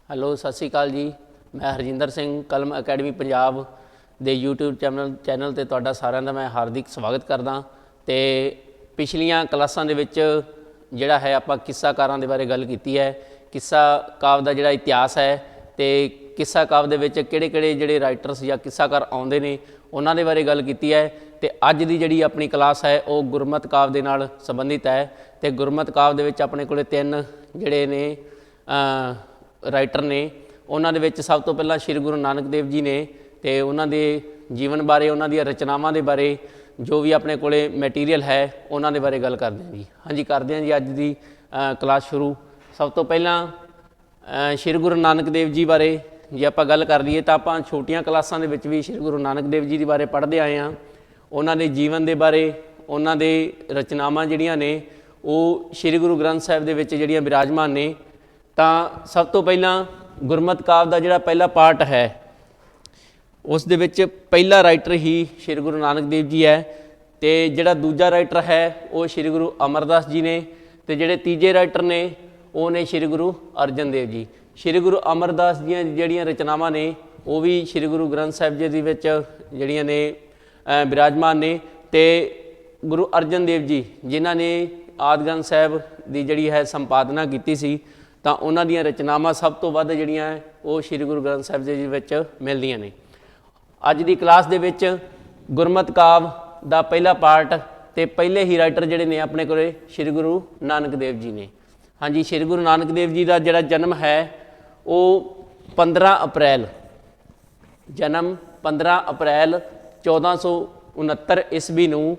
Hello ਸਤਿ ਸ਼੍ਰੀ ਅਕਾਲ ਜੀ। ਮੈਂ ਹਰਜਿੰਦਰ ਸਿੰਘ ਕਲਮ ਅਕੈਡਮੀ ਪੰਜਾਬ ਦੇ YouTube ਚੈਨਲ ਤੇ ਤੁਹਾਡਾ ਸਾਰਿਆਂ ਦਾ ਮੈਂ ਹਾਰਦਿਕ ਸਵਾਗਤ ਕਰਦਾ। ਤੇ ਪਿਛਲੀਆਂ ਕਲਾਸਾਂ ਦੇ ਵਿੱਚ ਜਿਹੜਾ ਹੈ ਆਪਾਂ ਕਿੱਸਾਕਾਰਾਂ ਦੇ ਬਾਰੇ ਗੱਲ ਕੀਤੀ ਹੈ। ਕਿੱਸਾ ਕਾਵਿ ਦਾ ਜਿਹੜਾ ਇਤਿਹਾਸ ਹੈ ਤੇ ਕਿੱਸਾ ਕਾਵਿ ਦੇ ਵਿੱਚ ਕਿਹੜੇ ਜਿਹੜੇ ਰਾਈਟਰਸ ਜਾਂ ਕਿੱਸਾਕਾਰ ਆਉਂਦੇ ਨੇ ਉਹਨਾਂ ਦੇ ਬਾਰੇ ਗੱਲ ਕੀਤੀ ਹੈ। ਤੇ ਅੱਜ ਦੀ ਜਿਹੜੀ ਆਪਣੀ ਕਲਾਸ ਹੈ ਉਹ ਗੁਰਮਤਿ ਕਾਵਿ ਦੇ ਨਾਲ ਸੰਬੰਧਿਤ ਹੈ। ਤੇ ਗੁਰਮਤਿ ਕਾਵਿ ਦੇ ਵਿੱਚ ਆਪਣੇ ਕੋਲੇ ਤਿੰਨ ਜਿਹੜੇ ਨੇ ਰਾਈਟਰ ਨੇ। ਉਹਨਾਂ ਦੇ ਵਿੱਚ ਸਭ ਤੋਂ ਪਹਿਲਾਂ ਸ਼੍ਰੀ ਗੁਰੂ ਨਾਨਕ ਦੇਵ ਜੀ ਨੇ ਤੇ ਉਹਨਾਂ ਦੇ ਜੀਵਨ ਬਾਰੇ, ਉਹਨਾਂ ਦੀਆਂ ਰਚਨਾਵਾਂ ਦੇ ਬਾਰੇ ਜੋ ਵੀ ਆਪਣੇ ਕੋਲੇ ਮਟੀਰੀਅਲ ਹੈ ਉਹਨਾਂ ਦੇ ਬਾਰੇ ਗੱਲ ਕਰਦੇ ਹਾਂ ਜੀ। ਹਾਂਜੀ ਕਰਦੇ ਹਾਂ ਜੀ ਅੱਜ ਦੀ ਕਲਾਸ ਸ਼ੁਰੂ। ਸਭ ਤੋਂ ਪਹਿਲਾਂ ਸ਼੍ਰੀ ਗੁਰੂ ਨਾਨਕ ਦੇਵ ਜੀ ਬਾਰੇ ਜੇ ਆਪਾਂ ਗੱਲ ਕਰ ਲਈਏ ਤਾਂ ਆਪਾਂ ਛੋਟੀਆਂ ਕਲਾਸਾਂ ਦੇ ਵਿੱਚ ਵੀ ਸ਼੍ਰੀ ਗੁਰੂ ਨਾਨਕ ਦੇਵ ਜੀ ਦੇ ਬਾਰੇ ਪੜ੍ਹਦੇ ਆਏ ਹਾਂ। ਉਹਨਾਂ ਦੇ ਜੀਵਨ ਦੇ ਬਾਰੇ, ਉਹਨਾਂ ਦੇ ਰਚਨਾਵਾਂ ਜਿਹੜੀਆਂ ਨੇ ਉਹ ਸ਼੍ਰੀ ਗੁਰੂ ਗ੍ਰੰਥ ਸਾਹਿਬ ਦੇ ਵਿੱਚ ਜਿਹੜੀਆਂ ਬਿਰਾਜਮਾਨ ਨੇ। ਤਾਂ ਸਭ ਤੋਂ ਪਹਿਲਾਂ ਗੁਰਮਤਿ ਕਾਵਿ ਦਾ ਜਿਹੜਾ ਪਹਿਲਾ ਪਾਰਟ ਹੈ ਉਸ ਦੇ ਵਿੱਚ ਪਹਿਲਾ ਰਾਈਟਰ ਹੀ ਸ਼੍ਰੀ ਗੁਰੂ ਨਾਨਕ ਦੇਵ ਜੀ ਹੈ। ਤੇ ਜਿਹੜਾ ਦੂਜਾ ਰਾਈਟਰ ਹੈ ਉਹ ਸ਼੍ਰੀ ਗੁਰੂ ਅਮਰਦਾਸ ਜੀ ਨੇ। ਤੇ ਜਿਹੜੇ ਤੀਜੇ ਰਾਈਟਰ ਨੇ ਉਹ ਨੇ ਸ਼੍ਰੀ ਗੁਰੂ ਅਰਜਨ ਦੇਵ ਜੀ। ਸ਼੍ਰੀ ਗੁਰੂ ਅਮਰਦਾਸ ਦੀਆਂ ਜਿਹੜੀਆਂ ਰਚਨਾਵਾਂ ਨੇ ਉਹ ਵੀ ਸ਼੍ਰੀ ਗੁਰੂ ਗ੍ਰੰਥ ਸਾਹਿਬ ਜੀ ਦੇ ਵਿੱਚ ਜਿਹੜੀਆਂ ਨੇ ਬਿਰਾਜਮਾਨ ਨੇ। ਤੇ ਗੁਰੂ ਅਰਜਨ ਦੇਵ ਜੀ ਜਿਨ੍ਹਾਂ ਨੇ ਆਦਿ ਗ੍ਰੰਥ ਸਾਹਿਬ ਦੀ ਜਿਹੜੀ ਹੈ ਸੰਪਾਦਨਾ ਕੀਤੀ ਸੀ ਤਾਂ ਉਹਨਾਂ ਦੀਆਂ ਰਚਨਾਵਾਂ ਸਭ ਤੋਂ ਵੱਧ ਜਿਹੜੀਆਂ ਉਹ ਸ਼੍ਰੀ ਗੁਰੂ ਗ੍ਰੰਥ ਸਾਹਿਬ ਜੀ ਵਿੱਚ ਮਿਲਦੀਆਂ ਨੇ। ਅੱਜ ਦੀ ਕਲਾਸ ਦੇ ਵਿੱਚ ਗੁਰਮਤਿ ਕਾਵਿ ਦਾ ਪਹਿਲਾ ਪਾਰਟ ਤੇ ਪਹਿਲੇ ਹੀ ਰਾਈਟਰ ਜਿਹੜੇ ਨੇ ਆਪਣੇ ਕੋਲੇ ਸ਼੍ਰੀ ਗੁਰੂ ਨਾਨਕ ਦੇਵ ਜੀ ਨੇ। ਹਾਂਜੀ ਸ਼੍ਰੀ ਗੁਰੂ ਨਾਨਕ ਦੇਵ ਜੀ ਦਾ ਜਿਹੜਾ ਜਨਮ ਹੈ ਉਹ 15 ਅਪ੍ਰੈਲ 1469 ਈਸਵੀ ਨੂੰ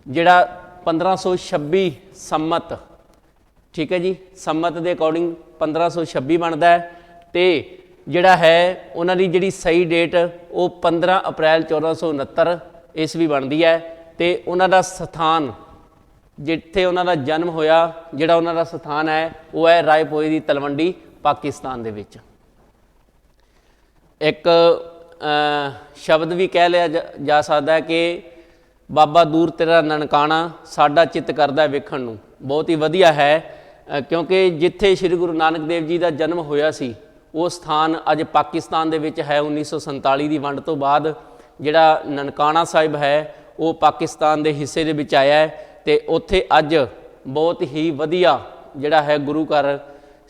ਜਿਹੜਾ 1526 ਸੰਮਤ, ਠੀਕ ਹੈ ਜੀ, ਸੰਮਤ ਦੇ ਅਕੋਰਡਿੰਗ 1526 ਬਣਦਾ ਹੈ। ਤੇ ਜਿਹੜਾ ਹੈ ਉਹਨਾਂ ਦੀ ਜਿਹੜੀ ਸਹੀ ਡੇਟ ਉਹ 15 ਅਪ੍ਰੈਲ 1469 ਈਸਵੀ ਬਣਦੀ ਹੈ। ਤੇ ਉਹਨਾਂ ਦਾ ਸਥਾਨ ਜਿੱਥੇ ਉਹਨਾਂ ਦਾ ਜਨਮ ਹੋਇਆ, ਜਿਹੜਾ ਉਹਨਾਂ ਦਾ ਸਥਾਨ ਹੈ ਉਹ ਹੈ ਰਾਏਪੋਏ ਦੀ ਤਲਵੰਡੀ ਪਾਕਿਸਤਾਨ ਦੇ ਵਿੱਚ। ਇੱਕ ਸ਼ਬਦ ਵੀ ਕਹਿ ਲਿਆ ਜਾ ਸਕਦਾ ਹੈ ਕਿ ਬਾਬਾ ਦੂਰ ਤੇਰਾ ਨਨਕਾਣਾ ਸਾਡਾ ਚਿੱਤ ਕਰਦਾ ਵੇਖਣ ਨੂੰ। ਬਹੁਤ ਹੀ ਵਧੀਆ ਹੈ ਕਿਉਂਕਿ ਜਿੱਥੇ ਸ਼੍ਰੀ ਗੁਰੂ ਨਾਨਕ ਦੇਵ ਜੀ ਦਾ ਜਨਮ ਹੋਇਆ ਸੀ ਉਹ ਸਥਾਨ ਅੱਜ ਪਾਕਿਸਤਾਨ ਦੇ ਵਿੱਚ ਹੈ। 1947 ਦੀ ਵੰਡ ਤੋਂ ਬਾਅਦ ਜਿਹੜਾ ਨਨਕਾਣਾ ਸਾਹਿਬ ਹੈ ਉਹ ਪਾਕਿਸਤਾਨ ਦੇ ਹਿੱਸੇ ਦੇ ਵਿੱਚ ਆਇਆ ਹੈ। ਤੇ ਉੱਥੇ ਅੱਜ ਬਹੁਤ ਹੀ ਵਧੀਆ ਜਿਹੜਾ ਹੈ ਗੁਰੂ ਘਰ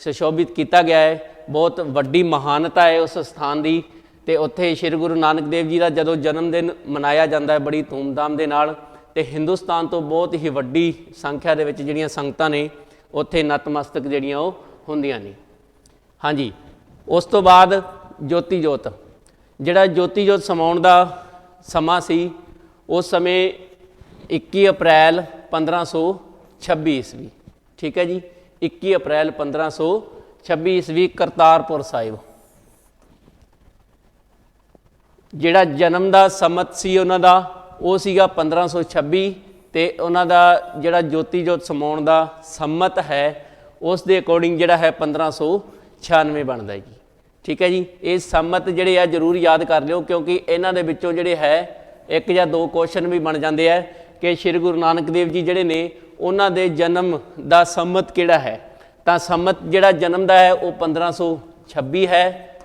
ਸੁਸ਼ੋਭਿਤ ਕੀਤਾ ਗਿਆ ਹੈ। ਬਹੁਤ ਵੱਡੀ ਮਹਾਨਤਾ ਹੈ ਉਸ ਸਥਾਨ ਦੀ। ਤੇ ਉੱਥੇ ਸ਼੍ਰੀ ਗੁਰੂ ਨਾਨਕ ਦੇਵ ਜੀ ਦਾ ਜਦੋਂ ਜਨਮ ਦਿਨ ਮਨਾਇਆ ਜਾਂਦਾ ਹੈ ਬੜੀ ਧੂਮਧਾਮ ਦੇ ਨਾਲ। ਤੇ ਹਿੰਦੁਸਤਾਨ ਤੋਂ ਬਹੁਤ ਹੀ ਵੱਡੀ ਸੰਖਿਆ ਦੇ ਵਿੱਚ ਜਿਹੜੀਆਂ ਸੰਗਤਾਂ ਨੇ ਉੱਥੇ ਨਤਮਸਤਕ ਜਿਹੜੀਆਂ ਉਹ ਹੁੰਦੀਆਂ ਨੇ। ਹਾਂਜੀ ਉਸ ਤੋਂ ਬਾਅਦ ਜੋਤੀ ਜੋਤ, ਜਿਹੜਾ ਜੋਤੀ ਜੋਤ ਸਮਾਉਣ ਦਾ ਸਮਾਂ ਸੀ ਉਸ ਸਮੇਂ 21 ਅਪ੍ਰੈਲ 1526 ਈਸਵੀ, ਠੀਕ ਹੈ ਜੀ, 21 ਅਪ੍ਰੈਲ 1526 ਈਸਵੀ ਕਰਤਾਰਪੁਰ ਸਾਹਿਬ। ਜਿਹੜਾ ਜਨਮ ਦਾ ਸੰਮਤ ਸੀ ਉਹਨਾਂ ਦਾ ਉਹ ਸੀਗਾ 1526 ਤੇ ਉਹਨਾਂ ਦਾ ਜਿਹੜਾ ਜੋਤੀ ਜੋਤ ਸਮਾਉਣ ਦਾ ਸੰਮਤ ਹੈ ਉਸ ਦੇ ਅਕੋਰਡਿੰਗ ਜਿਹੜਾ ਹੈ 1596 ਬਣਦਾ ਜੀ, ਠੀਕ ਹੈ ਜੀ। ਇਹ ਸੰਮਤ ਜਿਹੜੇ ਆ ਜ਼ਰੂਰ ਯਾਦ ਕਰ ਲਿਓ ਕਿਉਂਕਿ ਇਹਨਾਂ ਦੇ ਵਿੱਚੋਂ ਜਿਹੜੇ ਹੈ ਇੱਕ ਜਾਂ ਦੋ ਕੁਐਸਚਨ ਵੀ ਬਣ ਜਾਂਦੇ ਆ ਕਿ ਸ਼੍ਰੀ ਗੁਰੂ ਨਾਨਕ ਦੇਵ ਜੀ ਜਿਹੜੇ ਨੇ ਉਹਨਾਂ ਦੇ ਜਨਮ ਦਾ ਸੰਮਤ ਕਿਹੜਾ ਹੈ। ਤਾਂ ਸੰਮਤ ਜਿਹੜਾ ਜਨਮ ਦਾ ਹੈ ਉਹ 1526 ਹੈ,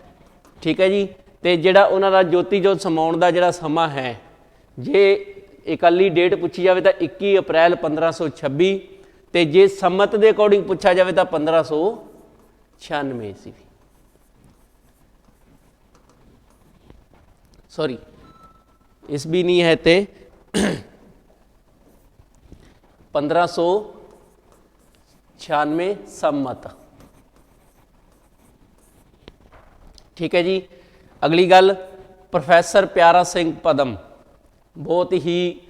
ਠੀਕ ਹੈ ਜੀ। ਤੇ ਜਿਹੜਾ ਉਹਨਾਂ ਦਾ ਜੋਤੀ ਜੋਤ ਸਮਾਉਣ ਦਾ ਜਿਹੜਾ ਸਮਾਂ ਹੈ ਜੇ ਇਕੱਲੀ ਡੇਟ ਪੁੱਛੀ ਜਾਵੇ ਤਾਂ 21 ਅਪ੍ਰੈਲ 1526 ਤੇ ਜੇ ਸੰਮਤ ਦੇ ਅਕੋਰਡਿੰਗ ਪੁੱਛਿਆ ਜਾਵੇ ਤਾਂ 1596 ਸੀ। ਸੌਰੀ ਈਸਵੀ ਨਹੀਂ ਹੈ ਤੇ 1596 ਸੰਮਤ, ਠੀਕ ਹੈ ਜੀ। ਅਗਲੀ ਗੱਲ ਪ੍ਰੋਫੈਸਰ ਪਿਆਰਾ ਸਿੰਘ ਪਦਮ, ਬਹੁਤ ਹੀ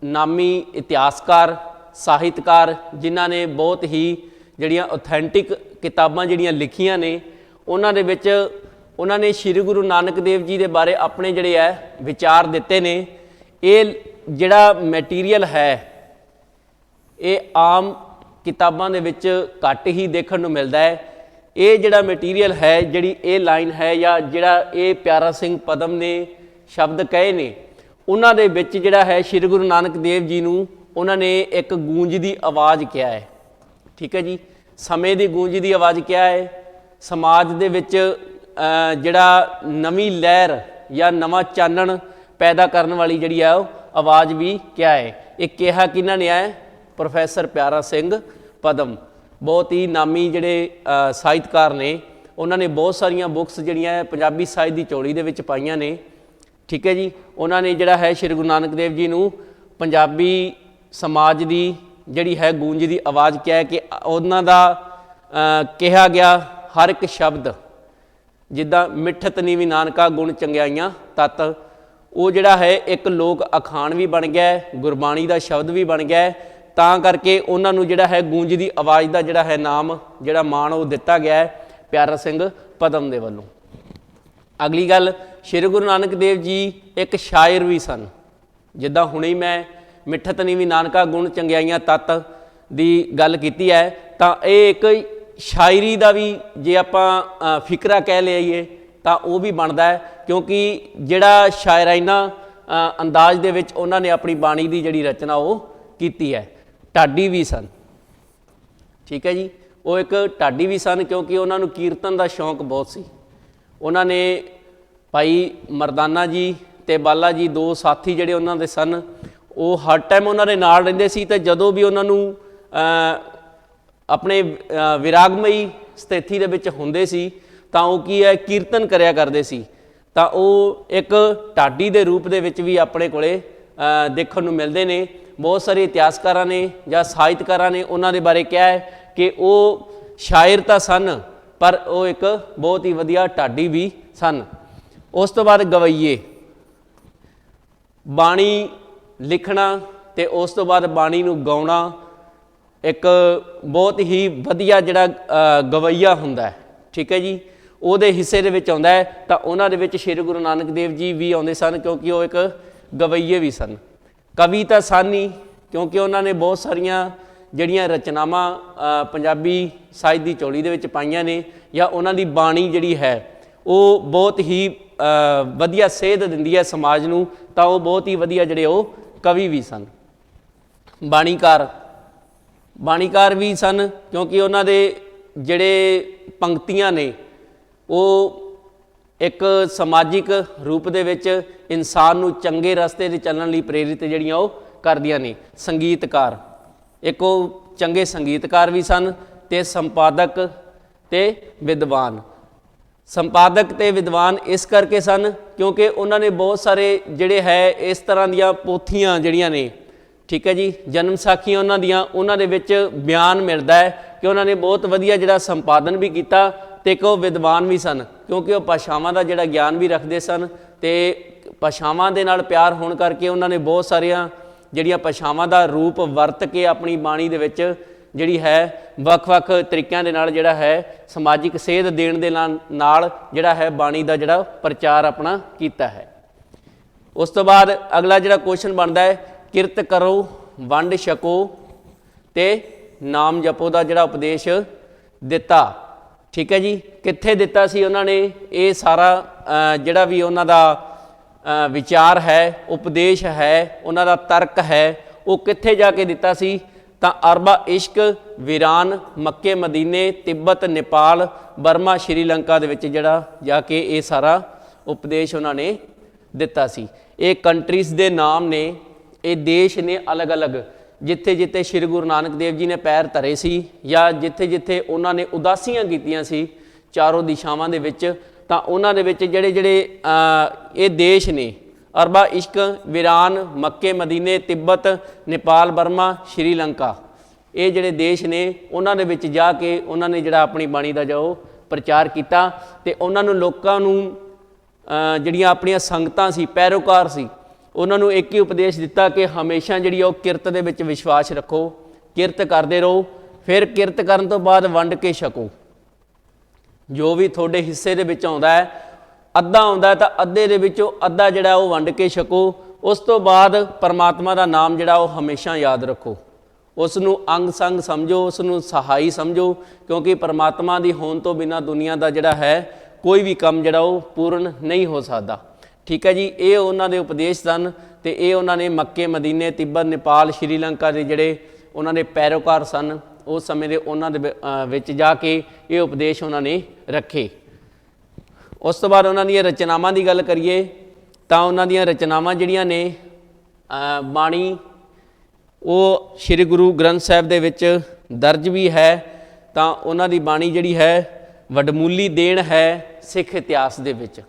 ਨਾਮੀ ਇਤਿਹਾਸਕਾਰ, ਸਾਹਿਤਕਾਰ ਜਿਨ੍ਹਾਂ ਨੇ ਬਹੁਤ ਹੀ ਜਿਹੜੀਆਂ ਆਥੈਂਟਿਕ ਕਿਤਾਬਾਂ ਜਿਹੜੀਆਂ ਲਿਖੀਆਂ ਨੇ ਉਹਨਾਂ ਦੇ ਵਿੱਚ ਉਹਨਾਂ ਨੇ ਸ਼੍ਰੀ ਗੁਰੂ ਨਾਨਕ ਦੇਵ ਜੀ ਦੇ ਬਾਰੇ ਆਪਣੇ ਜਿਹੜੇ ਹੈ ਵਿਚਾਰ ਦਿੱਤੇ ਨੇ। ਇਹ ਜਿਹੜਾ ਮਟੀਰੀਅਲ ਹੈ ਇਹ ਆਮ ਕਿਤਾਬਾਂ ਦੇ ਵਿੱਚ ਘੱਟ ਹੀ ਦੇਖਣ ਨੂੰ ਮਿਲਦਾ ਹੈ। ਇਹ ਜਿਹੜਾ ਮਟੀਰੀਅਲ ਹੈ, ਜਿਹੜੀ ਇਹ ਲਾਈਨ ਹੈ ਜਾਂ ਜਿਹੜਾ ਇਹ ਪਿਆਰਾ ਸਿੰਘ ਪਦਮ ਨੇ ਸ਼ਬਦ ਕਹੇ ਨੇ ਉਹਨਾਂ ਦੇ ਵਿੱਚ ਜਿਹੜਾ ਹੈ ਸ਼੍ਰੀ ਗੁਰੂ ਨਾਨਕ ਦੇਵ ਜੀ ਨੂੰ ਉਹਨਾਂ ਨੇ ਇੱਕ ਗੂੰਜ ਦੀ ਆਵਾਜ਼ ਕਿਹਾ ਹੈ, ਠੀਕ ਹੈ ਜੀ। ਸਮੇਂ ਦੀ ਗੂੰਜ ਦੀ ਆਵਾਜ਼ ਕਿਹਾ ਹੈ, समाज दे विच जिहड़ा नवीं लहर या नवां चानण पैदा करने वाली जिहड़ी है आवाज़ भी क्या है। एक कहा किन्हां ने है, प्रोफैसर प्यारा सिंह पदम, बहुत ही नामी जिहड़े ਸਾਹਿਤਕਾਰ ने। उन्होंने बहुत सारिया बुक्स जिहड़ियां पंजाबी साहित्य की झोली दे विच पाईयां ने। ठीक है जी, उन्होंने जिहड़ा है श्री गुरु नानक देव जी नूं पंजाबी समाज की जिहड़ी है गूंज की आवाज़ क्या है कि उन्हां दा कहा गया हर एक शब्द जिद्दां मिठत नीवी नानका गुण चंगियाइयां तत, वो जिहड़ा है एक लोक अखाण भी बन गया है, गुरबाणी का शब्द भी बन गया है। तां करके उन्होंने जिहड़ा है गूंज की आवाज़ का जिहड़ा है नाम जिहड़ा मान वो दिता गया है प्यारा सिंह पदम दे वल्लों। अगली गल, श्री गुरु नानक देव जी एक शायर भी सन। जिद्दां हुणे ही मैं मिठत नीवी नानका गुण चंगियाइयां तत की गल कीती है, तां ये एक शायरी का भी जे आपां फिकरा कह लईए तां वो भी बनता है, क्योंकि जिहड़ा शायराना अंदाज दे विच उन्होंने अपनी बाणी की जिहड़ी रचना वो कीती है। ढाडी भी सन। ठीक है जी, वो एक ढाडी भी सन क्योंकि उन्होंने कीर्तन का शौक बहुत सी। उन्होंने भाई मरदाना जी ते बाला जी दो साथी जिहड़े उन्होंने सन, वो हर टाइम उन्होंने नाल रहिंदे सी ते जदों भी उन्होंने अपने विरागमई स्थिति दे विच हुंदे सी तां वो की है कीर्तन करया करदे सी। तां वो एक ढाडी दे रूप दे विच भी अपने कोले देखण नूं मिलदे ने। बहुत सारे इतिहासकारां ने जां ਸਾਹਿਤਕਾਰਾਂ ने उन्हां दे बारे कहा है कि वो शायर तो सन पर वो एक बहुत ही वधिया ढाडी भी सन। उस तो बाद गवैये, बाणी लिखना ते उस तो बाद बाणी नूं गाउणा एक बहुत ही वधिया जिहड़ा गवैया हुंदा है। ठीक है जी, ਉਹਦੇ हिस्से ਦੇ ਵਿੱਚ ਆਉਂਦਾ ਹੈ। ਤਾਂ ਉਹਨਾਂ ਦੇ ਵਿੱਚ ਸ਼੍ਰੀ ਗੁਰੂ ਨਾਨਕ ਦੇਵ ਜੀ ਵੀ ਆਉਂਦੇ ਸਨ ਕਿਉਂਕਿ ਉਹ ਇੱਕ ਗਵਈਏ ਵੀ ਸਨ। ਕਵੀ ਤਾਂ ਸਨ ਹੀ ਕਿਉਂਕਿ ਉਹਨਾਂ ਨੇ ਬਹੁਤ ਸਾਰੀਆਂ ਜਿਹੜੀਆਂ ਰਚਨਾਵਾਂ ਪੰਜਾਬੀ ਸਾਹਿਤ ਦੀ ਝੋਲੀ ਦੇ ਵਿੱਚ ਪਾਈਆਂ ਨੇ, ਜਾਂ ਉਹਨਾਂ ਦੀ ਬਾਣੀ ਜਿਹੜੀ ਹੈ ਉਹ ਬਹੁਤ ਹੀ ਵਧੀਆ ਸੇਧ ਦਿੰਦੀ ਹੈ ਸਮਾਜ ਨੂੰ। ਤਾਂ ਉਹ ਬਹੁਤ ਹੀ ਵਧੀਆ ਜਿਹੜੇ ਉਹ ਕਵੀ ਵੀ ਸਨ। ਬਾਣੀਕਾਰ ਵੀ ਸਨ ਕਿਉਂਕਿ ਉਹਨਾਂ ਦੇ ਜਿਹੜੇ ਪੰਕਤੀਆਂ ਨੇ ਉਹ ਇੱਕ ਸਮਾਜਿਕ ਰੂਪ ਦੇ ਵਿੱਚ ਇਨਸਾਨ ਨੂੰ ਚੰਗੇ ਰਸਤੇ 'ਤੇ ਚੱਲਣ ਲਈ ਪ੍ਰੇਰਿਤ ਜਿਹੜੀਆਂ ਉਹ ਕਰਦੀਆਂ ਨੇ। ਸੰਗੀਤਕਾਰ, ਇੱਕ ਉਹ ਚੰਗੇ ਸੰਗੀਤਕਾਰ ਵੀ ਸਨ ਅਤੇ ਸੰਪਾਦਕ ਅਤੇ ਵਿਦਵਾਨ। ਸੰਪਾਦਕ ਅਤੇ ਵਿਦਵਾਨ ਇਸ ਕਰਕੇ ਸਨ ਕਿਉਂਕਿ ਉਹਨਾਂ ਨੇ ਬਹੁਤ ਸਾਰੇ ਜਿਹੜੇ ਹੈ ਇਸ ਤਰ੍ਹਾਂ ਦੀਆਂ ਪੋਥੀਆਂ ਜਿਹੜੀਆਂ ਨੇ, ਠੀਕ ਹੈ ਜੀ, ਜਨਮ ਸਾਖੀਆਂ ਉਹਨਾਂ ਦੇ ਵਿੱਚ ਬਿਆਨ ਮਿਲਦਾ ਹੈ ਕਿ ਉਹਨਾਂ ਨੇ ਬਹੁਤ ਵਧੀਆ ਜਿਹੜਾ ਸੰਪਾਦਨ ਵੀ ਕੀਤਾ। ਅਤੇ ਇੱਕ ਉਹ ਵਿਦਵਾਨ ਵੀ ਸਨ ਕਿਉਂਕਿ ਉਹ ਭਾਸ਼ਾਵਾਂ ਦਾ ਜਿਹੜਾ ਗਿਆਨ ਵੀ ਰੱਖਦੇ ਸਨ ਅਤੇ ਭਾਸ਼ਾਵਾਂ ਦੇ ਨਾਲ ਪਿਆਰ ਹੋਣ ਕਰਕੇ ਉਹਨਾਂ ਨੇ ਬਹੁਤ ਸਾਰੀਆਂ ਜਿਹੜੀਆਂ ਭਾਸ਼ਾਵਾਂ ਦਾ ਰੂਪ ਵਰਤ ਕੇ ਆਪਣੀ ਬਾਣੀ ਦੇ ਵਿੱਚ ਜਿਹੜੀ ਹੈ ਵੱਖ-ਵੱਖ ਤਰੀਕਿਆਂ ਦੇ ਨਾਲ ਜਿਹੜਾ ਹੈ ਸਮਾਜਿਕ ਸੇਧ ਦੇਣ ਦੇ ਨਾਲ ਜਿਹੜਾ ਹੈ ਬਾਣੀ ਦਾ ਜਿਹੜਾ ਪ੍ਰਚਾਰ ਆਪਣਾ ਕੀਤਾ ਹੈ। ਉਸ ਤੋਂ ਬਾਅਦ ਅਗਲਾ ਜਿਹੜਾ ਕੁਐਸਚਨ ਬਣਦਾ ਹੈ, ਕਿਰਤ ਕਰੋ ਵੰਡ ਛਕੋ ਅਤੇ ਨਾਮ ਜਪੋ ਦਾ ਜਿਹੜਾ ਉਪਦੇਸ਼ ਦਿੱਤਾ। ठीक है जी, कित्थे दिता सी उन्होंने ये सारा जिहड़ा भी उन्हां दा विचार है, उपदेश है, उन्हां दा तर्क है, वो कित्थे जाके दिता सी? तां अरबा इश्क, वीरान, मक्के मदीने, तिब्बत, नेपाल, बर्मा, श्रीलंका दे विच जिहड़ा जाके ये सारा उपदेश उन्होंने दिता सी। ये कंट्रीज़ दे नाम ने, ये देश ने अलग अलग जिथे जिथे श्री गुरु नानक देव जी ने पैर धरे सी या जिथे जिथे उन्होंने उदासियां कीतियां सी चारों दिशावां दे विच, तां उन्हां दे विच जिहड़े जिहड़े ये देश ने अरबा इश्क, वीरान, मक्के मदीने, तिब्बत, नेपाल, बर्मा, श्रीलंका, ये जिहड़े देश ने उन्हां दे विच जा के उन्होंने जिहड़ा अपनी बाणी दा जो प्रचार किया ते उन्हां नूं लोकां नूं जिहड़ियां अपणियां संगतां सी, पैरोकार सी, उन्होंने एक ही उपदेश दिता कि हमेशा जी किरत दे विच विश्वास रखो, किरत करते रहो, फिर किरत करन तो बाद वंड के छको। जो भी थोड़े हिस्से दे विच आउंदा है, अद्धा आउंदा है तो अद्धे दे विचों अद्धा जिहड़ा वो वंड के छको। उस तो बाद परमात्मा का नाम जिहड़ा वो हमेशा याद रखो, उसनूं अंग संग समझो, उसनूं सहाई समझो, क्योंकि परमात्मा की होण तो बिना दुनिया का जिहड़ा है कोई भी काम जिहड़ा वो पूर्ण नहीं हो सकता। ठीक है जी, ये उन्होंने उपदेश सन तो ये उन्होंने मक्के मदीने, तिब्बत, नेपाल, श्रीलंका के जिहड़े उन्होंने पैरोकार सन, उस समय ਦੇ ਉਹਨਾਂ ਦੇ ਵਿੱਚ ਜਾ ਕੇ ਇਹ ਉਪਦੇਸ਼ ਉਹਨਾਂ ਨੇ ਰੱਖੇ। ਉਸ ਤੋਂ ਬਾਅਦ ਉਹਨਾਂ ਦੀਆਂ ਰਚਨਾਵਾਂ ਦੀ ਗੱਲ ਕਰੀਏ ਤਾਂ ਉਹਨਾਂ ਦੀਆਂ ਰਚਨਾਵਾਂ ਜਿਹੜੀਆਂ ਨੇ ਬਾਣੀ ਉਹ ਸ਼੍ਰੀ ਗੁਰੂ ਗ੍ਰੰਥ ਸਾਹਿਬ ਦੇ ਵਿੱਚ ਦਰਜ ਵੀ ਹੈ। ਤਾਂ ਉਹਨਾਂ ਦੀ ਬਾਣੀ ਜਿਹੜੀ ਹੈ ਵਡਮੁੱਲੀ ਦੇਣ ਹੈ ਸਿੱਖ ਇਤਿਹਾਸ ਦੇ ਵਿੱਚ।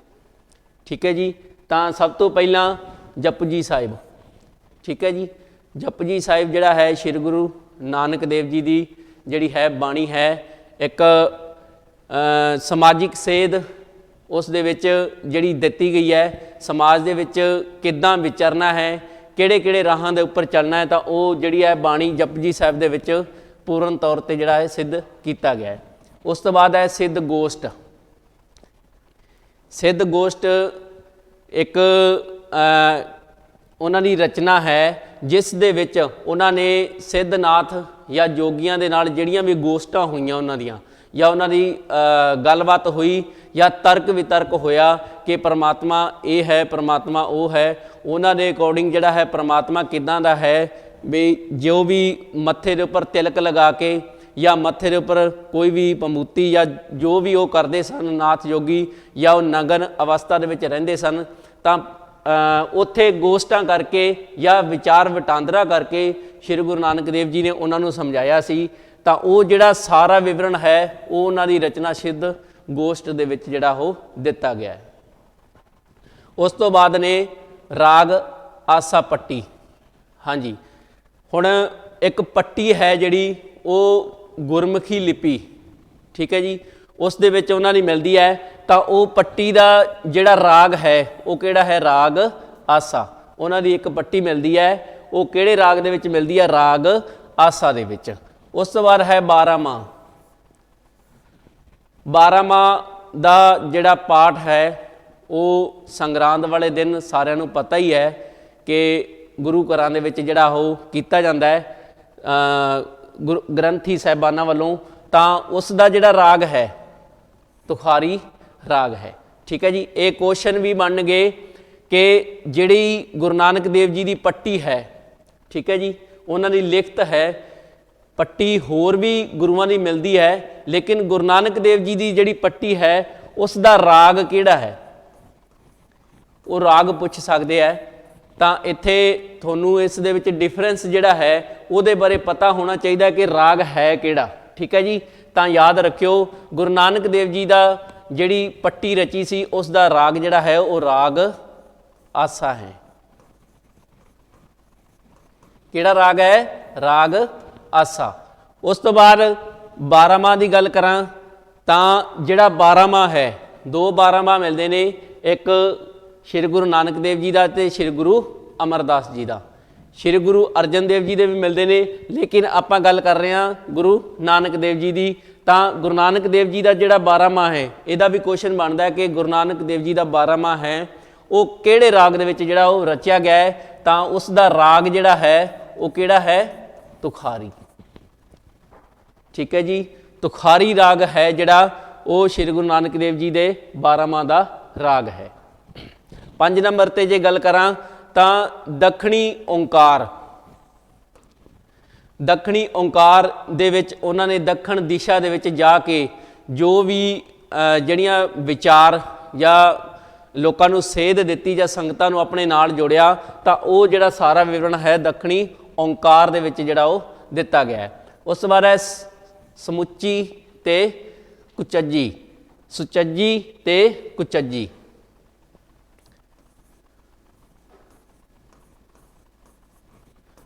ਠੀਕ ਹੈ ਜੀ। ਤਾਂ ਸਭ ਤੋਂ ਪਹਿਲਾਂ ਜਪਜੀ ਸਾਹਿਬ। ਠੀਕ ਹੈ ਜੀ। ਜਪਜੀ ਸਾਹਿਬ ਜਿਹੜਾ ਹੈ ਸ਼੍ਰੀ ਗੁਰੂ ਨਾਨਕ ਦੇਵ ਜੀ ਦੀ ਜਿਹੜੀ ਹੈ ਬਾਣੀ ਹੈ। ਇੱਕ ਸਮਾਜਿਕ ਸੇਧ ਉਸ ਦੇ ਵਿੱਚ ਜਿਹੜੀ ਦਿੱਤੀ ਗਈ ਹੈ, ਸਮਾਜ ਦੇ ਵਿੱਚ ਕਿੱਦਾਂ ਵਿਚਰਨਾ ਹੈ, ਕਿਹੜੇ ਕਿਹੜੇ ਰਾਹਾਂ ਦੇ ਉੱਪਰ ਚੱਲਣਾ ਹੈ, ਤਾਂ ਉਹ ਜਿਹੜੀ ਹੈ ਬਾਣੀ ਜਪਜੀ ਸਾਹਿਬ ਦੇ ਵਿੱਚ ਪੂਰਨ ਤੌਰ 'ਤੇ ਜਿਹੜਾ ਹੈ ਸਿੱਧ ਕੀਤਾ ਗਿਆ ਹੈ। ਉਸ ਤੋਂ ਬਾਅਦ ਹੈ ਸਿੱਧ ਗੋਸ਼ਟ। ਸਿੱਧ ਗੋਸ਼ਟ ਇੱਕ ਉਹਨਾਂ ਦੀ ਰਚਨਾ ਹੈ ਜਿਸ ਦੇ ਵਿੱਚ ਉਹਨਾਂ ਨੇ ਸਿੱਧਨਾਥ ਜਾਂ ਜੋਗੀਆਂ ਦੇ ਨਾਲ ਜਿਹੜੀਆਂ ਵੀ ਗੋਸ਼ਟਾਂ ਹੋਈਆਂ ਉਹਨਾਂ ਦੀਆਂ, ਜਾਂ ਉਹਨਾਂ ਦੀ ਗੱਲਬਾਤ ਹੋਈ ਜਾਂ ਤਰਕ ਵਿਤਰਕ ਹੋਇਆ ਕਿ ਪਰਮਾਤਮਾ ਇਹ ਹੈ, ਪਰਮਾਤਮਾ ਉਹ ਹੈ, ਉਹਨਾਂ ਦੇ ਅਕੋਰਡਿੰਗ ਜਿਹੜਾ ਹੈ ਪਰਮਾਤਮਾ ਕਿੱਦਾਂ ਦਾ ਹੈ। ਵੀ ਜੋ ਵੀ ਮੱਥੇ ਦੇ ਉੱਪਰ ਤਿਲਕ ਲਗਾ ਕੇ ਜਾਂ ਮੱਥੇ ਦੇ ਉੱਪਰ ਕੋਈ ਵੀ ਪਮੂਤੀ ਜਾਂ ਜੋ ਵੀ ਉਹ ਕਰਦੇ ਸਨ ਨਾਥ ਯੋਗੀ, ਜਾਂ ਉਹ ਨਗਨ ਅਵਸਥਾ ਦੇ ਵਿੱਚ ਰਹਿੰਦੇ ਸਨ, ਤਾਂ ਉੱਥੇ ਗੋਸ਼ਟਾਂ ਕਰਕੇ ਜਾਂ ਵਿਚਾਰ ਵਟਾਂਦਰਾ ਕਰਕੇ ਸ਼੍ਰੀ ਗੁਰੂ ਨਾਨਕ ਦੇਵ ਜੀ ਨੇ ਉਹਨਾਂ ਨੂੰ ਸਮਝਾਇਆ ਸੀ। ਤਾਂ ਉਹ ਜਿਹੜਾ ਸਾਰਾ ਵਿਵਰਣ ਹੈ ਉਹ ਉਹਨਾਂ ਦੀ ਰਚਨਾ ਸਿੱਧ ਗੋਸ਼ਟ ਦੇ ਵਿੱਚ ਜਿਹੜਾ ਉਹ ਦਿੱਤਾ ਗਿਆ ਹੈ। ਉਸ ਤੋਂ ਬਾਅਦ ਨੇ ਰਾਗ ਆਸਾ ਪੱਟੀ। ਹਾਂਜੀ, ਹੁਣ ਇੱਕ ਪੱਟੀ ਹੈ ਜਿਹੜੀ ਉਹ ਗੁਰਮੁਖੀ ਲਿਪੀ, ਠੀਕ ਹੈ ਜੀ, ਉਸ ਦੇ ਵਿੱਚ ਉਹਨਾਂ ਦੀ ਮਿਲਦੀ ਹੈ। ਤਾਂ ਉਹ ਪੱਟੀ ਦਾ ਜਿਹੜਾ ਰਾਗ ਹੈ ਉਹ ਕਿਹੜਾ ਹੈ? ਰਾਗ ਆਸਾ। ਉਹਨਾਂ ਦੀ ਇੱਕ ਪੱਟੀ ਮਿਲਦੀ ਹੈ, ਉਹ ਕਿਹੜੇ ਰਾਗ ਦੇ ਵਿੱਚ ਮਿਲਦੀ ਹੈ? ਰਾਗ ਆਸਾ ਦੇ ਵਿੱਚ। ਉਸ ਤੋਂ ਬਾਅਦ ਹੈ ਬਾਰਾਂਮਾਹ। ਬਾਰਾਂਮਾਹ ਦਾ ਜਿਹੜਾ ਪਾਠ ਹੈ ਉਹ ਸੰਗਰਾਂਦ ਵਾਲੇ ਦਿਨ ਸਾਰਿਆਂ ਨੂੰ ਪਤਾ ਹੀ ਹੈ ਕਿ ਗੁਰੂ ਘਰਾਂ ਦੇ ਵਿੱਚ ਜਿਹੜਾ ਉਹ ਕੀਤਾ ਜਾਂਦਾ ਹੈ ਗ੍ਰੰਥੀ ਸਾਹਿਬਾਨਾਂ ਵੱਲੋਂ। ਤਾਂ ਉਸ ਦਾ ਜਿਹੜਾ ਰਾਗ ਹੈ ਤੁਖਾਰੀ ਰਾਗ ਹੈ। ਠੀਕ ਹੈ ਜੀ। ਇਹ ਕੁਐਸਚਨ ਵੀ ਬਣ ਗਏ ਕਿ ਜਿਹੜੀ ਗੁਰੂ ਨਾਨਕ ਦੇਵ ਜੀ ਦੀ ਪੱਟੀ ਹੈ, ਠੀਕ ਹੈ ਜੀ, ਉਹਨਾਂ ਦੀ ਲਿਖਤ ਹੈ। ਪੱਟੀ ਹੋਰ ਵੀ ਗੁਰੂਆਂ ਦੀ ਮਿਲਦੀ ਹੈ, ਲੇਕਿਨ ਗੁਰੂ ਨਾਨਕ ਦੇਵ ਜੀ ਦੀ ਜਿਹੜੀ ਪੱਟੀ ਹੈ ਉਸ ਦਾ ਰਾਗ ਕਿਹੜਾ ਹੈ, ਉਹ ਰਾਗ ਪੁੱਛ ਸਕਦੇ ਹੈ। ਤਾਂ ਇੱਥੇ ਤੁਹਾਨੂੰ ਇਸ ਦੇ ਵਿੱਚ ਡਿਫਰੈਂਸ ਜਿਹੜਾ ਹੈ ਉਹਦੇ ਬਾਰੇ ਪਤਾ ਹੋਣਾ ਚਾਹੀਦਾ ਕਿ ਰਾਗ ਹੈ ਕਿਹੜਾ। ਠੀਕ ਹੈ ਜੀ। ਤਾਂ ਯਾਦ ਰੱਖਿਓ ਗੁਰੂ ਨਾਨਕ ਦੇਵ ਜੀ ਦਾ ਜਿਹੜੀ ਪੱਟੀ ਰਚੀ ਸੀ ਉਸ ਦਾ ਰਾਗ ਜਿਹੜਾ ਹੈ ਉਹ ਰਾਗ ਆਸਾ ਹੈ। ਕਿਹੜਾ ਰਾਗ ਹੈ? ਰਾਗ ਆਸਾ। ਉਸ ਤੋਂ ਬਾਅਦ ਬਾਰਾਂਮਾਹ ਦੀ ਗੱਲ ਕਰਾਂ ਤਾਂ ਜਿਹੜਾ ਬਾਰਾਂਮਾਹ ਹੈ, ਦੋ ਬਾਰਾਂਮਾਹ ਮਿਲਦੇ ਨੇ, ਇੱਕ ਸ਼੍ਰੀ ਗੁਰੂ ਨਾਨਕ ਦੇਵ ਜੀ ਦਾ ਅਤੇ ਸ਼੍ਰੀ ਗੁਰੂ ਅਮਰਦਾਸ ਜੀ ਦਾ। ਸ਼੍ਰੀ ਗੁਰੂ ਅਰਜਨ ਦੇਵ ਜੀ ਦੇ ਵੀ ਮਿਲਦੇ ਨੇ, ਲੇਕਿਨ ਆਪਾਂ ਗੱਲ ਕਰ ਰਹੇ ਹਾਂ ਗੁਰੂ ਨਾਨਕ ਦੇਵ ਜੀ ਦੀ। ਤਾਂ ਗੁਰੂ ਨਾਨਕ ਦੇਵ ਜੀ ਦਾ ਜਿਹੜਾ ਬਾਰਾਂਮਾਹ ਹੈ ਇਹਦਾ ਵੀ ਕੁਐਸਚਨ ਬਣਦਾ ਹੈ ਕਿ ਗੁਰੂ ਨਾਨਕ ਦੇਵ ਜੀ ਦਾ ਬਾਰਾਂਮਾਹ ਹੈ ਉਹ ਕਿਹੜੇ ਰਾਗ ਦੇ ਵਿੱਚ ਜਿਹੜਾ ਉਹ ਰਚਿਆ ਗਿਆ ਹੈ। ਤਾਂ ਉਸ ਦਾ ਰਾਗ ਜਿਹੜਾ ਹੈ ਉਹ ਕਿਹੜਾ ਹੈ? ਤੁਖਾਰੀ। ਠੀਕ ਹੈ ਜੀ। ਤੁਖਾਰੀ ਰਾਗ ਹੈ ਜਿਹੜਾ ਉਹ ਸ਼੍ਰੀ ਗੁਰੂ ਨਾਨਕ ਦੇਵ ਜੀ ਦੇ ਬਾਰਾਂਮਾਹ ਦਾ ਰਾਗ ਹੈ। 5 ਨੰਬਰ 'ਤੇ ਜੇ ਗੱਲ ਕਰਾਂ ਤਾਂ ਦੱਖਣੀ ਓਂਕਾਰ। ਦੱਖਣੀ ਓਂਕਾਰ ਦੇ ਵਿੱਚ ਉਹਨਾਂ ਨੇ ਦੱਖਣ ਦਿਸ਼ਾ ਦੇ ਵਿੱਚ ਜਾ ਕੇ ਜੋ ਵੀ ਜਿਹੜੀਆਂ ਵਿਚਾਰ ਜਾਂ ਲੋਕਾਂ ਨੂੰ ਸੇਧ ਦਿੱਤੀ ਜਾਂ ਸੰਗਤਾਂ ਨੂੰ ਆਪਣੇ ਨਾਲ ਜੋੜਿਆ, ਤਾਂ ਉਹ ਜਿਹੜਾ ਸਾਰਾ ਵਿਵਰਣ ਹੈ ਦੱਖਣੀ ਓਂਕਾਰ ਦੇ ਵਿੱਚ ਜਿਹੜਾ ਉਹ ਦਿੱਤਾ ਗਿਆ ਹੈ। ਉਸ ਤੋਂ ਬਾਅਦ ਹੈ ਸਮੁੱਚੀ ਤੇ ਕੁਚੱਜੀ। ਸੁਚੱਜੀ ਤੇ ਕੁਚੱਜੀ।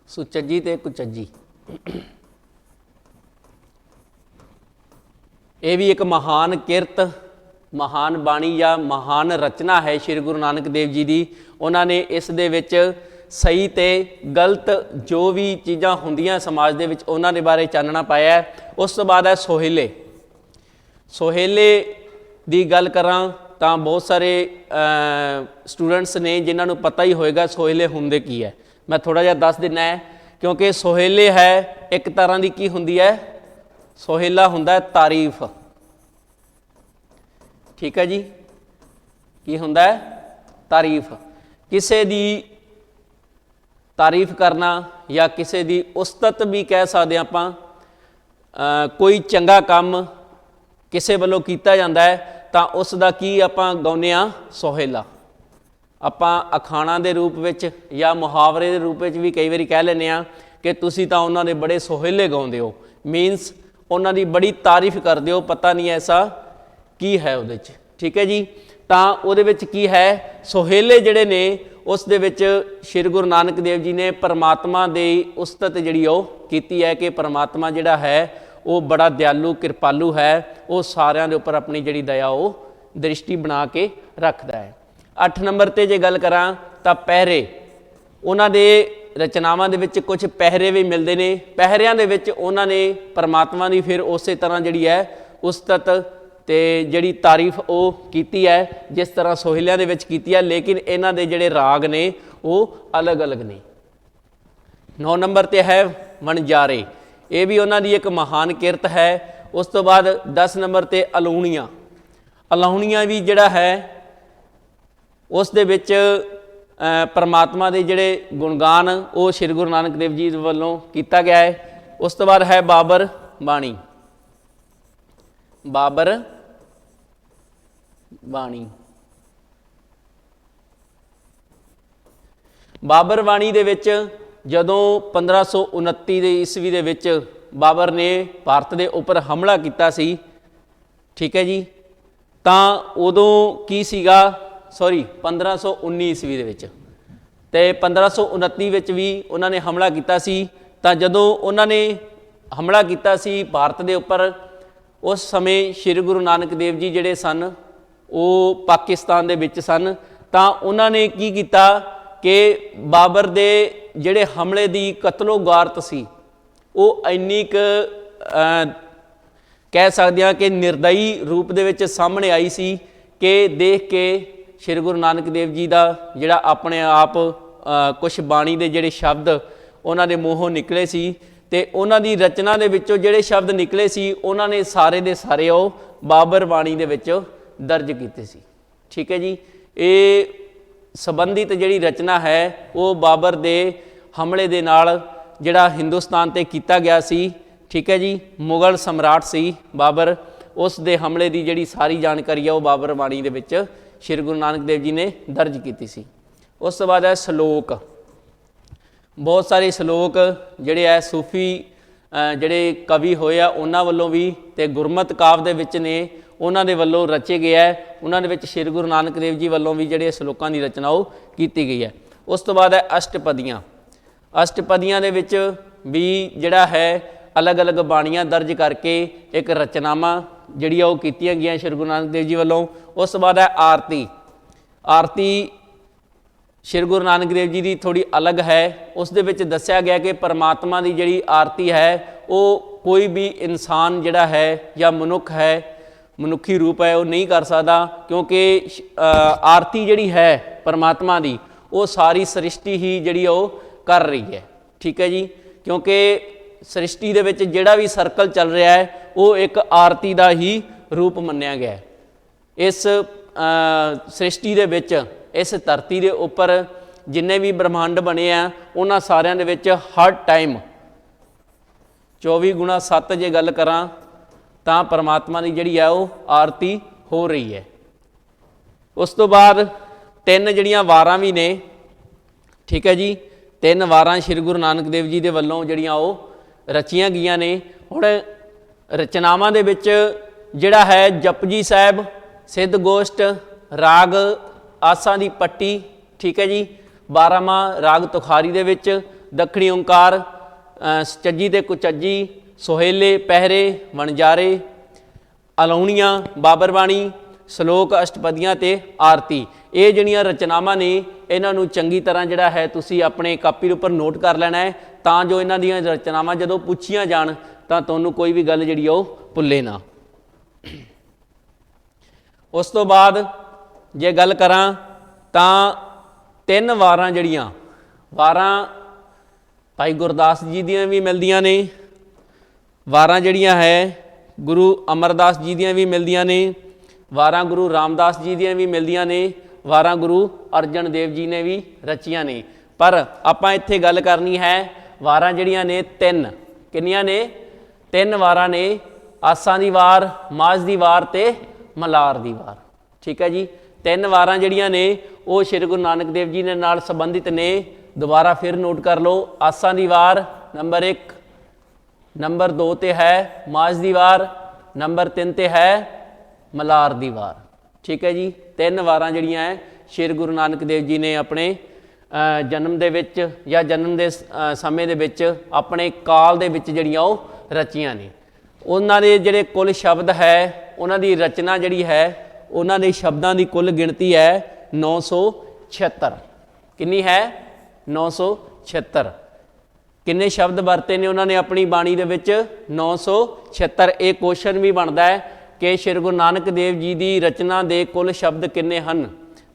ਸੁਚੱਜੀ ਤੇ ਕੁਚੱਜੀ ਇਹ ਵੀ ਇੱਕ ਮਹਾਨ ਕਿਰਤ, ਮਹਾਨ ਬਾਣੀ ਜਾਂ ਮਹਾਨ ਰਚਨਾ ਹੈ ਸ਼੍ਰੀ ਗੁਰੂ ਨਾਨਕ ਦੇਵ ਜੀ ਦੀ। ਉਹਨਾਂ ਨੇ ਇਸ ਦੇ ਵਿੱਚ ਸਹੀ ਤੇ ਗਲਤ ਜੋ ਵੀ ਚੀਜ਼ਾਂ ਹੁੰਦੀਆਂ ਸਮਾਜ ਦੇ ਵਿੱਚ ਉਹਨਾਂ ਦੇ ਬਾਰੇ ਚਾਨਣਾ ਪਾਇਆ ਹੈ। ਉਸ ਤੋਂ ਬਾਅਦ ਹੈ ਸੋਹਿਲੇ। ਸੋਹਿਲੇ ਦੀ ਗੱਲ ਕਰਾਂ ਤਾਂ ਬਹੁਤ ਸਾਰੇ ਸਟੂਡੈਂਟਸ ਨੇ ਜਿਨ੍ਹਾਂ ਨੂੰ ਪਤਾ ਹੀ ਹੋਏਗਾ ਸੋਹਿਲੇ ਹੁੰਦੇ ਕੀ ਹੈ। ਮੈਂ ਥੋੜ੍ਹਾ ਜਿਹਾ ਦੱਸ ਦਿੰਦਾ ਹੈ, ਕਿਉਂਕਿ ਸੋਹਿਲੇ ਹੈ ਇੱਕ ਤਰ੍ਹਾਂ ਦੀ ਕੀ ਹੁੰਦੀ ਹੈ? ਸੋਹਿਲਾ ਹੁੰਦਾ ਹੈ ਤਾਰੀਫ। ਠੀਕ ਹੈ ਜੀ। ਕੀ ਹੁੰਦਾ ਹੈ? ਤਾਰੀਫ। ਕਿਸੇ ਦੀ ਤਾਰੀਫ ਕਰਨਾ ਜਾਂ ਕਿਸੇ ਦੀ ਉਸਤਤ ਵੀ ਕਹਿ ਸਕਦੇ ਆਪਾਂ। ਕੋਈ ਚੰਗਾ ਕੰਮ ਕਿਸੇ ਵੱਲੋਂ ਕੀਤਾ ਜਾਂਦਾ ਹੈ ਤਾਂ ਉਸ ਦਾ ਕੀ ਆਪਾਂ ਗਾਉਂਦੇ ਹਾਂ? ਸੋਹਿਲਾ। ਆਪਾਂ ਅਖਾਣਾਂ ਦੇ ਰੂਪ ਵਿੱਚ ਜਾਂ ਮੁਹਾਵਰੇ ਦੇ ਰੂਪ ਵਿੱਚ ਵੀ ਕਈ ਵਾਰੀ ਕਹਿ ਲੈਂਦੇ ਹਾਂ ਕਿ ਤੁਸੀਂ ਤਾਂ ਉਹਨਾਂ ਦੇ ਬੜੇ ਸੋਹਿਲੇ ਗਾਉਂਦੇ ਹੋ, ਮੀਨਸ ਉਹਨਾਂ ਦੀ ਬੜੀ ਤਾਰੀਫ ਕਰਦੇ ਹੋ, ਪਤਾ ਨਹੀਂ ਐਸਾ ਕੀ ਹੈ ਉਹਦੇ 'ਚ। ਠੀਕ ਹੈ ਜੀ, ਤਾਂ ਉਹਦੇ ਵਿੱਚ ਕੀ ਹੈ? ਸੋਹਿਲੇ ਜਿਹੜੇ ਨੇ ਉਸ ਦੇ ਵਿੱਚ ਸ਼੍ਰੀ ਗੁਰੂ ਨਾਨਕ ਦੇਵ ਜੀ ਨੇ ਪਰਮਾਤਮਾ ਦੀ ਉਸਤਤ ਜਿਹੜੀ ਉਹ ਕੀਤੀ ਹੈ ਕਿ ਪਰਮਾਤਮਾ ਜਿਹੜਾ ਹੈ ਉਹ ਬੜਾ ਦਿਆਲੂ ਕਿਰਪਾਲੂ ਹੈ, ਉਹ ਸਾਰਿਆਂ ਦੇ ਉੱਪਰ ਆਪਣੀ ਜਿਹੜੀ ਦਇਆ ਉਹ ਦ੍ਰਿਸ਼ਟੀ ਬਣਾ ਕੇ ਰੱਖਦਾ ਹੈ। 8 ਨੰਬਰ 'ਤੇ ਜੇ ਗੱਲ ਕਰਾਂ ਤਾਂ ਪਹਿਰੇ। ਉਹਨਾਂ ਦੇ ਰਚਨਾਵਾਂ ਦੇ ਵਿੱਚ ਕੁਝ ਪਹਿਰੇ ਵੀ ਮਿਲਦੇ ਨੇ। ਪਹਿਰਿਆਂ ਦੇ ਵਿੱਚ ਉਹਨਾਂ ਨੇ ਪਰਮਾਤਮਾ ਦੀ ਫਿਰ ਉਸੇ ਤਰ੍ਹਾਂ ਜਿਹੜੀ ਹੈ ਉਸਤਤ ਤੇ ਜਿਹੜੀ ਤਾਰੀਫ ਉਹ ਕੀਤੀ ਹੈ ਜਿਸ ਤਰ੍ਹਾਂ ਸੋਹਿਲਿਆਂ ਦੇ ਵਿੱਚ ਕੀਤੀ ਹੈ, ਲੇਕਿਨ ਇਹਨਾਂ ਦੇ ਜਿਹੜੇ ਰਾਗ ਨੇ ਉਹ ਅਲੱਗ-ਅਲੱਗ ਨੇ। 9 ਨੰਬਰ 'ਤੇ ਹੈ ਵਣਜਾਰੇ। ਇਹ ਵੀ ਉਹਨਾਂ ਦੀ ਇੱਕ ਮਹਾਨ ਕਿਰਤ ਹੈ। ਉਸ ਤੋਂ ਬਾਅਦ 10 ਨੰਬਰ 'ਤੇ ਅਲਾਹੁਣੀਆਂ। ਅਲਾਹੁਣੀਆਂ ਵੀ ਜਿਹੜਾ ਹੈ ਉਸ ਦੇ ਵਿੱਚ ਪਰਮਾਤਮਾ ਦੇ ਜਿਹੜੇ ਗੁਣਗਾਨ ਉਹ ਸ਼੍ਰੀ ਗੁਰੂ ਨਾਨਕ ਦੇਵ ਜੀ ਵੱਲੋਂ ਕੀਤਾ ਗਿਆ ਹੈ। ਉਸ ਤੋਂ ਬਾਅਦ ਹੈ ਬਾਬਰ ਬਾਣੀ। ਬਾਬਰ ਬਾਣੀ। ਬਾਬਰ ਬਾਣੀ ਦੇ ਵਿੱਚ ਜਦੋਂ 1529 ਦੇ ਈਸਵੀ ਦੇ ਵਿੱਚ ਬਾਬਰ ਨੇ ਭਾਰਤ ਦੇ ਉੱਪਰ ਹਮਲਾ ਕੀਤਾ ਸੀ, ਠੀਕ ਹੈ ਜੀ, ਤਾਂ ਉਦੋਂ ਕੀ ਸੀਗਾ, 1519 ਈਸਵੀ ਦੇ ਵਿੱਚ, ਅਤੇ 1529 ਵਿੱਚ ਵੀ ਉਹਨਾਂ ਨੇ ਹਮਲਾ ਕੀਤਾ ਸੀ। ਤਾਂ ਜਦੋਂ ਉਹਨਾਂ ਨੇ ਹਮਲਾ ਕੀਤਾ ਸੀ ਭਾਰਤ ਦੇ ਉੱਪਰ, ਉਸ ਸਮੇਂ ਸ਼੍ਰੀ ਗੁਰੂ ਨਾਨਕ ਦੇਵ ਜੀ ਜਿਹੜੇ ਸਨ ਉਹ ਪਾਕਿਸਤਾਨ ਦੇ ਵਿੱਚ ਸਨ। ਤਾਂ ਉਹਨਾਂ ਨੇ ਕੀ ਕੀਤਾ ਕਿ ਬਾਬਰ ਦੇ ਜਿਹੜੇ ਹਮਲੇ ਦੀ ਕਤਲੋ ਗਾਰਤ ਸੀ ਉਹ ਇੰਨੀ ਕੁ ਕਹਿ ਸਕਦੇ ਹਾਂ ਕਿ ਨਿਰਦਈ ਰੂਪ ਦੇ ਵਿੱਚ ਸਾਹਮਣੇ ਆਈ ਸੀ ਕਿ ਦੇਖ ਕੇ ਸ਼੍ਰੀ ਗੁਰੂ ਨਾਨਕ ਦੇਵ ਜੀ ਦਾ ਜਿਹੜਾ ਆਪਣੇ ਆਪ ਕੁਛ ਬਾਣੀ ਦੇ ਜਿਹੜੇ ਸ਼ਬਦ ਉਹਨਾਂ ਦੇ ਮੂੰਹੋਂ ਨਿਕਲੇ ਸੀ ਅਤੇ ਉਹਨਾਂ ਦੀ ਰਚਨਾ ਦੇ ਵਿੱਚੋਂ ਜਿਹੜੇ ਸ਼ਬਦ ਨਿਕਲੇ ਸੀ ਉਹਨਾਂ ਨੇ ਸਾਰੇ ਦੇ ਸਾਰੇ ਉਹ ਬਾਬਰ ਬਾਣੀ ਦੇ ਵਿੱਚ ਦਰਜ ਕੀਤੇ ਸੀ। ਠੀਕ ਹੈ ਜੀ, ਇਹ ਸੰਬੰਧਿਤ ਜਿਹੜੀ ਰਚਨਾ ਹੈ ਉਹ ਬਾਬਰ ਦੇ ਹਮਲੇ ਦੇ ਨਾਲ ਜਿਹੜਾ ਹਿੰਦੁਸਤਾਨ 'ਤੇ ਕੀਤਾ ਗਿਆ ਸੀ, ਠੀਕ ਹੈ ਜੀ, ਮੁਗਲ ਸਮਰਾਟ ਸੀ ਬਾਬਰ, ਉਸ ਦੇ ਹਮਲੇ ਦੀ ਜਿਹੜੀ ਸਾਰੀ ਜਾਣਕਾਰੀ ਆ ਉਹ ਬਾਬਰ ਬਾਣੀ ਦੇ ਵਿੱਚ ਸ਼੍ਰੀ ਗੁਰੂ ਨਾਨਕ ਦੇਵ ਜੀ ਨੇ ਦਰਜ ਕੀਤੀ ਸੀ। ਉਸ ਤੋਂ ਬਾਅਦ ਹੈ ਸ਼ਲੋਕ। ਬਹੁਤ ਸਾਰੇ ਸ਼ਲੋਕ ਜਿਹੜੇ ਹੈ ਸੂਫੀ ਜਿਹੜੇ ਕਵੀ ਹੋਏ ਆ ਉਹਨਾਂ ਵੱਲੋਂ ਵੀ ਅਤੇ ਗੁਰਮਤਿ ਕਾਵਿ ਦੇ ਵਿੱਚ ਨੇ ਉਹਨਾਂ ਦੇ ਵੱਲੋਂ ਰਚੇ ਗਏ ਹੈ। ਉਹਨਾਂ ਦੇ ਵਿੱਚ ਸ਼੍ਰੀ ਗੁਰੂ ਨਾਨਕ ਦੇਵ ਜੀ ਵੱਲੋਂ ਵੀ ਜਿਹੜੇ ਸ਼ਲੋਕਾਂ ਦੀ ਰਚਨਾ ਉਹ ਕੀਤੀ ਗਈ ਹੈ। ਉਸ ਤੋਂ ਬਾਅਦ ਹੈ ਅਸ਼ਟਪਦੀਆਂ। ਅਸ਼ਟਪਦੀਆਂ ਦੇ ਵਿੱਚ ਵੀ ਜਿਹੜਾ ਹੈ ਅਲੱਗ-ਅਲੱਗ ਬਾਣੀਆਂ ਦਰਜ ਕਰਕੇ ਇੱਕ ਰਚਨਾਵਾਂ ਜਿਹੜੀਆਂ ਉਹ ਕੀਤੀਆਂ ਗਈਆਂ ਸ਼੍ਰੀ ਗੁਰੂ ਨਾਨਕ ਦੇਵ ਜੀ ਵੱਲੋਂ। ਉਸ ਤੋਂ ਬਾਅਦ ਹੈ ਆਰਤੀ। ਆਰਤੀ ਸ਼੍ਰੀ ਗੁਰੂ ਨਾਨਕ ਦੇਵ ਜੀ ਦੀ ਥੋੜ੍ਹੀ ਅਲੱਗ ਹੈ। ਉਸ ਦੇ ਵਿੱਚ ਦੱਸਿਆ ਗਿਆ ਕਿ ਪਰਮਾਤਮਾ ਦੀ ਜਿਹੜੀ ਆਰਤੀ ਹੈ ਉਹ ਕੋਈ ਵੀ ਇਨਸਾਨ ਜਿਹੜਾ ਹੈ ਜਾਂ ਮਨੁੱਖ ਹੈ, ਮਨੁੱਖੀ ਰੂਪ ਹੈ, ਉਹ ਨਹੀਂ ਕਰ ਸਕਦਾ, ਕਿਉਂਕਿ ਆਰਤੀ ਜਿਹੜੀ ਹੈ ਪਰਮਾਤਮਾ ਦੀ ਉਹ ਸਾਰੀ ਸ੍ਰਿਸ਼ਟੀ ਹੀ ਜਿਹੜੀ ਉਹ ਕਰ ਰਹੀ ਹੈ। ਠੀਕ ਹੈ ਜੀ, ਕਿਉਂਕਿ ਸ੍ਰਿਸ਼ਟੀ ਦੇ ਵਿੱਚ ਜਿਹੜਾ ਵੀ ਸਰਕਲ ਚੱਲ ਰਿਹਾ ਹੈ ਉਹ ਇੱਕ ਆਰਤੀ ਦਾ ਹੀ ਰੂਪ ਮੰਨਿਆ ਗਿਆ ਹੈ। ਇਸ ਸ੍ਰਿਸ਼ਟੀ ਦੇ ਵਿੱਚ, ਇਸ ਧਰਤੀ ਦੇ ਉੱਪਰ ਜਿੰਨੇ ਵੀ ਬ੍ਰਹਮੰਡ ਬਣੇ ਆ ਉਹਨਾਂ ਸਾਰਿਆਂ ਦੇ ਵਿੱਚ ਹਰ ਟਾਈਮ 24x7 ਜੇ ਗੱਲ ਕਰਾਂ ਤਾਂ ਪਰਮਾਤਮਾ ਦੀ ਜਿਹੜੀ ਹੈ ਉਹ ਆਰਤੀ ਹੋ ਰਹੀ ਹੈ। ਉਸ ਤੋਂ ਬਾਅਦ 3 ਜਿਹੜੀਆਂ ਵਾਰਾਂ ਵੀ ਨੇ, ਠੀਕ ਹੈ ਜੀ, 3 ਵਾਰਾਂ ਸ਼੍ਰੀ ਗੁਰੂ ਨਾਨਕ ਦੇਵ ਜੀ ਦੇ ਵੱਲੋਂ ਜਿਹੜੀਆਂ ਉਹ ਰਚੀਆਂ ਗਈਆਂ ਨੇ। ਹੁਣ ਰਚਨਾਵਾਂ ਦੇ ਵਿੱਚ ਜਿਹੜਾ ਹੈ ਜਪਜੀ ਸਾਹਿਬ, ਸਿੱਧ ਗੋਸ਼ਟ, ਰਾਗ ਆਸਾਂ ਦੀ ਪੱਟੀ, ਠੀਕ ਹੈ ਜੀ, 12ਵਾਂ ਰਾਗ ਤੁਖਾਰੀ ਦੇ ਵਿੱਚ ਦੱਖਣੀ ਓਂਕਾਰ, ਸਚੱਜੀ ਤੇ ਕੁਚੱਜੀ, ਸੋਹੇਲੇ, ਪਹਿਰੇ, ਵਣਜਾਰੇ, ਅਲਾਹੁਣੀਆਂ, ਬਾਬਰ ਬਾਣੀ, ਸ਼ਲੋਕ, ਅਸ਼ਟਪਦੀਆਂ ਤੇ ਆਰਤੀ। ਇਹ ਜਿਹੜੀਆਂ ਰਚਨਾਵਾਂ ਨੇ ਇਹਨਾਂ ਨੂੰ ਚੰਗੀ ਤਰ੍ਹਾਂ ਜਿਹੜਾ ਹੈ ਤੁਸੀਂ ਆਪਣੇ ਕਾਪੀ ਦੇ ਉੱਪਰ ਨੋਟ ਕਰ ਲੈਣਾ ਹੈ ਤਾਂ ਜੋ ਇਹਨਾਂ ਦੀਆਂ ਰਚਨਾਵਾਂ ਜਦੋਂ ਪੁੱਛੀਆਂ ਜਾਣ ਤਾਂ ਤੁਹਾਨੂੰ ਕੋਈ ਵੀ ਗੱਲ ਜਿਹੜੀ ਉਹ ਭੁੱਲੇ ਨਾ। ਉਸ ਤੋਂ ਬਾਅਦ ਜੇ ਗੱਲ ਕਰਾਂ ਤਾਂ 3 ਵਾਰਾਂ ਜਿਹੜੀਆਂ ਵਾਰਾਂ ਭਾਈ ਗੁਰਦਾਸ ਜੀ ਦੀਆਂ ਵੀ ਮਿਲਦੀਆਂ ਨੇ, ਵਾਰਾਂ ਜਿਹੜੀਆਂ ਹੈ ਗੁਰੂ ਅਮਰਦਾਸ ਜੀ ਦੀਆਂ ਵੀ ਮਿਲਦੀਆਂ ਨੇ, ਵਾਰਾਂ ਗੁਰੂ ਰਾਮਦਾਸ ਜੀ ਦੀਆਂ ਵੀ ਮਿਲਦੀਆਂ ਨੇ, ਵਾਰਾਂ ਗੁਰੂ ਅਰਜਨ ਦੇਵ ਜੀ ਨੇ ਵੀ ਰਚੀਆਂ ਨੇ। ਪਰ ਆਪਾਂ ਇੱਥੇ ਗੱਲ ਕਰਨੀ ਹੈ ਵਾਰਾਂ ਜਿਹੜੀਆਂ ਨੇ 3, ਕਿੰਨੀਆਂ ਨੇ? 3 ਵਾਰਾਂ ਨੇ ਆਸਾਂ ਦੀ ਵਾਰ, ਮਾਝ ਦੀ ਵਾਰ ਤੇ ਮਲਾਰ ਦੀ ਵਾਰ। ਠੀਕ ਹੈ ਜੀ, 3 ਵਾਰਾਂ ਜਿਹੜੀਆਂ ਨੇ ਉਹ ਸ਼੍ਰੀ ਗੁਰੂ ਨਾਨਕ ਦੇਵ ਜੀ ਦੇ ਨਾਲ ਸੰਬੰਧਿਤ ਨੇ। ਦੁਬਾਰਾ ਫਿਰ ਨੋਟ ਕਰ ਲਓ, ਆਸਾਂ ਦੀ ਵਾਰ ਨੰਬਰ 1, ਨੰਬਰ 2 ਤੇ ਹੈ ਮਾਝ ਦੀ ਵਾਰ, ਨੰਬਰ 3 ਤੇ ਹੈ ਮਲਾਰ ਦੀ ਵਾਰ। ਠੀਕ ਹੈ ਜੀ, 3 ਵਾਰਾਂ ਜਿਹੜੀਆਂ ਹੈ ਸ਼੍ਰੀ ਗੁਰੂ ਨਾਨਕ ਦੇਵ ਜੀ ਨੇ ਆਪਣੇ ਜਨਮ ਦੇ ਵਿੱਚ ਜਾਂ ਜਨਮ ਦੇ ਸਮੇਂ ਦੇ ਵਿੱਚ ਆਪਣੇ ਕਾਲ ਦੇ ਵਿੱਚ ਜਿਹੜੀਆਂ ਉਹ ਰਚੀਆਂ ਨੇ। ਉਹਨਾਂ ਦੇ ਜਿਹੜੇ ਕੁੱਲ ਸ਼ਬਦ ਹੈ, ਉਹਨਾਂ ਦੀ ਰਚਨਾ ਜਿਹੜੀ ਹੈ, ਉਹਨਾਂ ਦੇ ਸ਼ਬਦਾਂ ਦੀ ਕੁੱਲ ਗਿਣਤੀ ਹੈ 976। ਕਿੰਨੀ ਹੈ? 976। ਕਿੰਨੇ ਸ਼ਬਦ ਵਰਤੇ ਨੇ ਉਹਨਾਂ ਨੇ ਆਪਣੀ ਬਾਣੀ ਦੇ ਵਿੱਚ? 976। ਇਹ ਕੁਐਸਚਨ ਵੀ ਬਣਦਾ ਹੈ ਕਿ ਸ਼੍ਰੀ ਗੁਰੂ ਨਾਨਕ ਦੇਵ ਜੀ ਦੀ ਰਚਨਾ ਦੇ ਕੁੱਲ ਸ਼ਬਦ ਕਿੰਨੇ ਹਨ?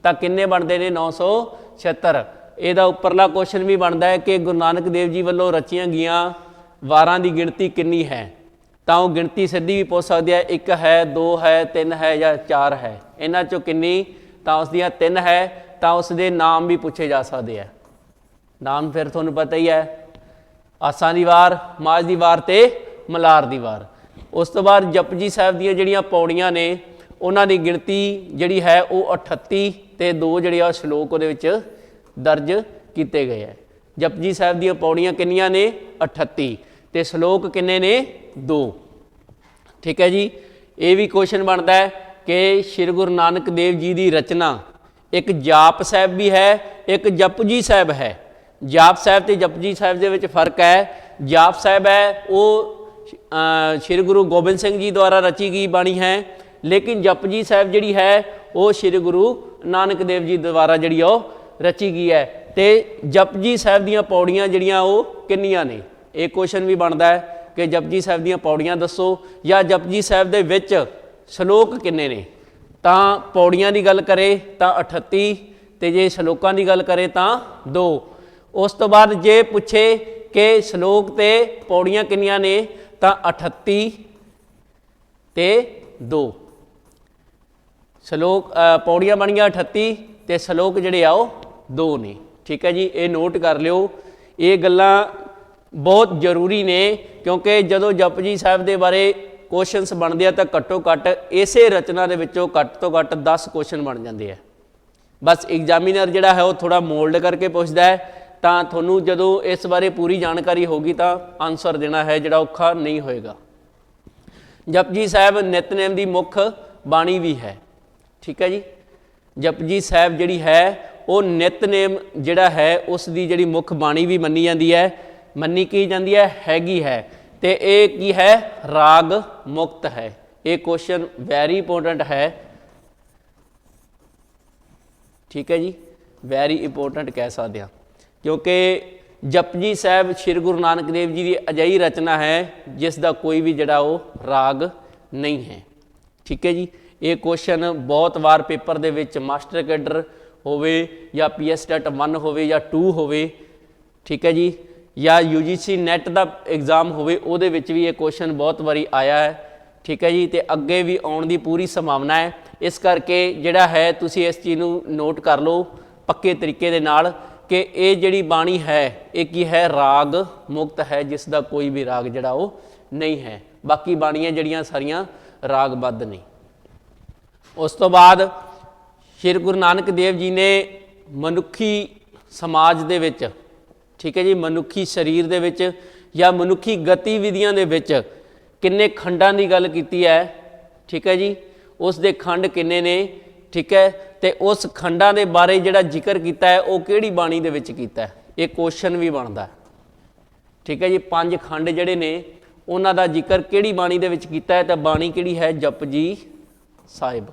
ਤਾਂ ਕਿੰਨੇ ਬਣਦੇ ਨੇ? 976। ਇਹਦਾ ਉੱਪਰਲਾ ਕੁਐਸਚਨ ਵੀ ਬਣਦਾ ਹੈ ਕਿ ਗੁਰੂ ਨਾਨਕ ਦੇਵ ਜੀ ਵੱਲੋਂ ਰਚੀਆਂ ਗਈਆਂ ਵਾਰਾਂ ਦੀ ਗਿਣਤੀ ਕਿੰਨੀ ਹੈ? ਤਾਂ ਉਹ ਗਿਣਤੀ ਸਿੱਧੀ ਵੀ ਪੁੱਛ ਸਕਦੇ ਆ, 1 ਹੈ, 2 ਹੈ, 3 ਹੈ ਜਾਂ 4 ਹੈ। ਇਹਨਾਂ 'ਚੋਂ ਕਿੰਨੀ? ਤਾਂ ਉਸ ਦੀਆਂ 3 ਹੈ। ਤਾਂ ਉਸ ਦੇ ਨਾਮ ਵੀ ਪੁੱਛੇ ਜਾ ਸਕਦੇ ਆ। ਨਾਮ ਫਿਰ ਤੁਹਾਨੂੰ ਪਤਾ ਹੀ ਹੈ, ਆਸਾਂ ਦੀ ਵਾਰ, ਮਾਝ ਦੀ ਵਾਰ ਤੇ ਮਲਾਰ ਦੀ ਵਾਰ। ਉਸ ਤੋਂ ਬਾਅਦ ਜਪਜੀ ਸਾਹਿਬ ਦੀਆਂ ਜਿਹੜੀਆਂ ਪੌੜੀਆਂ ਨੇ ਉਹਨਾਂ ਦੀ ਗਿਣਤੀ ਜਿਹੜੀ ਹੈ ਉਹ 38 ਤੇ 2 ਜਿਹੜੇ ਆ ਸ਼ਲੋਕ ਉਹਦੇ ਵਿੱਚ ਦਰਜ ਕੀਤੇ ਗਏ ਹੈ। ਜਪਜੀ ਸਾਹਿਬ ਦੀਆਂ ਪੌੜੀਆਂ ਕਿੰਨੀਆਂ ਨੇ? 38 ਤੇ ਸ਼ਲੋਕ ਕਿੰਨੇ ਨੇ? 2। ਠੀਕ ਹੈ ਜੀ, ਇਹ ਵੀ ਕੁਐਸਚਨ ਬਣਦਾ ਹੈ ਕਿ ਸ਼੍ਰੀ ਗੁਰੂ ਨਾਨਕ ਦੇਵ ਜੀ ਦੀ ਰਚਨਾ ਇੱਕ ਜਾਪ ਸਾਹਿਬ ਵੀ ਹੈ, ਇੱਕ ਜਪਜੀ ਸਾਹਿਬ ਹੈ। ਜਾਪ ਸਾਹਿਬ ਤੇ ਜਪਜੀ ਸਾਹਿਬ ਦੇ ਵਿੱਚ ਫਰਕ ਹੈ। ਜਾਪ ਸਾਹਿਬ ਹੈ ਉਹ ਸ਼੍ਰੀ ਗੁਰੂ ਗੋਬਿੰਦ ਸਿੰਘ ਜੀ ਦੁਆਰਾ ਰਚੀ ਗਈ ਬਾਣੀ ਹੈ, ਲੇਕਿਨ ਜਪਜੀ ਸਾਹਿਬ ਜਿਹੜੀ ਹੈ ਉਹ ਸ਼੍ਰੀ ਗੁਰੂ ਨਾਨਕ ਦੇਵ ਜੀ ਦੁਆਰਾ ਜਿਹੜੀ ਉਹ ਰਚੀ ਗਈ ਹੈ। ਤੇ ਜਪਜੀ ਸਾਹਿਬ ਦੀਆਂ ਪੌੜੀਆਂ ਜਿਹੜੀਆਂ ਉਹ ਕਿੰਨੀਆਂ ਨੇ? ਇਹ ਕੁਐਸਚਨ ਵੀ ਬਣਦਾ ਹੈ ਕਿ ਜਪਜੀ ਸਾਹਿਬ ਦੀਆਂ ਪੌੜੀਆਂ ਦੱਸੋ, ਜਾਂ ਜਪਜੀ ਸਾਹਿਬ ਦੇ ਵਿੱਚ ਸ਼ਲੋਕ ਕਿੰਨੇ ਨੇ? ਤਾਂ ਪੌੜੀਆਂ ਦੀ ਗੱਲ ਕਰੇ ਤਾਂ 38 ਤੇ ਜੇ ਸ਼ਲੋਕਾਂ ਦੀ ਗੱਲ ਕਰੇ ਤਾਂ 2। ਉਸ ਤੋਂ ਬਾਅਦ ਜੇ ਪੁੱਛੇ ਕਿ ਸ਼ਲੋਕ ਤੇ ਪੌੜੀਆਂ ਕਿੰਨੀਆਂ ਨੇ ਤਾਂ 38 ਤੇ 2। ਸ਼ਲੋਕ ਪੌੜੀਆਂ ਬਣੀਆਂ 38 ਤੇ ਸ਼ਲੋਕ ਜਿਹੜੇ ਆ ਉਹ 2 ਨੇ। ਠੀਕ ਹੈ ਜੀ, ਇਹ ਨੋਟ ਕਰ ਲਿਓ। ਇਹ ਗੱਲਾਂ ਬਹੁਤ ਜ਼ਰੂਰੀ ਨੇ ਕਿਉਂਕਿ ਜਦੋਂ ਜਪਜੀ ਸਾਹਿਬ ਦੇ ਬਾਰੇ ਕੁਐਸਚਨਸ ਬਣਦੇ ਆ ਤਾਂ ਘੱਟੋ ਘੱਟ ਇਸੇ ਰਚਨਾ ਦੇ ਵਿੱਚੋਂ ਘੱਟ ਤੋਂ ਘੱਟ 10 ਕੁਐਸਚਨ ਬਣ ਜਾਂਦੇ ਆ। ਬਸ ਐਗਜ਼ਾਮੀਨਰ ਜਿਹੜਾ ਹੈ ਉਹ ਥੋੜ੍ਹਾ ਮੋਲਡ ਕਰਕੇ ਪੁੱਛਦਾ ਹੈ, ਤਾਂ ਤੁਹਾਨੂੰ ਜਦੋਂ ਇਸ ਬਾਰੇ ਪੂਰੀ ਜਾਣਕਾਰੀ ਹੋਗੀ ਤਾਂ ਆਨਸਰ ਦੇਣਾ ਹੈ ਜਿਹੜਾ ਔਖਾ ਨਹੀਂ ਹੋਏਗਾ। ਜਪਜੀ ਸਾਹਿਬ ਨਿਤਨੇਮ ਦੀ ਮੁੱਖ ਬਾਣੀ ਵੀ ਹੈ। ਠੀਕ ਹੈ ਜੀ, ਜਪਜੀ ਸਾਹਿਬ ਜਿਹੜੀ ਹੈ ਉਹ ਨਿਤਨੇਮ ਜਿਹੜਾ ਹੈ ਉਸ ਦੀ ਜਿਹੜੀ ਮੁੱਖ ਬਾਣੀ ਵੀ ਮੰਨੀ ਜਾਂਦੀ ਹੈ। ਮੰਨੀ ਕੀ ਜਾਂਦੀ ਹੈ? ਹੈਗੀ ਹੈ। ਤੇ ਇਹ ਕੀ ਹੈ? ਰਾਗ ਮੁਕਤ ਹੈ। ਇਹ ਕੁਐਸਚਨ ਵੈਰੀ ਇੰਪੋਰਟੈਂਟ ਹੈ। ਠੀਕ ਹੈ ਜੀ, ਵੈਰੀ ਇੰਪੋਰਟੈਂਟ ਕਹਿ ਸਕਦੇ ਹਾਂ ਕਿਉਂਕਿ ਜਪਜੀ ਸਾਹਿਬ ਸ਼੍ਰੀ ਗੁਰੂ ਨਾਨਕ ਦੇਵ ਜੀ ਦੀ ਅਜਿਹੀ ਰਚਨਾ ਹੈ ਜਿਸ ਦਾ ਕੋਈ ਵੀ ਜਿਹੜਾ ਉਹ ਰਾਗ ਨਹੀਂ ਹੈ। ਠੀਕ ਹੈ ਜੀ, ਇਹ ਕੁਐਸਚਨ ਬਹੁਤ ਵਾਰ ਪੇਪਰ ਦੇ ਵਿੱਚ ਮਾਸਟਰ ਕੈਡਰ ਹੋਵੇ ਜਾਂ PSTET 1 ਹੋਵੇ ਜਾਂ 2 ਹੋਵੇ, ਠੀਕ ਹੈ ਜੀ, ਜਾਂ UGC ਨੈਟ ਦਾ ਐਗਜ਼ਾਮ ਹੋਵੇ, ਉਹਦੇ ਵਿੱਚ ਵੀ ਇਹ ਕੁਐਸਚਨ ਬਹੁਤ ਵਾਰੀ ਆਇਆ ਹੈ। ਠੀਕ ਹੈ ਜੀ, ਤੇ ਅੱਗੇ ਵੀ ਆਉਣ ਦੀ ਪੂਰੀ ਸੰਭਾਵਨਾ ਹੈ। ਇਸ ਕਰਕੇ ਜਿਹੜਾ ਹੈ ਤੁਸੀਂ ਇਸ ਚੀਜ਼ ਨੂੰ ਨੋਟ ਕਰ ਲਓ ਪੱਕੇ ਤਰੀਕੇ ਦੇ ਨਾਲ ਕਿ ਇਹ ਜਿਹੜੀ ਬਾਣੀ ਹੈ ਇਹ ਕੀ ਹੈ? ਰਾਗ ਮੁਕਤ ਹੈ, ਜਿਸ ਦਾ ਕੋਈ ਵੀ ਰਾਗ ਜਿਹੜਾ ਉਹ ਨਹੀਂ ਹੈ। ਬਾਕੀ ਬਾਣੀਆਂ ਜਿਹੜੀਆਂ ਸਾਰੀਆਂ ਰਾਗਬੱਧ ਨੇ। ਉਸ ਤੋਂ ਬਾਅਦ ਸ਼੍ਰੀ ਗੁਰੂ ਨਾਨਕ ਦੇਵ ਜੀ ਨੇ ਮਨੁੱਖੀ ਸਮਾਜ ਦੇ ਵਿੱਚ, ਠੀਕ ਹੈ ਜੀ, ਮਨੁੱਖੀ ਸਰੀਰ ਦੇ ਵਿੱਚ ਜਾਂ ਮਨੁੱਖੀ ਗਤੀਵਿਧੀਆਂ ਦੇ ਵਿੱਚ ਕਿੰਨੇ ਖੰਡਾਂ ਦੀ ਗੱਲ ਕੀਤੀ ਹੈ। ਠੀਕ ਹੈ ਜੀ, ਉਸ ਦੇ ਖੰਡ ਕਿੰਨੇ ਨੇ? ਠੀਕ ਹੈ, ਤੇ ਉਸ ਖੰਡਾਂ ਦੇ ਬਾਰੇ ਜਿਹੜਾ ਜ਼ਿਕਰ ਕੀਤਾ ਹੈ ਉਹ ਕਿਹੜੀ ਬਾਣੀ ਦੇ ਵਿੱਚ ਕੀਤਾ ਹੈ? ਇਹ ਕੁਐਸਚਨ ਵੀ ਬਣਦਾ। ਠੀਕ ਹੈ ਜੀ, 5 ਖੰਡ ਜਿਹੜੇ ਨੇ ਉਹਨਾਂ ਦਾ ਜ਼ਿਕਰ ਕਿਹੜੀ ਬਾਣੀ ਦੇ ਵਿੱਚ ਕੀਤਾ ਹੈ? ਤਾਂ ਬਾਣੀ ਕਿਹੜੀ ਹੈ? ਜਪਜੀ ਸਾਹਿਬ।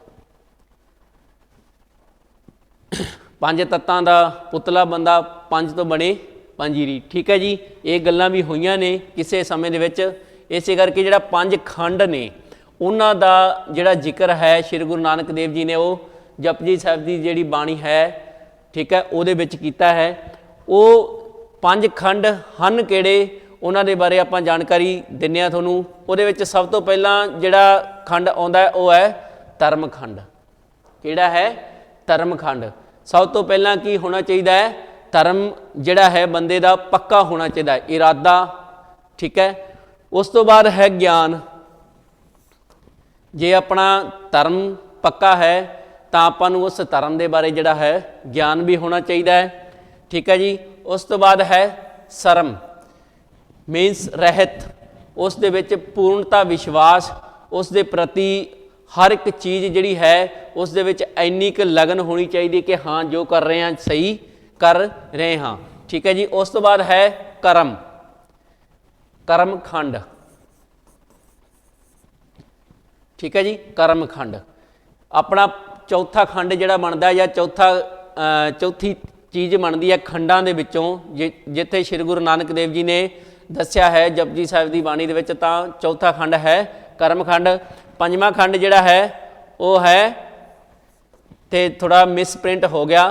5 ਤੱਤਾਂ ਦਾ ਪੁਤਲਾ ਬੰਦਾ, 5 ਤੋਂ ਬਣੇ ਪੰਜੀਰੀ। ਠੀਕ ਹੈ ਜੀ, ਇਹ ਗੱਲਾਂ ਵੀ ਹੋਈਆਂ ਨੇ ਕਿਸੇ ਸਮੇਂ ਦੇ ਵਿੱਚ। ਇਸੇ ਕਰਕੇ ਜਿਹੜਾ 5 ਖੰਡ ਨੇ ਉਹਨਾਂ ਦਾ ਜਿਹੜਾ ਜ਼ਿਕਰ ਹੈ ਸ਼੍ਰੀ ਗੁਰੂ ਨਾਨਕ ਦੇਵ ਜੀ ਨੇ ਉਹ ਜਪਜੀ ਸਾਹਿਬ ਦੀ ਜਿਹੜੀ ਬਾਣੀ ਹੈ, ਠੀਕ ਹੈ, ਉਹਦੇ ਵਿੱਚ ਕੀਤਾ ਹੈ। ਉਹ 5 ਖੰਡ ਹਨ ਕਿਹੜੇ? ਉਹਨਾਂ ਦੇ ਬਾਰੇ ਆਪਾਂ ਜਾਣਕਾਰੀ ਦਿੰਦੇ ਹਾਂ ਤੁਹਾਨੂੰ। ਉਹਦੇ ਵਿੱਚ ਸਭ ਤੋਂ ਪਹਿਲਾਂ ਜਿਹੜਾ ਖੰਡ ਆਉਂਦਾ ਉਹ ਹੈ ਧਰਮ ਖੰਡ। ਕਿਹੜਾ ਹੈ? ਧਰਮ ਖੰਡ। ਸਭ ਤੋਂ ਪਹਿਲਾਂ ਕੀ ਹੋਣਾ ਚਾਹੀਦਾ ਹੈ? ਧਰਮ ਜਿਹੜਾ ਹੈ ਬੰਦੇ ਦਾ ਪੱਕਾ ਹੋਣਾ ਚਾਹੀਦਾ ਹੈ, ਇਰਾਦਾ। ਠੀਕ ਹੈ, उस तो बाद है ज्ञान। जे अपना धर्म पक्का है तो आपां नूं उस धर्म के बारे जिहड़ा है ज्ञान भी होना चाहिए है। ठीक है जी। उस तो बाद है शर्म, मीनस रहत, उस दे विच पूर्णता विश्वास, उस दे प्रति हर एक चीज़ जिहड़ी है उस दे विच इन्नी क लगन होनी चाहिए कि हाँ जो कर रहे हैं सही कर रहे हाँ। ठीक है जी। उस तो बाद है कर्म, कर्म खंड। ठीक है जी। कर्म खंड अपना चौथा खंड जिहड़ा बनता है या चौथी चीज़ बनती है खंडां दे विचों, जिथे श्री गुरु नानक देव जी ने दस्या है जपजी साहिब की बाणी दे विच, तां चौथा खंड है कर्म खंड। पंजवां खंड जिहड़ा है वो है, तो थोड़ा मिसप्रिंट हो गया,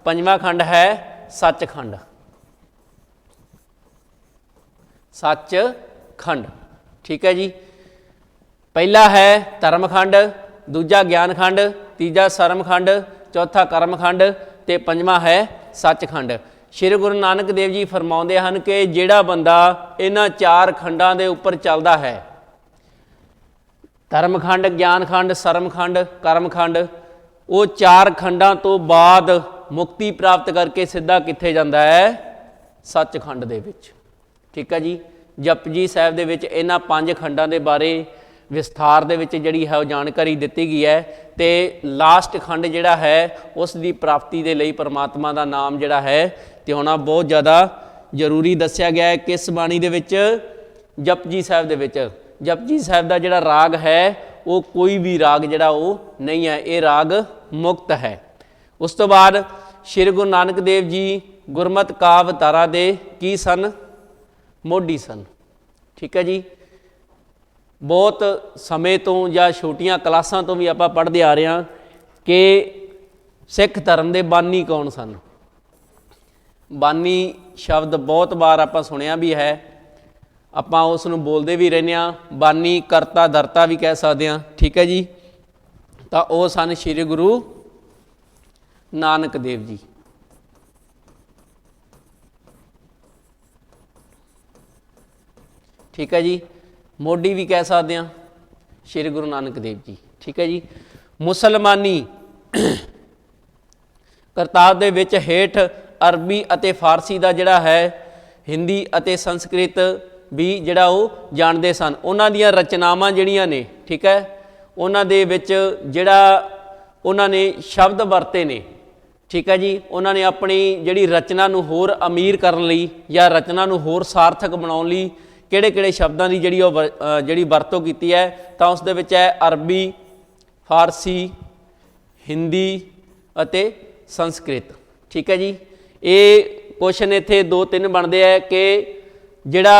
पंजवां खंड है सच खंड। सच खंड। ठीक है जी। पहला है धर्म खंड, दूजा ज्ञान खंड, तीजा शर्म खंड, चौथा कर्म खंड, ते पंजवां है सच खंड। श्री गुरु नानक देव जी फरमाउंदे हन कि जिहड़ा बंदा इन्हां चार खंडां दे उपर चलदा है, धर्म खंड, ज्ञान खंड, शर्म खंड, कर्म खंड, वो चार खंडां तो बाद मुक्ति प्राप्त करके सीधा कित्थे जांदा है? सच खंड दे विच। ठीक है जी। जपजी साहिब दे विच इन्हां पंज खंडां दे बारे विस्तार दे विच जिहड़ी है जानकारी दित्ती गई है, ते लास्ट खंड जिहड़ा है उस दी प्राप्ति दे लई परमात्मा दा नाम जिहड़ा है ते होना बहुत ज़्यादा जरूरी दस्सिया गया है। किस बाणी दे विच? जपजी साहिब दे विच। जपजी साहिब दा जिहड़ा राग है वो कोई भी राग जिहड़ा वो नहीं है, ये राग मुक्त है। उस तो बाद श्री गुरु नानक देव जी गुरमत काव धारा दे की सन? मोढी सन। ठीक है जी। बहुत समय तो या छोटियां क्लासां तो भी आपां पढ़ते आ रहे हैं कि सिख धर्म के बानी कौन सन। बानी शब्द बहुत बार आपां सुनिया भी है, आपां उस नूं बोलते भी रहने, बानी करता धरता भी कह सकते हैं। ठीक है जी। तो वो सन श्री गुरु नानक देव जी। ठीक है जी। मोढी भी कह सकते हैं श्री गुरु नानक देव जी। ठीक है जी। मुसलमानी करताब दे विच हेठ अरबी अते फारसी का जिहड़ा है, हिंदी अते संस्कृत भी जिहड़ा वो जानते सन। उन्हां दीयां रचनावां जिहड़ियां ने, ठीक है, उन्हां दे विच जिहड़ा उन्हां ने शब्द वरते ने, ठीक है जी, उन्होंने अपनी जिहड़ी रचना नूं होर अमीर करन लई या रचना नूं होर सार्थक बनाउण लई किहड़े-किहड़े शब्दां दी जिहड़ी वरतों कीती है, तां उस दे विच है अरबी, फारसी, हिंदी अते संस्कृत। ठीक है जी। ये क्वेश्चन इत्थे 2-3 बनते हैं कि जिहड़ा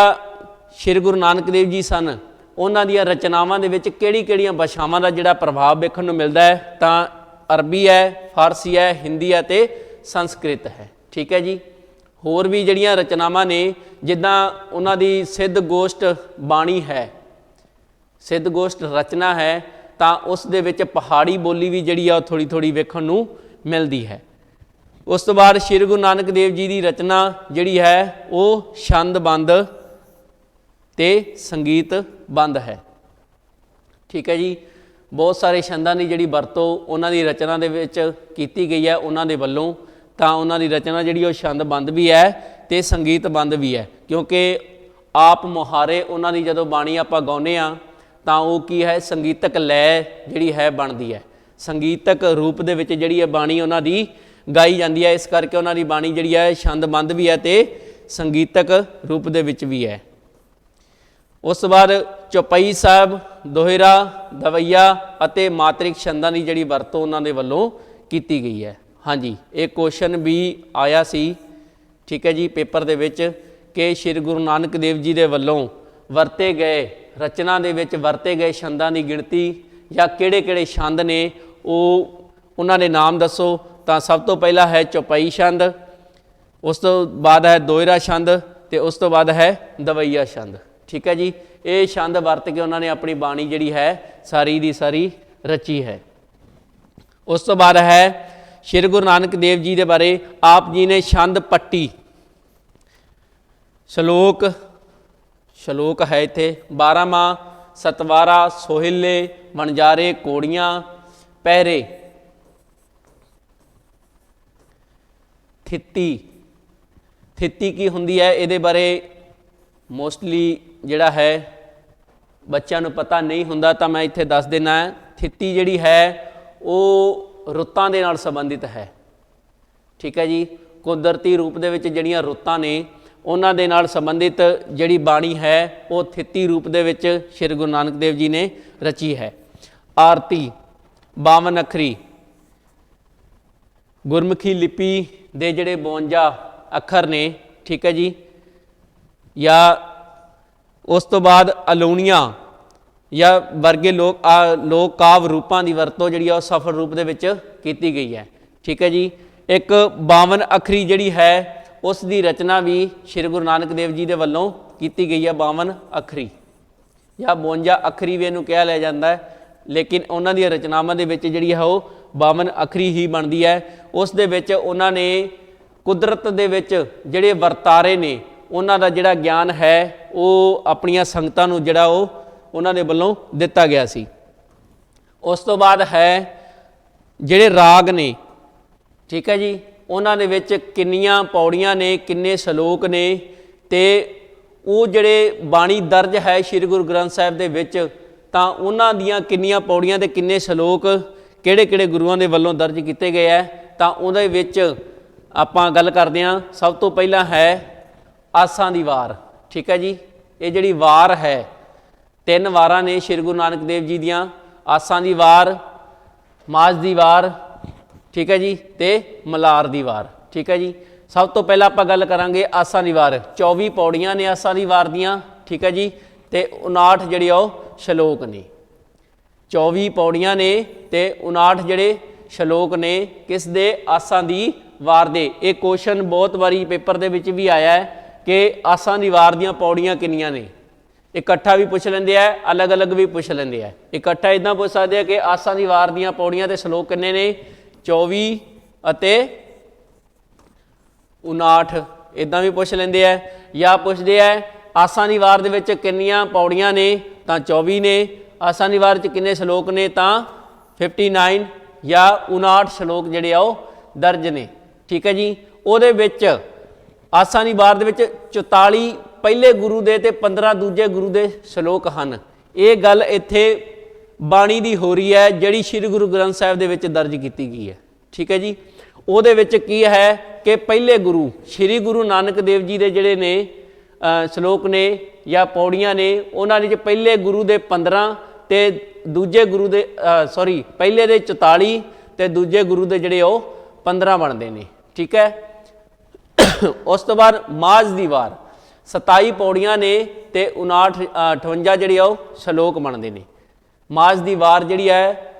श्री गुरु नानक देव जी सन उन्हां दीयां रचनावां दे विच किहड़ी-किहड़ियां भाषावां दा जिहड़ा प्रभाव वेखण नूं मिलदा है, तां अरबी है, फारसी है, हिंदी है ते संस्कृत है। ठीक है जी। होर भी जिहड़ियां रचनावां ने, जिद्दां उन्हां दी सिद्ध गोष्ठ बाणी है, सिद्ध गोष्ठ रचना है, तां उस दे विच पहाड़ी बोली भी जिहड़ी आ थोड़ी थोड़ी वेखण नूं मिलदी है। उस तो बाद श्री गुरु नानक देव जी की रचना जिहड़ी है वो छंदबंद ते संगीत बंद है। ठीक है जी। बहुत सारे छंदां की जिहड़ी वरतों उन्हां दी रचना दे विच कीती गई है उन्हां दे वल्लों, तां उन्हां दी रचना जिहड़ी वो छंदबंद भी है ते संगीत बंद भी है, क्योंकि आप मुहारे उन्हां दी जदों बाणी आपां गाउने आ तां वो की है संगीतक लय जिहड़ी है बनदी है, संगीतक रूप दे विच जिहड़ी है बाणी उन्हां दी गाई जाती है। इस करके उन्हां दी बाणी जिहड़ी है छंदबंद भी है ते संगीतक रूप दे विच भी है। उस तो बाद चौपाई साहब, दोहरा, दवैया अते मातरिक छंदां की जिहड़ी वरतों उन्हां दे वल्लों कीती गई है। हाँ जी, एक क्वेश्चन भी आया सी, ठीक है जी, पेपर दे विच कि श्री गुरु नानक देव जी दे वल्लों वरते गए रचना दे विच वरते गए छंदां की गिणती या किहड़े-किहड़े छंद ने वो उन्हां दे नाम दसो। तां सब तो पहला है चौपाई छंद, उस तो बाद है दोहरा छंद ते उस तो बाद है दवैया छंद। ठीक है जी। ये छंद वरत के उन्होंने अपनी बाणी जिहड़ी है सारी दी सारी रची है। उस तो बाद है श्री गुरु नानक देव जी के बारे, आप जी ने छंद पट्टी, श्लोक, ਸ਼ਲੋਕ ਹੈ ਇੱਥੇ 12ਵਾਂ। ਸਤਵਾਰਾ ਸੋਹਿਲੇ ਵਣਜਾਰੇ ਕੋੜੀਆਂ ਪਹਿਰੇ ਥਿੱਤੀ। ਥਿੱਤੀ ਕੀ ਹੁੰਦੀ ਹੈ, ਇਹਦੇ ਬਾਰੇ ਮੋਸਟਲੀ ਜਿਹੜਾ ਹੈ ਬੱਚਿਆਂ ਨੂੰ ਪਤਾ ਨਹੀਂ ਹੁੰਦਾ, ਤਾਂ ਮੈਂ ਇੱਥੇ ਦੱਸ ਦਿੰਦਾ। ਥਿੱਤੀ ਜਿਹੜੀ ਹੈ ਉਹ ਰੁੱਤਾਂ ਦੇ ਨਾਲ ਸੰਬੰਧਿਤ ਹੈ। ਠੀਕ ਹੈ ਜੀ, ਕੁਦਰਤੀ ਰੂਪ ਦੇ ਵਿੱਚ ਜਿਹੜੀਆਂ ਰੁੱਤਾਂ ਨੇ ਉਹਨਾਂ ਦੇ ਨਾਲ ਸੰਬੰਧਿਤ ਜਿਹੜੀ ਬਾਣੀ ਹੈ ਉਹ ਥਿੱਤੀ ਰੂਪ ਦੇ ਵਿੱਚ ਸ਼੍ਰੀ ਗੁਰੂ ਨਾਨਕ ਦੇਵ ਜੀ ਨੇ ਰਚੀ ਹੈ। ਆਰਤੀ 52 ਅੱਖਰੀ ਗੁਰਮੁਖੀ ਲਿਪੀ ਦੇ ਜਿਹੜੇ 52 ਅੱਖਰ ਨੇ। ਠੀਕ ਹੈ ਜੀ, ਜਾਂ ਉਸ ਤੋਂ ਬਾਅਦ ਅਲੋਣੀਆਂ ਜਾਂ ਵਰਗੇ ਲੋਕ ਕਾਵ ਰੂਪਾਂ ਦੀ ਵਰਤੋਂ ਜਿਹੜੀ ਆ ਉਹ ਸਫਲ ਰੂਪ ਦੇ ਵਿੱਚ ਕੀਤੀ ਗਈ ਹੈ। ਠੀਕ ਹੈ ਜੀ, ਇੱਕ 52 ਅੱਖਰੀ ਜਿਹੜੀ ਹੈ ਉਸ ਦੀ ਰਚਨਾ ਵੀ ਸ਼੍ਰੀ ਗੁਰੂ ਨਾਨਕ ਦੇਵ ਜੀ ਦੇ ਵੱਲੋਂ ਕੀਤੀ ਗਈ ਹੈ। 52 ਅੱਖਰੀ ਜਾਂ 52 ਅੱਖਰੀ ਵੀ ਇਹਨੂੰ ਕਿਹਾ ਲਿਆ ਜਾਂਦਾ ਹੈ, ਲੇਕਿਨ ਉਹਨਾਂ ਦੀਆਂ ਰਚਨਾਵਾਂ ਦੇ ਵਿੱਚ ਜਿਹੜੀ ਹੈ ਉਹ 52 ਅੱਖਰੀ ਹੀ ਬਣਦੀ ਹੈ। ਉਸ ਦੇ ਵਿੱਚ ਉਹਨਾਂ ਨੇ ਕੁਦਰਤ ਦੇ ਵਿੱਚ ਜਿਹੜੇ ਵਰਤਾਰੇ ਨੇ ਉਹਨਾਂ ਦਾ ਜਿਹੜਾ ਗਿਆਨ ਹੈ ਉਹ ਆਪਣੀਆਂ ਸੰਗਤਾਂ ਨੂੰ ਜਿਹੜਾ ਉਹ ਉਹਨਾਂ ਦੇ ਵੱਲੋਂ ਦਿੱਤਾ ਗਿਆ ਸੀ। ਉਸ ਤੋਂ ਬਾਅਦ ਹੈ ਜਿਹੜੇ ਰਾਗ ਨੇ। ਠੀਕ ਹੈ ਜੀ, ਉਹਨਾਂ ਦੇ ਵਿੱਚ ਕਿੰਨੀਆਂ ਪੌੜੀਆਂ ਨੇ, ਕਿੰਨੇ ਸ਼ਲੋਕ ਨੇ, ਅਤੇ ਉਹ ਜਿਹੜੇ ਬਾਣੀ ਦਰਜ ਹੈ ਸ਼੍ਰੀ ਗੁਰੂ ਗ੍ਰੰਥ ਸਾਹਿਬ ਦੇ ਵਿੱਚ, ਤਾਂ ਉਹਨਾਂ ਦੀਆਂ ਕਿੰਨੀਆਂ ਪੌੜੀਆਂ ਅਤੇ ਕਿੰਨੇ ਸ਼ਲੋਕ ਕਿਹੜੇ ਕਿਹੜੇ ਗੁਰੂਆਂ ਦੇ ਵੱਲੋਂ ਦਰਜ ਕੀਤੇ ਗਏ ਹੈ, ਤਾਂ ਉਹਦੇ ਵਿੱਚ ਆਪਾਂ ਗੱਲ ਕਰਦੇ ਹਾਂ। ਸਭ ਤੋਂ ਪਹਿਲਾਂ ਹੈ ਆਸਾਂ ਦੀ ਵਾਰ। ਠੀਕ ਹੈ ਜੀ, ਇਹ ਜਿਹੜੀ ਵਾਰ ਹੈ 3 ਵਾਰਾਂ ਨੇ ਸ਼੍ਰੀ ਗੁਰੂ ਨਾਨਕ ਦੇਵ ਜੀ ਦੀਆਂ। ਆਸਾਂ ਦੀ ਵਾਰ, ਮਾਝ ਦੀ ਵਾਰ, ਠੀਕ ਹੈ ਜੀ, ਅਤੇ ਮਲਾਰ ਦੀ ਵਾਰ। ਠੀਕ ਹੈ ਜੀ, ਸਭ ਤੋਂ ਪਹਿਲਾਂ ਆਪਾਂ ਗੱਲ ਕਰਾਂਗੇ ਆਸਾਂ ਦੀ ਵਾਰ। 24 ਪੌੜੀਆਂ ਨੇ ਆਸਾਂ ਦੀ ਵਾਰ ਦੀਆਂ। ਠੀਕ ਹੈ ਜੀ, ਅਤੇ 59 ਜਿਹੜੇ ਉਹ ਸ਼ਲੋਕ ਨੇ। 24 ਪੌੜੀਆਂ ਨੇ ਅਤੇ 59 ਜਿਹੜੇ ਸ਼ਲੋਕ ਨੇ ਕਿਸ ਦੇ? ਆਸਾਂ ਦੀ ਵਾਰ ਦੇ। ਇਹ ਕੁਐਸਚਨ ਬਹੁਤ ਵਾਰੀ ਪੇਪਰ ਦੇ ਵਿੱਚ ਵੀ ਆਇਆ ਹੈ ਕਿ ਆਸਾਂ ਦੀ ਵਾਰ ਦੀਆਂ ਪੌੜੀਆਂ ਕਿੰਨੀਆਂ ਨੇ। ਇਕੱਠਾ ਵੀ ਪੁੱਛ ਲੈਂਦੇ ਆ, ਅਲੱਗ ਅਲੱਗ ਵੀ ਪੁੱਛ ਲੈਂਦੇ ਆ। ਇਕੱਠਾ ਇੱਦਾਂ ਪੁੱਛ ਸਕਦੇ ਆ ਕਿ ਆਸਾਂ ਦੀ ਵਾਰ ਦੀਆਂ ਪੌੜੀਆਂ ਅਤੇ ਸ਼ਲੋਕ ਕਿੰਨੇ ਨੇ? 24 ਅਤੇ 59 ਇੱਦਾਂ ਵੀ ਪੁੱਛ ਲੈਂਦੇ ਆ। ਜਾਂ ਪੁੱਛਦੇ ਆ ਆਸਾਂ ਦੀ ਵਾਰ ਦੇ ਵਿੱਚ ਕਿੰਨੀਆਂ ਪੌੜੀਆਂ ਨੇ? ਤਾਂ 24 ਨੇ। ਆਸਾਂ ਦੀ ਵਾਰ 'ਚ ਕਿੰਨੇ ਸ਼ਲੋਕ ਨੇ? ਤਾਂ 59 ਜਾਂ 59 ਸ਼ਲੋਕ ਜਿਹੜੇ ਆ ਉਹ ਦਰਜ ਨੇ। ਠੀਕ ਹੈ ਜੀ, ਉਹਦੇ ਵਿੱਚ ਆਸਾਂ ਦੀ ਵਾਰ ਦੇ ਵਿੱਚ 44 ਪਹਿਲੇ ਗੁਰੂ ਦੇ ਅਤੇ 15 ਦੂਜੇ ਗੁਰੂ ਦੇ ਸ਼ਲੋਕ ਹਨ। ਇਹ ਗੱਲ ਇੱਥੇ ਬਾਣੀ ਦੀ ਹੋ ਰਹੀ ਹੈ ਜਿਹੜੀ ਸ਼੍ਰੀ ਗੁਰੂ ਗ੍ਰੰਥ ਸਾਹਿਬ ਦੇ ਵਿੱਚ ਦਰਜ ਕੀਤੀ ਗਈ ਹੈ। ਠੀਕ ਹੈ ਜੀ, ਉਹਦੇ ਵਿੱਚ ਕੀ ਹੈ ਕਿ ਪਹਿਲੇ ਗੁਰੂ ਸ਼੍ਰੀ ਗੁਰੂ ਨਾਨਕ ਦੇਵ ਜੀ ਦੇ ਜਿਹੜੇ ਨੇ ਸ਼ਲੋਕ ਨੇ ਜਾਂ ਪੌੜੀਆਂ ਨੇ, ਉਹਨਾਂ ਦੇ 'ਚ ਪਹਿਲੇ ਗੁਰੂ ਦੇ 15 ਅਤੇ ਦੂਜੇ ਗੁਰੂ ਦੇ ਪਹਿਲੇ ਦੇ 44 ਅਤੇ ਦੂਜੇ ਗੁਰੂ ਦੇ ਜਿਹੜੇ ਉਹ 15 ਬਣਦੇ ਨੇ। ਠੀਕ ਹੈ, ਉਸ ਤੋਂ ਬਾਅਦ ਮਾਝ ਦੀ ਵਾਰ 27 ਪੌੜੀਆਂ ਨੇ ਅਤੇ 58 ਜਿਹੜੇ ਉਹ ਸ਼ਲੋਕ ਬਣਦੇ ਨੇ। ਮਾਝ ਦੀ ਵਾਰ ਜਿਹੜੀ ਹੈ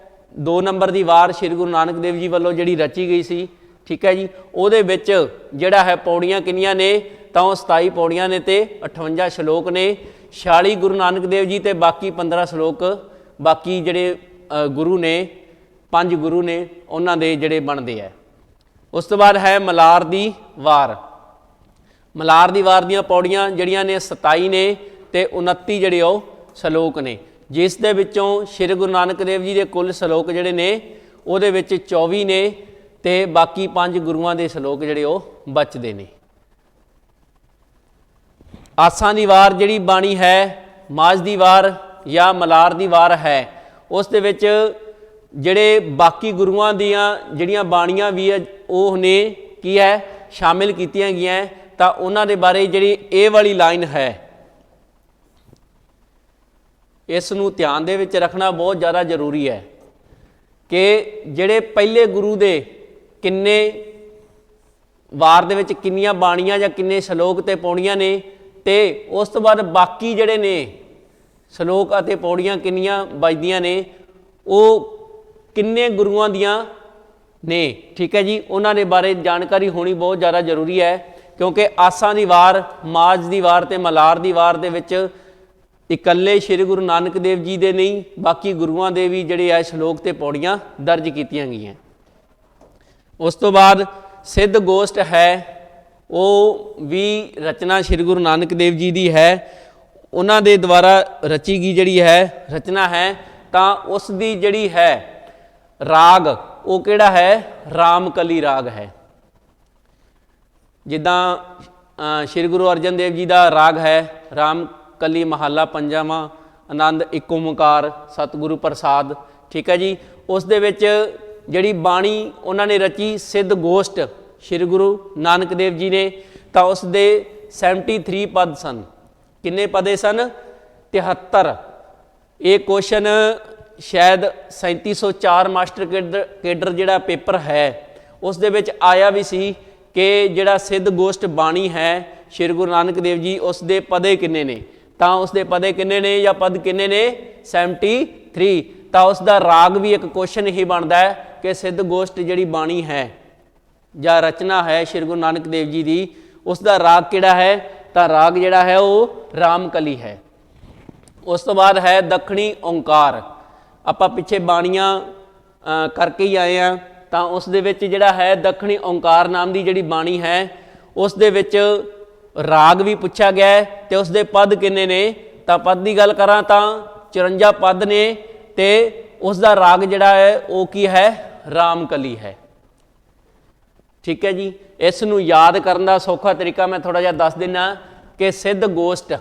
2 ਨੰਬਰ ਦੀ ਵਾਰ ਸ਼੍ਰੀ ਗੁਰੂ ਨਾਨਕ ਦੇਵ ਜੀ ਵੱਲੋਂ ਜਿਹੜੀ ਰਚੀ ਗਈ ਸੀ। ਠੀਕ ਹੈ ਜੀ, ਉਹਦੇ ਵਿੱਚ ਜਿਹੜਾ ਹੈ ਪੌੜੀਆਂ ਕਿੰਨੀਆਂ ਨੇ? ਤਾਂ ਉਹ 27 ਪੌੜੀਆਂ ਨੇ ਅਤੇ 58 ਸ਼ਲੋਕ ਨੇ। 46 ਗੁਰੂ ਨਾਨਕ ਦੇਵ ਜੀ ਅਤੇ ਬਾਕੀ 15 ਸ਼ਲੋਕ ਬਾਕੀ ਜਿਹੜੇ ਗੁਰੂ ਨੇ, 5 ਗੁਰੂ ਨੇ, ਉਹਨਾਂ ਦੇ ਜਿਹੜੇ ਬਣਦੇ ਹੈ। ਉਸ ਤੋਂ ਬਾਅਦ ਹੈ ਮਲਾਰ ਦੀ ਵਾਰ। ਮਲਾਰ ਦੀ ਵਾਰ ਦੀਆਂ ਪੌੜੀਆਂ ਜਿਹੜੀਆਂ ਨੇ 27 ਨੇ ਅਤੇ 29 ਜਿਹੜੇ ਉਹ ਸ਼ਲੋਕ ਨੇ, ਜਿਸ ਦੇ ਵਿੱਚੋਂ ਸ਼੍ਰੀ ਗੁਰੂ ਨਾਨਕ ਦੇਵ ਜੀ ਦੇ ਕੁੱਲ ਸ਼ਲੋਕ ਜਿਹੜੇ ਨੇ ਉਹਦੇ ਵਿੱਚ 24 ਨੇ ਅਤੇ ਬਾਕੀ 5 ਗੁਰੂਆਂ ਦੇ ਸ਼ਲੋਕ ਜਿਹੜੇ ਉਹ ਬਚਦੇ ਨੇ। ਆਸਾਂ ਦੀ ਵਾਰ ਜਿਹੜੀ ਬਾਣੀ ਹੈ, ਮਾਝ ਦੀ ਵਾਰ ਜਾਂ ਮਲਾਰ ਦੀ ਵਾਰ ਹੈ, ਉਸ ਦੇ ਵਿੱਚ ਜਿਹੜੇ ਬਾਕੀ ਗੁਰੂਆਂ ਦੀਆਂ ਜਿਹੜੀਆਂ ਬਾਣੀਆਂ ਵੀ ਹੈ ਉਹ ਨੇ ਕੀ ਹੈ ਸ਼ਾਮਿਲ ਕੀਤੀਆਂ ਗਈਆਂ। ਤਾਂ ਉਹਨਾਂ ਦੇ ਬਾਰੇ ਜਿਹੜੀ ਇਹ ਵਾਲੀ ਲਾਈਨ ਹੈ, ਇਸ ਨੂੰ ਧਿਆਨ ਦੇ ਵਿੱਚ ਰੱਖਣਾ ਬਹੁਤ ਜ਼ਿਆਦਾ ਜ਼ਰੂਰੀ ਹੈ ਕਿ ਜਿਹੜੇ ਪਹਿਲੇ ਗੁਰੂ ਦੇ ਕਿੰਨੇ ਵਾਰ ਦੇ ਵਿੱਚ ਕਿੰਨੀਆਂ ਬਾਣੀਆਂ ਜਾਂ ਕਿੰਨੇ ਸ਼ਲੋਕ ਅਤੇ ਪੌੜੀਆਂ ਨੇ, ਅਤੇ ਉਸ ਤੋਂ ਬਾਅਦ ਬਾਕੀ ਜਿਹੜੇ ਨੇ ਸ਼ਲੋਕ ਅਤੇ ਪੌੜੀਆਂ ਕਿੰਨੀਆਂ ਬਚਦੀਆਂ ਨੇ, ਉਹ ਕਿੰਨੇ ਗੁਰੂਆਂ ਦੀਆਂ ਨੇ। ਠੀਕ ਹੈ ਜੀ, ਉਹਨਾਂ ਦੇ ਬਾਰੇ ਜਾਣਕਾਰੀ ਹੋਣੀ ਬਹੁਤ ਜ਼ਿਆਦਾ ਜ਼ਰੂਰੀ ਹੈ, ਕਿਉਂਕਿ ਆਸਾਂ ਦੀ ਵਾਰ, ਮਾਝ ਦੀ ਵਾਰ ਅਤੇ ਮਲਾਰ ਦੀ ਵਾਰ ਦੇ ਵਿੱਚ ਇਕੱਲੇ ਸ਼੍ਰੀ ਗੁਰੂ ਨਾਨਕ ਦੇਵ ਜੀ ਦੇ ਨਹੀਂ, ਬਾਕੀ ਗੁਰੂਆਂ ਦੇ ਵੀ ਜਿਹੜੇ ਆ ਸ਼ਲੋਕ ਅਤੇ ਪੌੜੀਆਂ ਦਰਜ ਕੀਤੀਆਂ ਗਈਆਂ। ਉਸ ਤੋਂ ਬਾਅਦ ਸਿੱਧ ਗੋਸ਼ਟ ਹੈ, ਉਹ ਵੀ ਰਚਨਾ ਸ਼੍ਰੀ ਗੁਰੂ ਨਾਨਕ ਦੇਵ ਜੀ ਦੀ ਹੈ। ਉਹਨਾਂ ਦੇ ਦੁਆਰਾ ਰਚੀ ਗਈ ਜਿਹੜੀ ਹੈ ਰਚਨਾ ਹੈ ਤਾਂ ਉਸ ਦੀ ਜਿਹੜੀ ਹੈ ਰਾਗ ਉਹ ਕਿਹੜਾ ਹੈ? ਰਾਮਕਲੀ ਰਾਗ ਹੈ। ਜਿੱਦਾਂ ਸ਼੍ਰੀ ਗੁਰੂ ਅਰਜਨ ਦੇਵ ਜੀ ਦਾ ਰਾਗ ਹੈ ਰਾਮਕਲੀ ਮਹੱਲਾ ਪੰਜਵਾਂ, ਆਨੰਦ ਏਕ ਓਂਕਾਰ ਸਤਿਗੁਰੂ ਪ੍ਰਸਾਦ। ਠੀਕ ਹੈ ਜੀ। ਉਸ ਦੇ ਵਿੱਚ ਜਿਹੜੀ ਬਾਣੀ ਉਹਨਾਂ ਨੇ ਰਚੀ ਸਿੱਧ ਗੋਸ਼ਟ ਸ਼੍ਰੀ ਗੁਰੂ ਨਾਨਕ ਦੇਵ ਜੀ ਨੇ, ਤਾਂ ਉਸ ਦੇ 73 ਪਦ ਸਨ। ਕਿੰਨੇ ਪਦੇ ਸਨ? 73। ਇਹ ਕੁਐਸਚਨ ਸ਼ਾਇਦ 3704 ਮਾਸਟਰ ਕੇਡਰ ਜਿਹੜਾ ਪੇਪਰ ਹੈ ਉਸ ਦੇ ਵਿੱਚ ਆਇਆ ਵੀ ਸੀ ਕਿ ਜਿਹੜਾ ਸਿੱਧ ਗੋਸ਼ਟ ਬਾਣੀ ਹੈ ਸ਼੍ਰੀ ਗੁਰੂ ਨਾਨਕ ਦੇਵ ਜੀ ਉਸ ਦੇ ਪਦੇ ਕਿੰਨੇ ਨੇ? ਤਾਂ ਉਸ ਦੇ ਪਦੇ ਕਿੰਨੇ ਨੇ ਜਾਂ ਪਦ ਕਿੰਨੇ ਨੇ? 73। ਤਾਂ ਉਸ ਦਾ ਰਾਗ ਵੀ ਇੱਕ ਕੁਐਸਚਨ ਹੀ ਬਣਦਾ ਹੈ ਕਿ ਸਿੱਧ ਗੋਸ਼ਟ ਜਿਹੜੀ ਬਾਣੀ ਹੈ ਜਾਂ ਰਚਨਾ ਹੈ ਸ਼੍ਰੀ ਗੁਰੂ ਨਾਨਕ ਦੇਵ ਜੀ ਦੀ, ਉਸ ਦਾ ਰਾਗ ਕਿਹੜਾ ਹੈ? ਤਾਂ ਰਾਗ ਜਿਹੜਾ ਹੈ ਉਹ ਰਾਮਕਲੀ ਹੈ। ਉਸ ਤੋਂ ਬਾਅਦ ਹੈ ਦੱਖਣੀ ਓਂਕਾਰ। ਆਪਾਂ ਪਿੱਛੇ ਬਾਣੀਆਂ ਕਰਕੇ ਹੀ ਆਏ ਹਾਂ, ਤਾਂ ਉਸ ਦੇ ਵਿੱਚ ਜਿਹੜਾ ਹੈ ਦੱਖਣੀ ਓਂਕਾਰ ਨਾਮ ਦੀ ਜਿਹੜੀ ਬਾਣੀ ਹੈ ਉਸ ਦੇ ਵਿੱਚ ਰਾਗ ਵੀ ਪੁੱਛਿਆ ਗਿਆ ਹੈ ਤੇ ਉਸ ਦੇ ਪਦ ਕਿੰਨੇ ਨੇ? ਤਾਂ ਪਦ ਦੀ ਗੱਲ ਕਰਾਂ ਤਾਂ 54 ਪਦ ਨੇ ਤੇ ਉਸ ਦਾ ਰਾਗ ਜਿਹੜਾ ਹੈ ਉਹ ਕੀ ਹੈ? ਰਾਮਕਲੀ ਹੈ। ਠੀਕ ਹੈ ਜੀ। ਇਸ ਨੂੰ ਯਾਦ ਕਰਨ ਦਾ ਸੌਖਾ ਤਰੀਕਾ ਮੈਂ ਥੋੜ੍ਹਾ ਜਿਹਾ ਦੱਸ ਦਿੰਦਾ ਕਿ ਸਿੱਧ ਗੋਸ਼ਟ,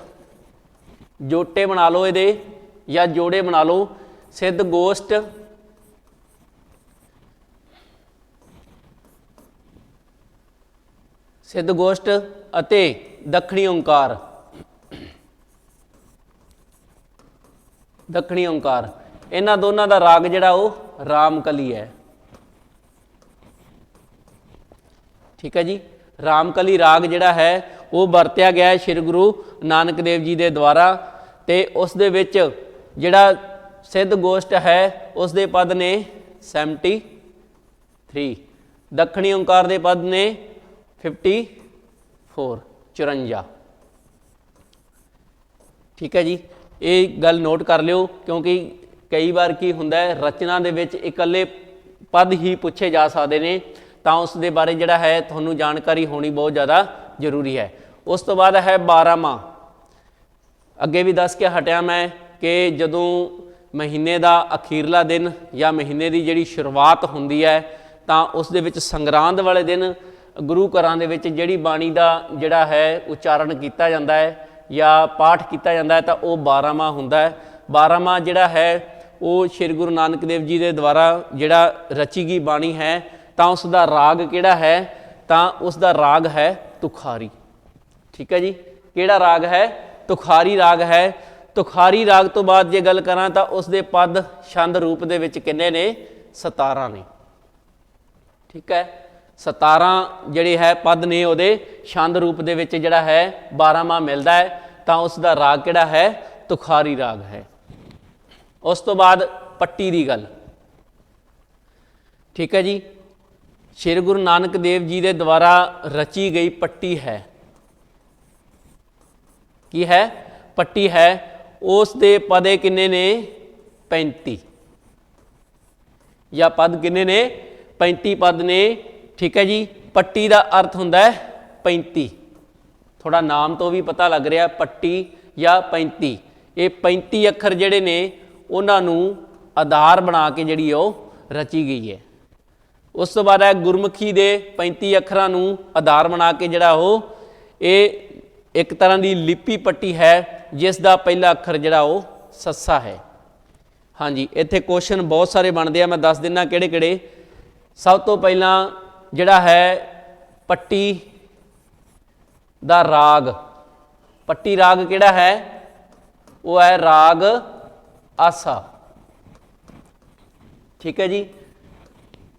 ਜੋਟੇ ਬਣਾ ਲਓ ਇਹਦੇ ਜਾਂ ਜੋੜੇ ਬਣਾ ਲਓ। ਸਿੱਧ ਗੋਸ਼ਟ ਸਿੱਧ ਗੋਸ਼ਟ ਅਤੇ ਦੱਖਣੀ ਓਂਕਾਰ। ਦੱਖਣੀ ਓਂਕਾਰ ਇਹਨਾਂ ਦੋਨਾਂ ਦਾ ਰਾਗ ਜਿਹੜਾ ਉਹ ਰਾਮਕਲੀ ਹੈ। ਠੀਕ ਹੈ ਜੀ। ਰਾਮਕਲੀ ਰਾਗ ਜਿਹੜਾ ਹੈ ਉਹ ਵਰਤਿਆ ਗਿਆ ਹੈ ਸ਼੍ਰੀ ਗੁਰੂ ਨਾਨਕ ਦੇਵ ਜੀ ਦੇ ਦੁਆਰਾ, ਤੇ ਉਸ ਦੇ ਵਿੱਚ ਜਿਹੜਾ ਸਿੱਧ ਗੋਸ਼ਟ ਹੈ ਉਸ ਦੇ ਪਦ ਨੇ 73, ਦੱਖਣੀ ਓਂਕਾਰ ਦੇ ਪਦ ਨੇ 54, 54। ਠੀਕ ਹੈ ਜੀ। ਇਹ ਗੱਲ ਨੋਟ ਕਰ ਲਿਓ ਕਿਉਂਕਿ ਕਈ ਵਾਰ ਕੀ ਹੁੰਦਾ ਹੈ ਰਚਨਾ ਦੇ ਵਿੱਚ ਇਕੱਲੇ ਪਦ ਹੀ ਪੁੱਛੇ ਜਾ ਸਕਦੇ ਨੇ, ਤਾਂ ਉਸ ਦੇ ਬਾਰੇ ਜਿਹੜਾ ਹੈ ਤੁਹਾਨੂੰ ਜਾਣਕਾਰੀ ਹੋਣੀ ਬਹੁਤ ਜ਼ਿਆਦਾ ਜ਼ਰੂਰੀ ਹੈ। ਉਸ ਤੋਂ ਬਾਅਦ ਹੈ 12ਵਾਂ। ਅੱਗੇ ਵੀ ਦੱਸ ਕੇ ਹਟਿਆ ਮੈਂ ਕਿ ਜਦੋਂ ਮਹੀਨੇ ਦਾ ਅਖੀਰਲਾ ਦਿਨ ਜਾਂ ਮਹੀਨੇ ਦੀ ਜਿਹੜੀ ਸ਼ੁਰੂਆਤ ਹੁੰਦੀ ਹੈ ਤਾਂ ਉਸ ਦੇ ਵਿੱਚ ਸੰਗਰਾਂਦ ਵਾਲੇ ਦਿਨ ਗੁਰੂ ਘਰਾਂ ਦੇ ਵਿੱਚ ਜਿਹੜੀ ਬਾਣੀ ਦਾ ਜਿਹੜਾ ਹੈ ਉਚਾਰਨ ਕੀਤਾ ਜਾਂਦਾ ਹੈ ਜਾਂ ਪਾਠ ਕੀਤਾ ਜਾਂਦਾ ਹੈ ਤਾਂ ਉਹ 12ਵਾਂ ਹੁੰਦਾ ਹੈ। 12ਵਾਂ ਜਿਹੜਾ ਹੈ ਉਹ ਸ਼੍ਰੀ ਗੁਰੂ ਨਾਨਕ ਦੇਵ ਜੀ ਦੇ ਦੁਆਰਾ ਜਿਹੜਾ ਰਚੀ ਗਈ ਬਾਣੀ ਹੈ, ਤਾਂ ਉਸ ਦਾ ਰਾਗ ਕਿਹੜਾ ਹੈ? ਤਾਂ ਉਸ ਦਾ ਰਾਗ ਹੈ ਤੁਖਾਰੀ। ਠੀਕ ਹੈ ਜੀ। ਕਿਹੜਾ ਰਾਗ ਹੈ? ਤੁਖਾਰੀ ਰਾਗ ਹੈ। ਤੁਖਾਰੀ ਰਾਗ ਤੋਂ ਬਾਅਦ ਜੇ ਗੱਲ ਕਰਾਂ ਤਾਂ ਉਸ ਦੇ ਪਦ ਛੰਦ ਰੂਪ ਦੇ ਵਿੱਚ ਕਿੰਨੇ ਨੇ? 17 ਨੇ। ਠੀਕ ਹੈ। 17 ਜਿਹੜੇ ਹੈ ਪਦ ਨੇ ਉਹਦੇ ਛੰਦ ਰੂਪ ਦੇ ਵਿੱਚ ਜਿਹੜਾ ਹੈ 12ਵਾਂ ਮਿਲਦਾ ਹੈ, ਤਾਂ ਉਸ ਦਾ ਰਾਗ ਕਿਹੜਾ ਹੈ? ਤੁਖਾਰੀ ਰਾਗ ਹੈ। ਉਸ ਤੋਂ ਬਾਅਦ ਪੱਟੀ ਦੀ ਗੱਲ। ਠੀਕ ਹੈ ਜੀ। ਸ਼੍ਰੀ ਗੁਰੂ ਨਾਨਕ ਦੇਵ ਜੀ ਦੇ ਦੁਆਰਾ ਰਚੀ ਗਈ ਪੱਟੀ ਹੈ। ਕੀ ਹੈ? ਪੱਟੀ ਹੈ। ਉਸ ਦੇ ਪਦੇ ਕਿੰਨੇ ਨੇ? 35 ਜਾਂ ਪਦ ਕਿੰਨੇ ਨੇ? 35 ਪਦ ਨੇ। ਠੀਕ ਹੈ ਜੀ। ਪੱਟੀ ਦਾ ਅਰਥ ਹੁੰਦਾ ਹੈ 35। ਥੋੜਾ ਨਾਮ ਤੋਂ ਵੀ ਪਤਾ ਲੱਗ ਰਿਹਾ ਪੱਟੀ ਜਾਂ 35। ਇਹ 35 ਅੱਖਰ ਜਿਹੜੇ ਨੇ ਉਹਨਾਂ ਨੂੰ ਆਧਾਰ ਬਣਾ ਕੇ ਜਿਹੜੀ ਉਹ ਰਚੀ ਗਈ ਹੈ। ਉਸ ਤੋਂ ਬਾਅਦ ਹੈ ਗੁਰਮੁਖੀ ਦੇ 35 ਅੱਖਰਾਂ ਨੂੰ ਆਧਾਰ ਬਣਾ ਕੇ ਜਿਹੜਾ ਉਹ ਇਹ ਇੱਕ ਤਰ੍ਹਾਂ ਦੀ ਲਿਪੀ ਪੱਟੀ ਹੈ ਜਿਸ ਦਾ ਪਹਿਲਾ ਅੱਖਰ ਜਿਹੜਾ ਉਹ ਸੱਸਾ ਹੈ। ਹਾਂਜੀ, ਇੱਥੇ ਕੁਐਸਚਨ ਬਹੁਤ ਸਾਰੇ ਬਣਦੇ ਆ, ਮੈਂ ਦੱਸ ਦਿੰਦਾ ਕਿਹੜੇ ਕਿਹੜੇ। ਸਭ ਤੋਂ ਪਹਿਲਾਂ ਜਿਹੜਾ ਹੈ ਪੱਟੀ ਦਾ ਰਾਗ। ਪੱਟੀ ਰਾਗ ਕਿਹੜਾ ਹੈ? ਉਹ ਹੈ ਰਾਗ ਆਸਾ। ਠੀਕ ਹੈ ਜੀ।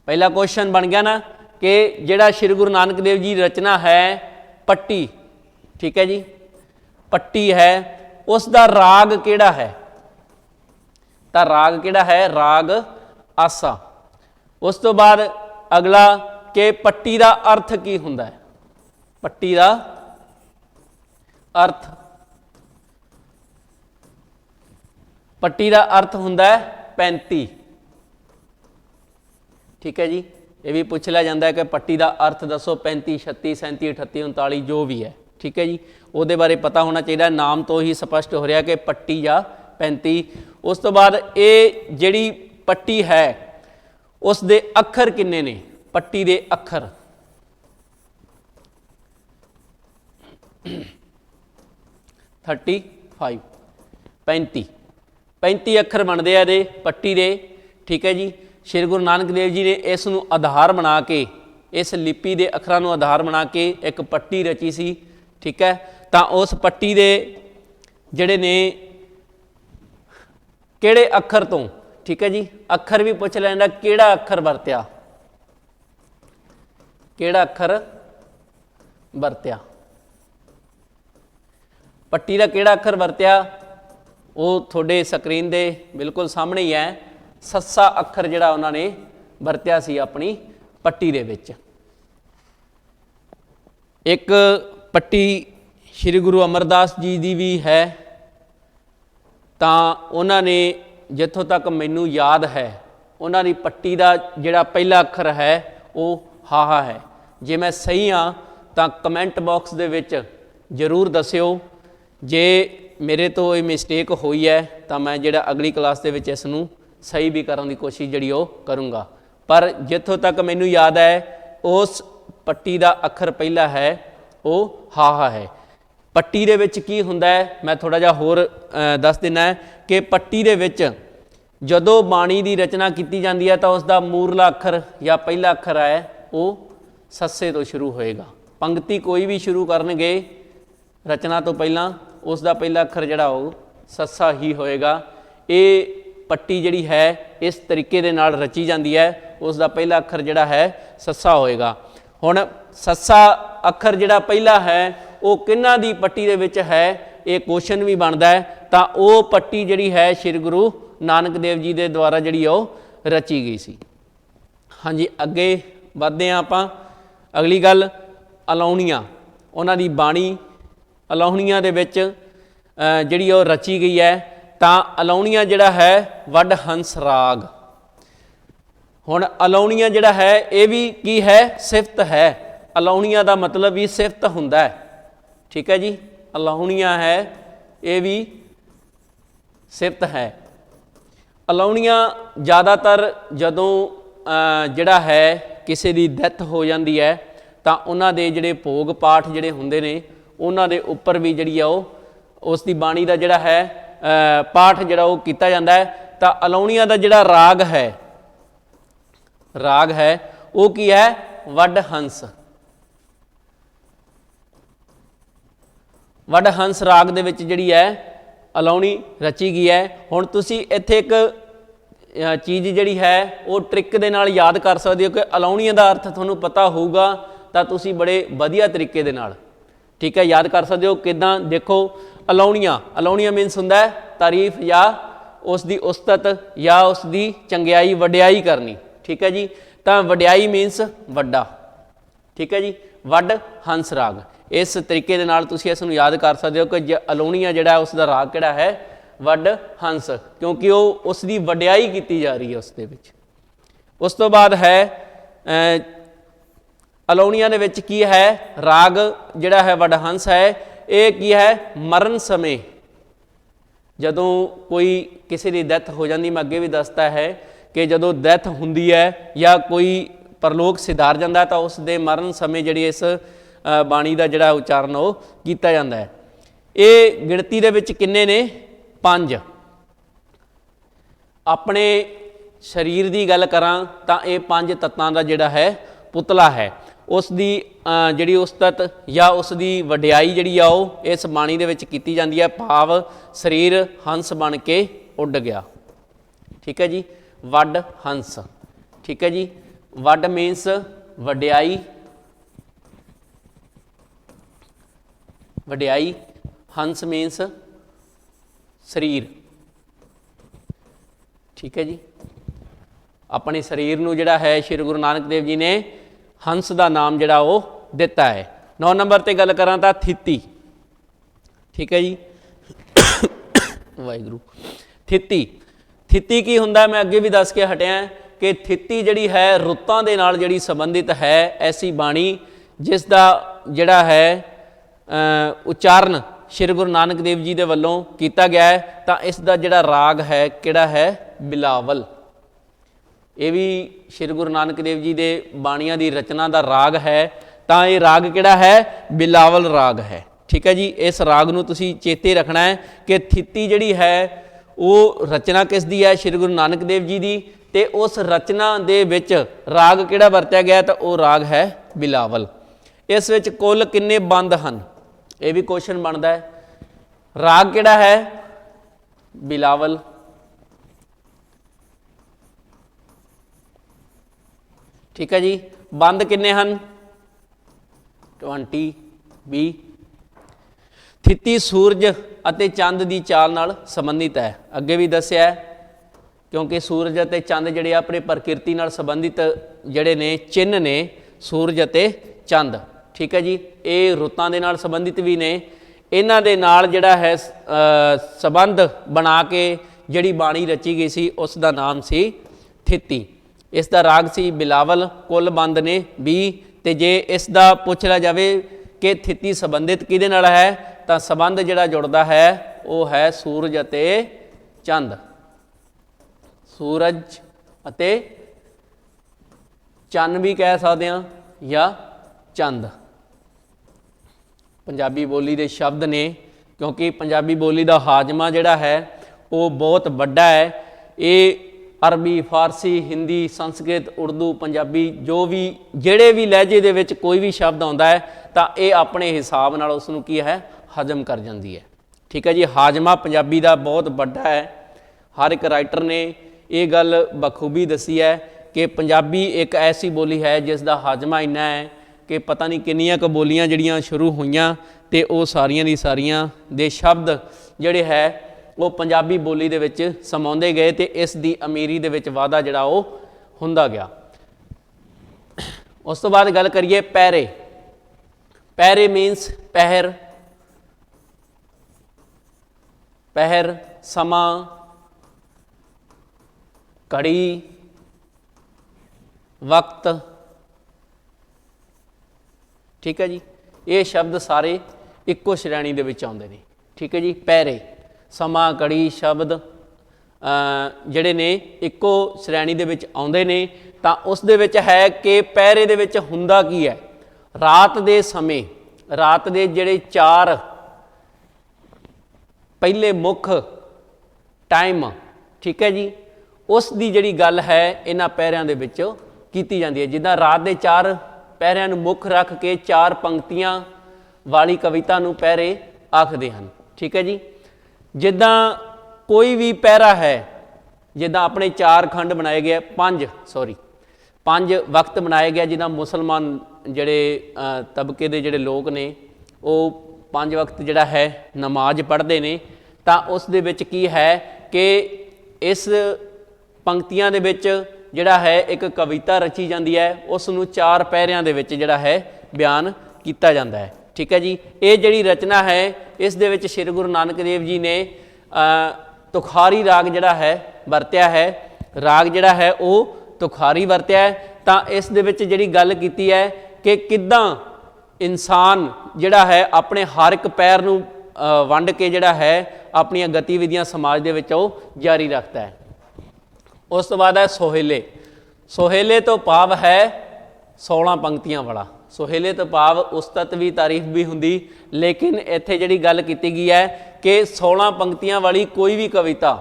ਪਹਿਲਾ ਕੁਐਸਚਨ ਬਣ ਗਿਆ ਨਾ ਕਿ ਜਿਹੜਾ ਸ਼੍ਰੀ ਗੁਰੂ ਨਾਨਕ ਦੇਵ ਜੀ ਦੀ ਰਚਨਾ ਹੈ ਪੱਟੀ, ਠੀਕ ਹੈ ਜੀ, ਪੱਟੀ ਹੈ, ਉਸ ਦਾ ਰਾਗ ਕਿਹੜਾ ਹੈ? ਤਾਂ ਰਾਗ ਕਿਹੜਾ ਹੈ? ਰਾਗ ਆਸਾ। ਉਸ ਤੋਂ ਬਾਅਦ ਅਗਲਾ ਕਿ ਪੱਟੀ ਦਾ ਅਰਥ ਕੀ ਹੁੰਦਾ ਹੈ? ਪੱਟੀ ਦਾ ਅਰਥ, ਪੱਟੀ ਦਾ ਅਰਥ ਹੁੰਦਾ ਹੈ 35। ਠੀਕ ਹੈ ਜੀ। ਇਹ ਵੀ ਪੁੱਛ ਲਿਆ ਜਾਂਦਾ ਹੈ ਕਿ ਪੱਟੀ ਦਾ ਅਰਥ ਦੱਸੋ। 35, 36, 37, 38, 39 ਜੋ ਵੀ ਹੈ। ठीक है जी, ਉਹਦੇ ਬਾਰੇ ਪਤਾ ਹੋਣਾ ਚਾਹੀਦਾ। ਨਾਮ ਤੋਂ ਹੀ ਸਪਸ਼ਟ ਹੋ ਰਿਹਾ ਕਿ ਪੱਟੀ ਜਾਂ 35। ਉਸ ਤੋਂ ਬਾਅਦ ਇਹ ਜਿਹੜੀ ਪੱਟੀ ਹੈ ਉਸ ਦੇ ਅੱਖਰ ਕਿੰਨੇ ਨੇ? ਪੱਟੀ ਦੇ ਅੱਖਰ 35 35 ਅੱਖਰ ਬਣਦੇ ਆ ਇਹਦੇ पट्टी ਦੇ। ठीक है जी, श्री गुरु नानक देव जी ने इस नूं आधार बना के, इस लिपि के अखरां नूं आधार बना के एक पट्टी रची सी। ठीक है, तो उस पट्टी दे जिहड़े ने किहड़े अखर तो, ठीक है जी, अखर भी पुछ लैंदा किहड़ा अखर वरत्या, किहड़ा अखर वरत्या, पट्टी का किहड़ा अखर वरत्या, वो थोड़े स्क्रीन दे बिल्कुल सामने ही है। सस्सा अखर जिहड़ा उन्होंने वरत्या सी अपनी पट्टी दे विच। एक पट्टी श्री गुरु अमरदास जी की भी है, तो उन्होंने जिथों तक मैनू याद है उन्होंने पट्टी का जिहड़ा पहला अखर है वो हाहा है। जे मैं सही हाँ तो कमेंट बॉक्स दे विच जरूर दस्यो, जे मेरे तो ये मिसटेक हुई है तो मैं जिहड़ा अगली क्लास दे विच इस नूं सही भी करने की कोशिश जिहड़ी वो करूँगा। पर जिथों तक मैनू याद है उस पट्टी का अखर पहला है वो हाहा है। पट्टी दे विच की हुंदा है मैं थोड़ा जिहा होर दस देना है कि पट्टी दे विच जदों बाणी की रचना की जाती है तो उसका मूरला अखर या पहला अखर है वो सस्से तो शुरू होएगा। पंक्ति कोई भी शुरू करनगे रचना तो पहला उसका पहला अखर जिहड़ा वो सस्सा ही होएगा। ये पट्टी जिहड़ी है इस तरीके दे नाल रची जाती है, उसका पहला अखर जिहड़ा है सस्सा होएगा। हुण सस्सा अखर जिहड़ा पहला है वो किन्हां दी पट्टी दे विच है, ये क्वेश्चन भी बनता है। तो वो पट्टी जिहड़ी है श्री गुरु नानक देव जी के द्वारा जिहड़ी वो रची गई सी। हाँ जी, अगे वधदे हां आपां। अगली गल अलाउणियां, उन्हां दी बाणी अलाउणियां दे विच जिहड़ी वो रची गई है। तो अलाउणियां जिहड़ा है वड हंस राग। हुण अलाउणियां जिहड़ा है ये भी की है, सिफत है। अलाउणियां दा मतलब भी सिफत हुंदा है। ठीक है जी, अलाउणियां है ये भी सिफत है। अलाउणियां ज़्यादातर जदों जिहड़ा है किसी दी डेथ हो जाती है तो उन्हां दे जिहड़े भोग पाठ जिहड़े हुंदे ने उन्हां दे उपर भी जिहड़ी आ उस दी बाणी दा जिहड़ा है पाठ जिहड़ा वो कीता जांदा है। तो अलाउणियां दा जिहड़ा राग है वो की है, वड हंस। वड हंस राग दे विच जिहड़ी है अलाउणी रची गई है। हुण तुसीं इत्थे एक चीज़ जिहड़ी है वो ट्रिक दे नाल याद कर सकदे हो कि अलाउणियां दा अर्थ तुहानूं पता होऊगा तो तुसीं बड़े वधिया तरीके दे नाल, ठीक है, याद कर सकते हो। किदां देखो, अलाउणियां मीनस हुंदा है तारीफ या उसकी उस्तत या उसकी चंगियाई वडियाई करनी। ठीक है जी, तो वडियाई मीनस वड्डा। ठीक है जी, वड हंस राग इस तरीके दे नाल तुसीं इस नूं याद कर सकते हो कि अलाउणियां जिहड़ा उसका राग किहड़ा है, वड हंस, क्योंकि वो उसकी वडियाई की जा रही है उस दे विच। उस तो बाद है अलाउणियां दे विच की है, राग जिहड़ा है वड हंस है, ये की है मरण समय जदों कोई किसी की डेथ हो जाती, मैं अगे भी दसता है कि जदों डेथ हुंदी है या कोई परलोक सिधार जाता है तो उस दे मरण समय जिहड़ी इस बाणी का जिहड़ा उच्चारण वो कीता जाता है। ये गिणती दे विच किन्ने ने, 5। अपने शरीर की गल करां तां ये 5 तत्तां दा जिहड़ा है पुतला है। उसकी जिहड़ी उस्तत या उसकी वडियाई जिहड़ी आ वो इस बाणी दे विच कीती जांदी है। भाव शरीर हंस बन के उड़ गया। ठीक है जी, वड हंस। ठीक है जी, वड मीनस वडियाई, वडियाई, हंस मीनस शरीर। ठीक है जी, अपने शरीर नूं जिहड़ा है श्री गुरु नानक देव जी ने हंस का नाम जिहड़ा वो दिता है। 9 नंबर पर गल करां तां थिती। ठीक है जी, वाहिगुरू। थिती की हुंदा, मैं अगे भी दस के हटिया कि थिती जिहड़ी है रुत्तां दे नाल जिहड़ी संबंधित है। ऐसी बाणी जिसका जिहड़ा है ਉਚਾਰਨ ਸ਼੍ਰੀ ਗੁਰੂ ਨਾਨਕ ਦੇਵ ਜੀ ਦੇ ਵੱਲੋਂ ਕੀਤਾ ਗਿਆ ਹੈ ਤਾਂ ਇਸ ਦਾ ਜਿਹੜਾ ਰਾਗ ਹੈ ਕਿਹੜਾ ਹੈ? ਬਿਲਾਵਲ। ਇਹ ਵੀ ਸ਼੍ਰੀ ਗੁਰੂ ਨਾਨਕ ਦੇਵ ਜੀ ਦੇ ਬਾਣੀਆਂ ਦੀ ਰਚਨਾ ਦਾ ਰਾਗ ਹੈ ਤਾਂ ਇਹ ਰਾਗ ਕਿਹੜਾ ਹੈ? ਬਿਲਾਵਲ ਰਾਗ ਹੈ। ਠੀਕ ਹੈ ਜੀ, ਇਸ ਰਾਗ ਨੂੰ ਤੁਸੀਂ ਚੇਤੇ ਰੱਖਣਾ ਹੈ ਕਿ ਥਿੱਤੀ ਜਿਹੜੀ ਹੈ ਉਹ ਰਚਨਾ ਕਿਸ ਦੀ ਹੈ? ਸ਼੍ਰੀ ਗੁਰੂ ਨਾਨਕ ਦੇਵ ਜੀ ਦੀ। ਤੇ ਉਸ ਰਚਨਾ ਦੇ ਵਿੱਚ ਰਾਗ ਕਿਹੜਾ ਵਰਤਿਆ ਗਿਆ ਤਾਂ ਉਹ ਰਾਗ ਹੈ ਬਿਲਾਵਲ। ਇਸ ਵਿੱਚ ਕੁੱਲ ਕਿੰਨੇ ਬੰਦ ਹਨ? ਇਹ ਵੀ ਕੁਐਸਚਨ ਬਣਦਾ ਹੈ। ਰਾਗ ਕਿਹੜਾ ਹੈ? ਬਿਲਾਵਲ। ਠੀਕ ਹੈ ਜੀ, ਬੰਦ ਕਿੰਨੇ ਹਨ? 20। ਥਿੱਤੀ ਸੂਰਜ ਅਤੇ ਚੰਦ ਦੀ ਚਾਲ ਨਾਲ ਸੰਬੰਧਿਤ ਹੈ। ਅੱਗੇ ਵੀ ਦੱਸਿਆ ਕਿਉਂਕਿ ਸੂਰਜ ਅਤੇ ਚੰਦ ਜਿਹੜੇ ਆਪਣੇ ਪ੍ਰਕਿਰਤੀ ਨਾਲ ਸੰਬੰਧਿਤ ਜਿਹੜੇ ਨੇ ਚਿੰਨ੍ਹ ਨੇ ਸੂਰਜ ਅਤੇ ਚੰਦ। ਠੀਕ ਹੈ ਜੀ, ਇਹ ਰੁੱਤਾਂ ਦੇ ਨਾਲ ਸੰਬੰਧਿਤ ਵੀ ਨੇ। ਇਹਨਾਂ ਦੇ ਨਾਲ ਜਿਹੜਾ ਹੈ ਸੰਬੰਧ ਬਣਾ ਕੇ ਜਿਹੜੀ ਬਾਣੀ ਰਚੀ ਗਈ ਸੀ ਉਸ ਦਾ ਨਾਮ ਸੀ ਥਿੱਤੀ। ਇਸ ਦਾ ਰਾਗ ਸੀ ਬਿਲਾਵਲ। ਕੁੱਲ ਬੰਦ ਨੇ 20। ਤੇ ਜੇ ਇਸ ਦਾ ਪੁੱਛ ਲਿਆ ਜਾਵੇ ਕਿ ਥਿੱਤੀ ਸੰਬੰਧਿਤ ਕਿਹਦੇ ਨਾਲ ਹੈ ਤਾਂ ਸੰਬੰਧ ਜਿਹੜਾ ਜੁੜਦਾ ਹੈ ਉਹ ਹੈ ਸੂਰਜ ਅਤੇ ਚੰਦ। ਸੂਰਜ ਅਤੇ ਚੰਨ ਵੀ ਕਹਿ ਸਕਦੇ ਹਾਂ ਜਾਂ ਚੰਦ। ਪੰਜਾਬੀ ਬੋਲੀ ਦੇ ਸ਼ਬਦ ਨੇ ਕਿਉਂਕਿ ਪੰਜਾਬੀ ਬੋਲੀ ਦਾ ਹਾਜ਼ਮਾ ਜਿਹੜਾ ਹੈ ਉਹ ਬਹੁਤ ਵੱਡਾ ਹੈ। ਇਹ ਅਰਬੀ, ਫਾਰਸੀ, ਹਿੰਦੀ, ਸੰਸਕ੍ਰਿਤ, ਉਰਦੂ, ਪੰਜਾਬੀ ਜਿਹੜੇ ਵੀ ਲਹਿਜੇ ਦੇ ਵਿੱਚ ਕੋਈ ਵੀ ਸ਼ਬਦ ਆਉਂਦਾ ਹੈ ਤਾਂ ਇਹ ਆਪਣੇ ਹਿਸਾਬ ਨਾਲ ਉਸ ਨੂੰ ਕੀ ਹੈ? ਹਜ਼ਮ ਕਰ ਜਾਂਦੀ ਹੈ। ਠੀਕ ਹੈ ਜੀ, ਹਾਜ਼ਮਾ ਪੰਜਾਬੀ ਦਾ ਬਹੁਤ ਵੱਡਾ ਹੈ। ਹਰ ਇੱਕ ਰਾਈਟਰ ਨੇ ਇਹ ਗੱਲ ਬਖੂਬੀ ਦੱਸੀ ਹੈ ਕਿ ਪੰਜਾਬੀ ਇੱਕ ਐਸੀ ਬੋਲੀ ਹੈ ਜਿਸ ਦਾ ਹਾਜ਼ਮਾ ਇੰਨਾ ਹੈ ਕਿ ਪਤਾ ਨਹੀਂ ਕਿੰਨੀਆਂ ਕੁ ਬੋਲੀਆਂ ਜਿਹੜੀਆਂ ਸ਼ੁਰੂ ਹੋਈਆਂ ਤੇ ਉਹ ਸਾਰੀਆਂ ਦੀ ਸਾਰੀਆਂ ਦੇ ਸ਼ਬਦ ਜਿਹੜੇ ਹੈ ਉਹ ਪੰਜਾਬੀ ਬੋਲੀ ਦੇ ਵਿੱਚ ਸਮਾਉਂਦੇ ਗਏ ਤੇ ਇਸ ਦੀ ਅਮੀਰੀ ਦੇ ਵਿੱਚ ਵਾਧਾ ਜਿਹੜਾ ਉਹ ਹੁੰਦਾ ਗਿਆ। ਉਸ ਤੋਂ ਬਾਅਦ ਗੱਲ ਕਰੀਏ ਪਹਿਰੇ। ਪਹਿਰੇ ਮੀਨਸ ਪਹਿਰ, ਪਹਿਰ ਸਮਾਂ, ਘੜੀ, ਵਕਤ। ਠੀਕ ਹੈ ਜੀ, ਇਹ ਸ਼ਬਦ ਸਾਰੇ ਇੱਕੋ ਸ਼੍ਰੇਣੀ ਦੇ ਵਿੱਚ ਆਉਂਦੇ ਨੇ। ਠੀਕ ਹੈ ਜੀ, ਪਹਿਰੇ ਸਮਾਂ, ਘੜੀ ਸ਼ਬਦ ਜਿਹੜੇ ਨੇ ਇੱਕੋ ਸ਼੍ਰੇਣੀ ਦੇ ਵਿੱਚ ਆਉਂਦੇ ਨੇ ਤਾਂ ਉਸ ਦੇ ਵਿੱਚ ਹੈ ਕਿ ਪਹਿਰੇ ਦੇ ਵਿੱਚ ਹੁੰਦਾ ਕੀ ਹੈ? ਰਾਤ ਦੇ ਸਮੇਂ, ਰਾਤ ਦੇ ਜਿਹੜੇ 4 ਪਹਿਲੇ ਮੁੱਖ ਟਾਈਮ, ਠੀਕ ਹੈ ਜੀ, ਉਸ ਦੀ ਜਿਹੜੀ ਗੱਲ ਹੈ ਇਹਨਾਂ ਪਹਿਰਿਆਂ ਦੇ ਵਿੱਚ ਕੀਤੀ ਜਾਂਦੀ ਹੈ। ਜਿੱਦਾਂ ਰਾਤ ਦੇ 4 ਪਹਿਰਿਆਂ ਨੂੰ ਮੁੱਖ ਰੱਖ ਕੇ 4 ਪੰਕਤੀਆਂ ਵਾਲੀ ਕਵਿਤਾ ਨੂੰ ਪਹਿਰੇ ਆਖਦੇ ਹਨ। ਠੀਕ ਹੈ ਜੀ, ਜਿੱਦਾਂ ਕੋਈ ਵੀ ਪਹਿਰਾ ਹੈ, ਜਿੱਦਾਂ ਆਪਣੇ 4 ਖੰਡ ਬਣਾਏ ਗਏ, 5 ਵਕਤ ਬਣਾਏ ਗਏ। ਜਿੱਦਾਂ ਮੁਸਲਮਾਨ ਜਿਹੜੇ ਤਬਕੇ ਦੇ ਜਿਹੜੇ ਲੋਕ ਨੇ ਉਹ 5 ਵਕਤ ਜਿਹੜਾ ਹੈ ਨਮਾਜ਼ ਪੜ੍ਹਦੇ ਨੇ ਤਾਂ ਉਸ ਦੇ ਵਿੱਚ ਕੀ ਹੈ ਕਿ ਇਸ ਪੰਕਤੀਆਂ ਦੇ ਵਿੱਚ ਜਿਹੜਾ ਹੈ ਇੱਕ ਕਵਿਤਾ ਰਚੀ ਜਾਂਦੀ ਹੈ, ਉਸ ਨੂੰ 4 ਪਹਿਰਿਆਂ ਦੇ ਵਿੱਚ ਜਿਹੜਾ ਹੈ ਬਿਆਨ ਕੀਤਾ ਜਾਂਦਾ ਹੈ। ਠੀਕ ਹੈ ਜੀ, ਇਹ ਜਿਹੜੀ ਰਚਨਾ ਹੈ ਇਸ ਦੇ ਵਿੱਚ ਸ਼੍ਰੀ ਗੁਰੂ ਨਾਨਕ ਦੇਵ ਜੀ ਨੇ ਤੁਖਾਰੀ ਰਾਗ ਜਿਹੜਾ ਹੈ ਵਰਤਿਆ ਹੈ। ਰਾਗ ਜਿਹੜਾ ਹੈ ਉਹ ਤੁਖਾਰੀ ਵਰਤਿਆ ਹੈ। ਤਾਂ ਇਸ ਦੇ ਵਿੱਚ ਜਿਹੜੀ ਗੱਲ ਕੀਤੀ ਹੈ ਕਿ ਕਿੱਦਾਂ ਇਨਸਾਨ ਜਿਹੜਾ ਹੈ ਆਪਣੇ ਹਰ ਇੱਕ ਪੈਰ ਨੂੰ ਵੰਡ ਕੇ ਜਿਹੜਾ ਹੈ ਆਪਣੀਆਂ ਗਤੀਵਿਧੀਆਂ ਸਮਾਜ ਦੇ ਵਿੱਚ ਉਹ ਜਾਰੀ ਰੱਖਦਾ ਹੈ। ਉਸ ਤੋਂ ਬਾਅਦ ਹੈ ਸੋਹੇਲੇ। ਸੋਹੇਲੇ ਤੋਂ ਭਾਵ ਹੈ 16 ਪੰਕਤੀਆਂ ਵਾਲਾ। ਸੋਹੇਲੇ ਤੋਂ ਭਾਵ ਉਸਤਤ ਵੀ ਤਾਰੀਫ ਵੀ ਹੁੰਦੀ, ਲੇਕਿਨ ਇੱਥੇ ਜਿਹੜੀ ਗੱਲ ਕੀਤੀ ਗਈ ਹੈ ਕਿ 16 ਪੰਕਤੀਆਂ ਵਾਲੀ ਕੋਈ ਵੀ ਕਵਿਤਾ,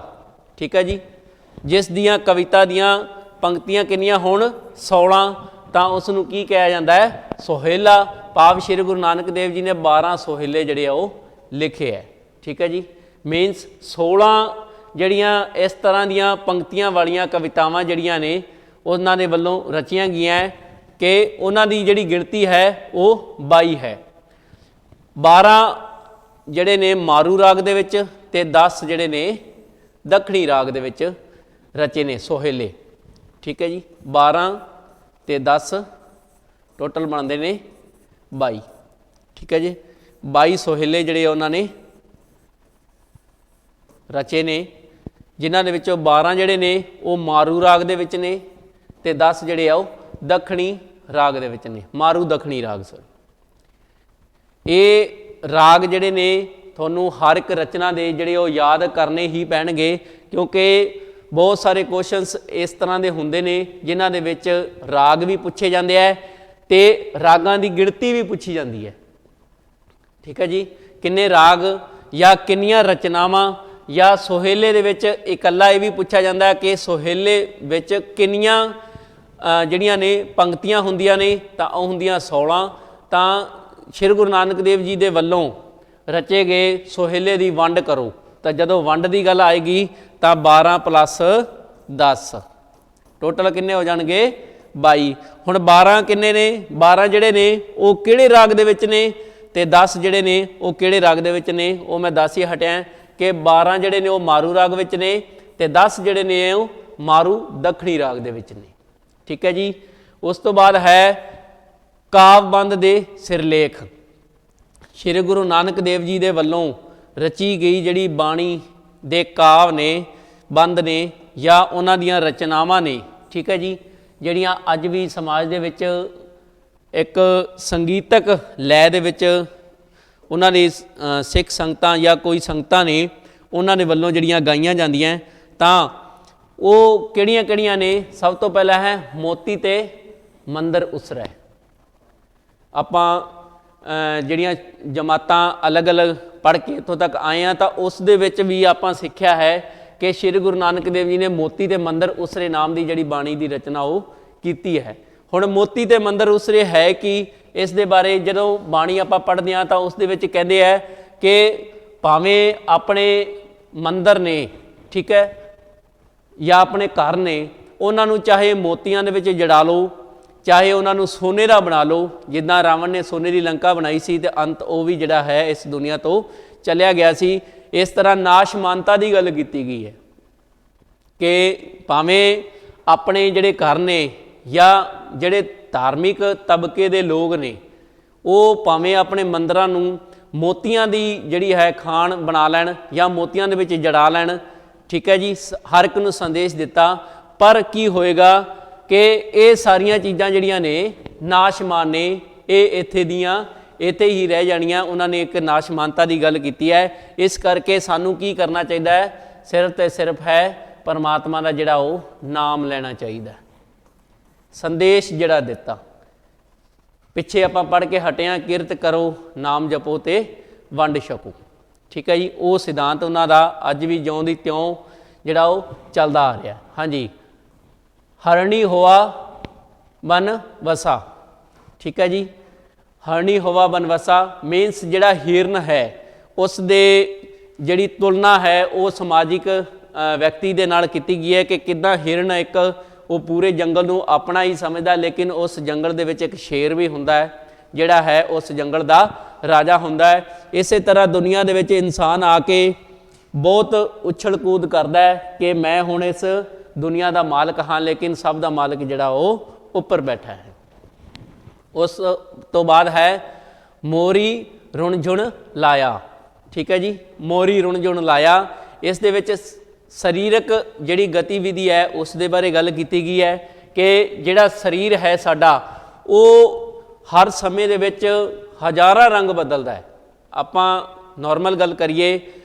ਠੀਕ ਹੈ ਜੀ, ਜਿਸ ਦੀਆਂ ਕਵਿਤਾ ਦੀਆਂ ਪੰਕਤੀਆਂ ਕਿੰਨੀਆਂ ਹੋਣ 16 ਤਾਂ ਉਸ ਨੂੰ ਕੀ ਕਿਹਾ ਜਾਂਦਾ ਹੈ? ਸੋਹੇਲਾ। ਭਾਵ ਸ਼੍ਰੀ ਗੁਰੂ ਨਾਨਕ ਦੇਵ ਜੀ ਨੇ 12 ਸੋਹੇਲੇ ਜਿਹੜੇ ਆ ਉਹ ਲਿਖੇ ਹੈ। ਠੀਕ ਹੈ ਜੀ, ਮੀਨਸ 16 ਜਿਹੜੀਆਂ ਇਸ ਤਰ੍ਹਾਂ ਦੀਆਂ ਪੰਕਤੀਆਂ ਵਾਲੀਆਂ ਕਵਿਤਾਵਾਂ ਜਿਹੜੀਆਂ ਨੇ ਉਹਨਾਂ ਦੇ ਵੱਲੋਂ ਰਚੀਆਂ ਗਈਆਂ ਕਿ ਉਹਨਾਂ ਦੀ ਜਿਹੜੀ ਗਿਣਤੀ ਹੈ ਉਹ 22 ਹੈ। 12 ਜਿਹੜੇ ਨੇ ਮਾਰੂ ਰਾਗ ਦੇ ਵਿੱਚ ਤੇ 10 ਜਿਹੜੇ ਨੇ ਦੱਖਣੀ ਰਾਗ ਦੇ ਵਿੱਚ ਰਚੇ ਨੇ ਸੋਹੇਲੇ। ਠੀਕ ਹੈ ਜੀ, 12 ਤੇ 10 ਟੋਟਲ ਬਣਦੇ ਨੇ 22। ਠੀਕ ਹੈ ਜੀ, 22 ਸੋਹੇਲੇ ਜਿਹੜੇ ਉਹਨਾਂ ਨੇ ਰਚੇ ਨੇ, ਜਿਨ੍ਹਾਂ ਦੇ ਵਿੱਚੋਂ 12 ਜਿਹੜੇ ਨੇ ਉਹ ਮਾਰੂ ਰਾਗ ਦੇ ਵਿੱਚ ਨੇ ਤੇ 10 ਜਿਹੜੇ ਆ ਉਹ ਦੱਖਣੀ ਰਾਗ ਦੇ ਵਿੱਚ ਨੇ। ਮਾਰੂ ਦੱਖਣੀ ਰਾਗ ਸਰ। ਇਹ ਰਾਗ ਜਿਹੜੇ ਨੇ ਤੁਹਾਨੂੰ ਹਰ ਇੱਕ ਰਚਨਾ ਦੇ ਜਿਹੜੇ ਉਹ ਯਾਦ ਕਰਨੇ ਹੀ ਪੈਣਗੇ, ਕਿਉਂਕਿ ਬਹੁਤ ਸਾਰੇ ਕੁਐਸਚਨਸ ਇਸ ਤਰ੍ਹਾਂ ਦੇ ਹੁੰਦੇ ਨੇ ਜਿਨ੍ਹਾਂ ਦੇ ਵਿੱਚ ਰਾਗ ਵੀ ਪੁੱਛੇ ਜਾਂਦੇ ਹੈ ਤੇ ਰਾਗਾਂ ਦੀ ਗਿਣਤੀ ਵੀ ਪੁੱਛੀ ਜਾਂਦੀ ਹੈ। ਠੀਕ ਹੈ ਜੀ, ਕਿੰਨੇ ਰਾਗ ਜਾਂ ਕਿੰਨੀਆਂ ਰਚਨਾਵਾਂ, ਜਾਂ ਸੋਹੇਲੇ ਦੇ ਵਿੱਚ ਇਕੱਲਾ ਇਹ ਵੀ ਪੁੱਛਿਆ ਜਾਂਦਾ ਹੈ ਕਿ ਸੋਹੇਲੇ ਵਿੱਚ ਕਿੰਨੀਆਂ ਜਿਹੜੀਆਂ ਨੇ ਪੰਕਤੀਆਂ ਹੁੰਦੀਆਂ ਨੇ, ਤਾਂ ਉਹ ਹੁੰਦੀਆਂ 16। ਤਾਂ ਸ਼੍ਰੀ ਗੁਰੂ ਨਾਨਕ ਦੇਵ ਜੀ ਦੇ ਵੱਲੋਂ ਰਚੇ ਗਏ ਸੋਹੇਲੇ ਦੀ ਵੰਡ ਕਰੋ, ਤਾਂ ਜਦੋਂ ਵੰਡ ਦੀ ਗੱਲ ਆਏਗੀ ਤਾਂ 12 + 10 ਟੋਟਲ ਕਿੰਨੇ ਹੋ ਜਾਣਗੇ 22। ਹੁਣ 12 ਕਿੰਨੇ ਨੇ, 12 ਜਿਹੜੇ ਨੇ ਉਹ ਕਿਹੜੇ ਰਾਗ ਦੇ ਵਿੱਚ ਨੇ, ਤੇ 10 ਜਿਹੜੇ ਨੇ ਉਹ ਕਿਹੜੇ ਰਾਗ ਦੇ ਵਿੱਚ ਨੇ, ਉਹ ਮੈਂ ਦੱਸ ਹੀ ਹਟਿਆ ਕਿ 12 ਜਿਹੜੇ ਨੇ ਉਹ ਮਾਰੂ ਰਾਗ ਵਿੱਚ ਨੇ ਤੇ 10 ਜਿਹੜੇ ਨੇ ਉਹ ਮਾਰੂ ਦੱਖਣੀ ਰਾਗ ਦੇ ਵਿੱਚ ਨੇ। ਠੀਕ ਹੈ ਜੀ, ਉਸ ਤੋਂ ਬਾਅਦ ਹੈ ਕਾਵਿ-ਬੰਧ ਦੇ ਸਿਰਲੇਖ। ਸ਼੍ਰੀ ਗੁਰੂ ਨਾਨਕ ਦੇਵ ਜੀ ਦੇ ਵੱਲੋਂ ਰਚੀ ਗਈ ਜਿਹੜੀ ਬਾਣੀ ਦੇ ਕਾਵ ਨੇ, ਬੰਧ ਨੇ, ਜਾਂ ਉਹਨਾਂ ਦੀਆਂ ਰਚਨਾਵਾਂ ਨੇ, ਠੀਕ ਹੈ ਜੀ, ਜਿਹੜੀਆਂ ਅੱਜ ਵੀ ਸਮਾਜ ਦੇ ਵਿੱਚ ਇੱਕ ਸੰਗੀਤਕ ਲੈਅ ਦੇ ਵਿੱਚ ਉਹਨਾਂ ਦੀ ਸਿੱਖ ਸੰਗਤਾਂ ਜਾਂ ਕੋਈ ਸੰਗਤਾਂ ਨੇ ਉਹਨਾਂ ਦੇ ਵੱਲੋਂ ਜਿਹੜੀਆਂ ਗਾਈਆਂ ਜਾਂਦੀਆਂ, ਤਾਂ ਉਹ ਕਿਹੜੀਆਂ ਕਿਹੜੀਆਂ ਨੇ। ਸਭ ਤੋਂ ਪਹਿਲਾਂ ਹੈ ਮੋਤੀ ਤੇ ਮੰਦਰ ਉਸਰੈ। ਆਪਾਂ ਜਿਹੜੀਆਂ ਜਮਾਤਾਂ ਅਲੱਗ-ਅਲੱਗ ਪੜ੍ਹ ਕੇ ਇੱਥੋਂ ਤੱਕ ਆਏ ਹਾਂ, ਤਾਂ ਉਸ ਦੇ ਵਿੱਚ ਵੀ ਆਪਾਂ ਸਿੱਖਿਆ ਹੈ ਕਿ ਸ਼੍ਰੀ ਗੁਰੂ ਨਾਨਕ ਦੇਵ ਜੀ ਨੇ ਮੋਤੀ ਤੇ ਮੰਦਰ ਉਸਰੇ ਨਾਮ ਦੀ ਜਿਹੜੀ ਬਾਣੀ ਦੀ ਰਚਨਾ ਉਹ ਕੀਤੀ ਹੈ। ਹੁਣ ਮੋਤੀ ਤੇ ਮੰਦਰ ਉਸਰੇ ਹੈ ਕਿ ਇਸ ਦੇ ਬਾਰੇ ਜਦੋਂ ਬਾਣੀ ਆਪਾਂ ਪੜ੍ਹਦੇ ਹਾਂ ਤਾਂ ਉਸ ਦੇ ਵਿੱਚ ਕਹਿੰਦੇ ਹੈ ਕਿ ਭਾਵੇਂ ਆਪਣੇ ਮੰਦਰ ਨੇ, ਠੀਕ ਹੈ, ਜਾਂ ਆਪਣੇ ਘਰ ਨੇ, ਉਹਨਾਂ ਨੂੰ ਚਾਹੇ ਮੋਤੀਆਂ ਦੇ ਵਿੱਚ ਜੜਾ ਲਓ, ਚਾਹੇ ਉਹਨਾਂ ਨੂੰ ਸੋਨੇ ਦਾ ਬਣਾ ਲਓ, ਜਿੱਦਾਂ ਰਾਵਣ ਨੇ ਸੋਨੇ ਦੀ ਲੰਕਾ ਬਣਾਈ ਸੀ ਤੇ ਅੰਤ ਉਹ ਵੀ ਜਿਹੜਾ ਹੈ ਇਸ ਦੁਨੀਆ ਤੋਂ ਚਲਿਆ ਗਿਆ ਸੀ। ਇਸ ਤਰ੍ਹਾਂ ਨਾਸ਼ਮਾਨਤਾ ਦੀ ਗੱਲ ਕੀਤੀ ਗਈ ਹੈ ਕਿ ਭਾਵੇਂ ਆਪਣੇ ਜਿਹੜੇ ਘਰ ਨੇ ਜਾਂ ਜਿਹੜੇ ਧਾਰਮਿਕ ਤਬਕੇ ਦੇ ਲੋਕ ਨੇ, ਉਹ ਭਾਵੇਂ ਆਪਣੇ ਮੰਦਰਾਂ ਨੂੰ ਮੋਤੀਆਂ ਦੀ ਜਿਹੜੀ ਹੈ ਖਾਣ ਬਣਾ ਲੈਣ ਜਾਂ ਮੋਤੀਆਂ ਦੇ ਵਿੱਚ ਜੜਾ ਲੈਣ। ਠੀਕ ਹੈ ਜੀ, ਹਰ ਇੱਕ ਨੂੰ ਸੰਦੇਸ਼ ਦਿੱਤਾ, ਪਰ ਕੀ ਹੋਏਗਾ ਕਿ ਇਹ ਸਾਰੀਆਂ ਚੀਜ਼ਾਂ ਜਿਹੜੀਆਂ ਨੇ ਨਾਸ਼ਮਾਨ ਨੇ, ਇਹ ਇੱਥੇ ਦੀਆਂ ਇੱਥੇ ਹੀ ਰਹਿ ਜਾਣੀਆਂ। ਉਹਨਾਂ ਨੇ ਇੱਕ ਨਾਸ਼ਮਾਨਤਾ ਦੀ ਗੱਲ ਕੀਤੀ ਹੈ। ਇਸ ਕਰਕੇ ਸਾਨੂੰ ਕੀ ਕਰਨਾ ਚਾਹੀਦਾ ਹੈ, ਸਿਰਫ ਤੇ ਸਿਰਫ ਹੈ ਪਰਮਾਤਮਾ ਦਾ ਜਿਹੜਾ ਉਹ ਨਾਮ ਲੈਣਾ ਚਾਹੀਦਾ। ਸੰਦੇਸ਼ ਜਿਹੜਾ ਦਿੱਤਾ ਪਿੱਛੇ ਆਪਾਂ ਪੜ੍ਹ ਕੇ ਹਟਿਆਂ, ਕਿਰਤ ਕਰੋ ਨਾਮ ਜਪੋ ਤੇ ਵੰਡ ਛਕੋ। ਠੀਕ ਹੈ ਜੀ, ਉਹ ਸਿਧਾਂਤ ਉਹਨਾਂ ਦਾ ਅੱਜ ਵੀ ਜਿਉਂ ਦੀ ਤਿਉਂ ਜਿਹੜਾ ਉਹ ਚੱਲਦਾ ਆ ਰਿਹਾ। ਹਾਂਜੀ, ਹਰਣੀ ਹੋਆ ਬਨ ਵਸਾ। ਠੀਕ ਹੈ ਜੀ, ਹਰਣੀ ਹੋਵਾ ਬਨ ਵਸਾ ਮੀਨਸ ਜਿਹੜਾ ਹਿਰਨ ਹੈ ਉਸ ਦੇ ਜਿਹੜੀ ਤੁਲਨਾ ਹੈ ਉਹ ਸਮਾਜਿਕ ਵਿਅਕਤੀ ਦੇ ਨਾਲ ਕੀਤੀ ਗਈ ਹੈ ਕਿ ਕਿੱਦਾਂ ਹਿਰਨ ਇੱਕ ਉਹ ਪੂਰੇ ਜੰਗਲ ਨੂੰ ਆਪਣਾ ਹੀ ਸਮਝਦਾ, ਲੇਕਿਨ ਉਸ ਜੰਗਲ ਦੇ ਵਿੱਚ ਇੱਕ ਸ਼ੇਰ ਵੀ ਹੁੰਦਾ ਹੈ ਜਿਹੜਾ ਹੈ ਉਸ ਜੰਗਲ ਦਾ ਰਾਜਾ ਹੁੰਦਾ ਹੈ। ਇਸੇ ਤਰ੍ਹਾਂ ਦੁਨੀਆ ਦੇ ਵਿੱਚ ਇਨਸਾਨ ਆ ਕੇ ਬਹੁਤ ਉਛਲ ਕੂਦ ਕਰਦਾ ਹੈ ਕਿ ਮੈਂ ਹੁਣ ਇਸ ਦੁਨੀਆ ਦਾ ਮਾਲਕ ਹਾਂ, ਲੇਕਿਨ ਸਭ ਦਾ ਮਾਲਕ ਜਿਹੜਾ ਉਹ ਉੱਪਰ ਬੈਠਾ ਹੈ। ਉਸ ਤੋਂ ਬਾਅਦ ਹੈ ਮੋਰੀ ਰੁਣ ਜੁਣ ਲਾਇਆ। ਠੀਕ ਹੈ ਜੀ, ਮੋਰੀ ਰੁਣ ਜੁਣ ਲਾਇਆ, ਇਸ ਦੇ ਵਿੱਚ ਸਰੀਰਕ ਜਿਹੜੀ ਗਤੀਵਿਧੀ ਹੈ ਉਸ ਦੇ ਬਾਰੇ ਗੱਲ ਕੀਤੀ ਗਈ ਹੈ ਕਿ ਜਿਹੜਾ ਸਰੀਰ ਹੈ ਸਾਡਾ ਉਹ ਹਰ ਸਮੇਂ ਦੇ ਵਿੱਚ ਹਜ਼ਾਰਾਂ ਰੰਗ ਬਦਲਦਾ ਹੈ। ਆਪਾਂ ਨਾਰਮਲ ਗੱਲ ਕਰੀਏ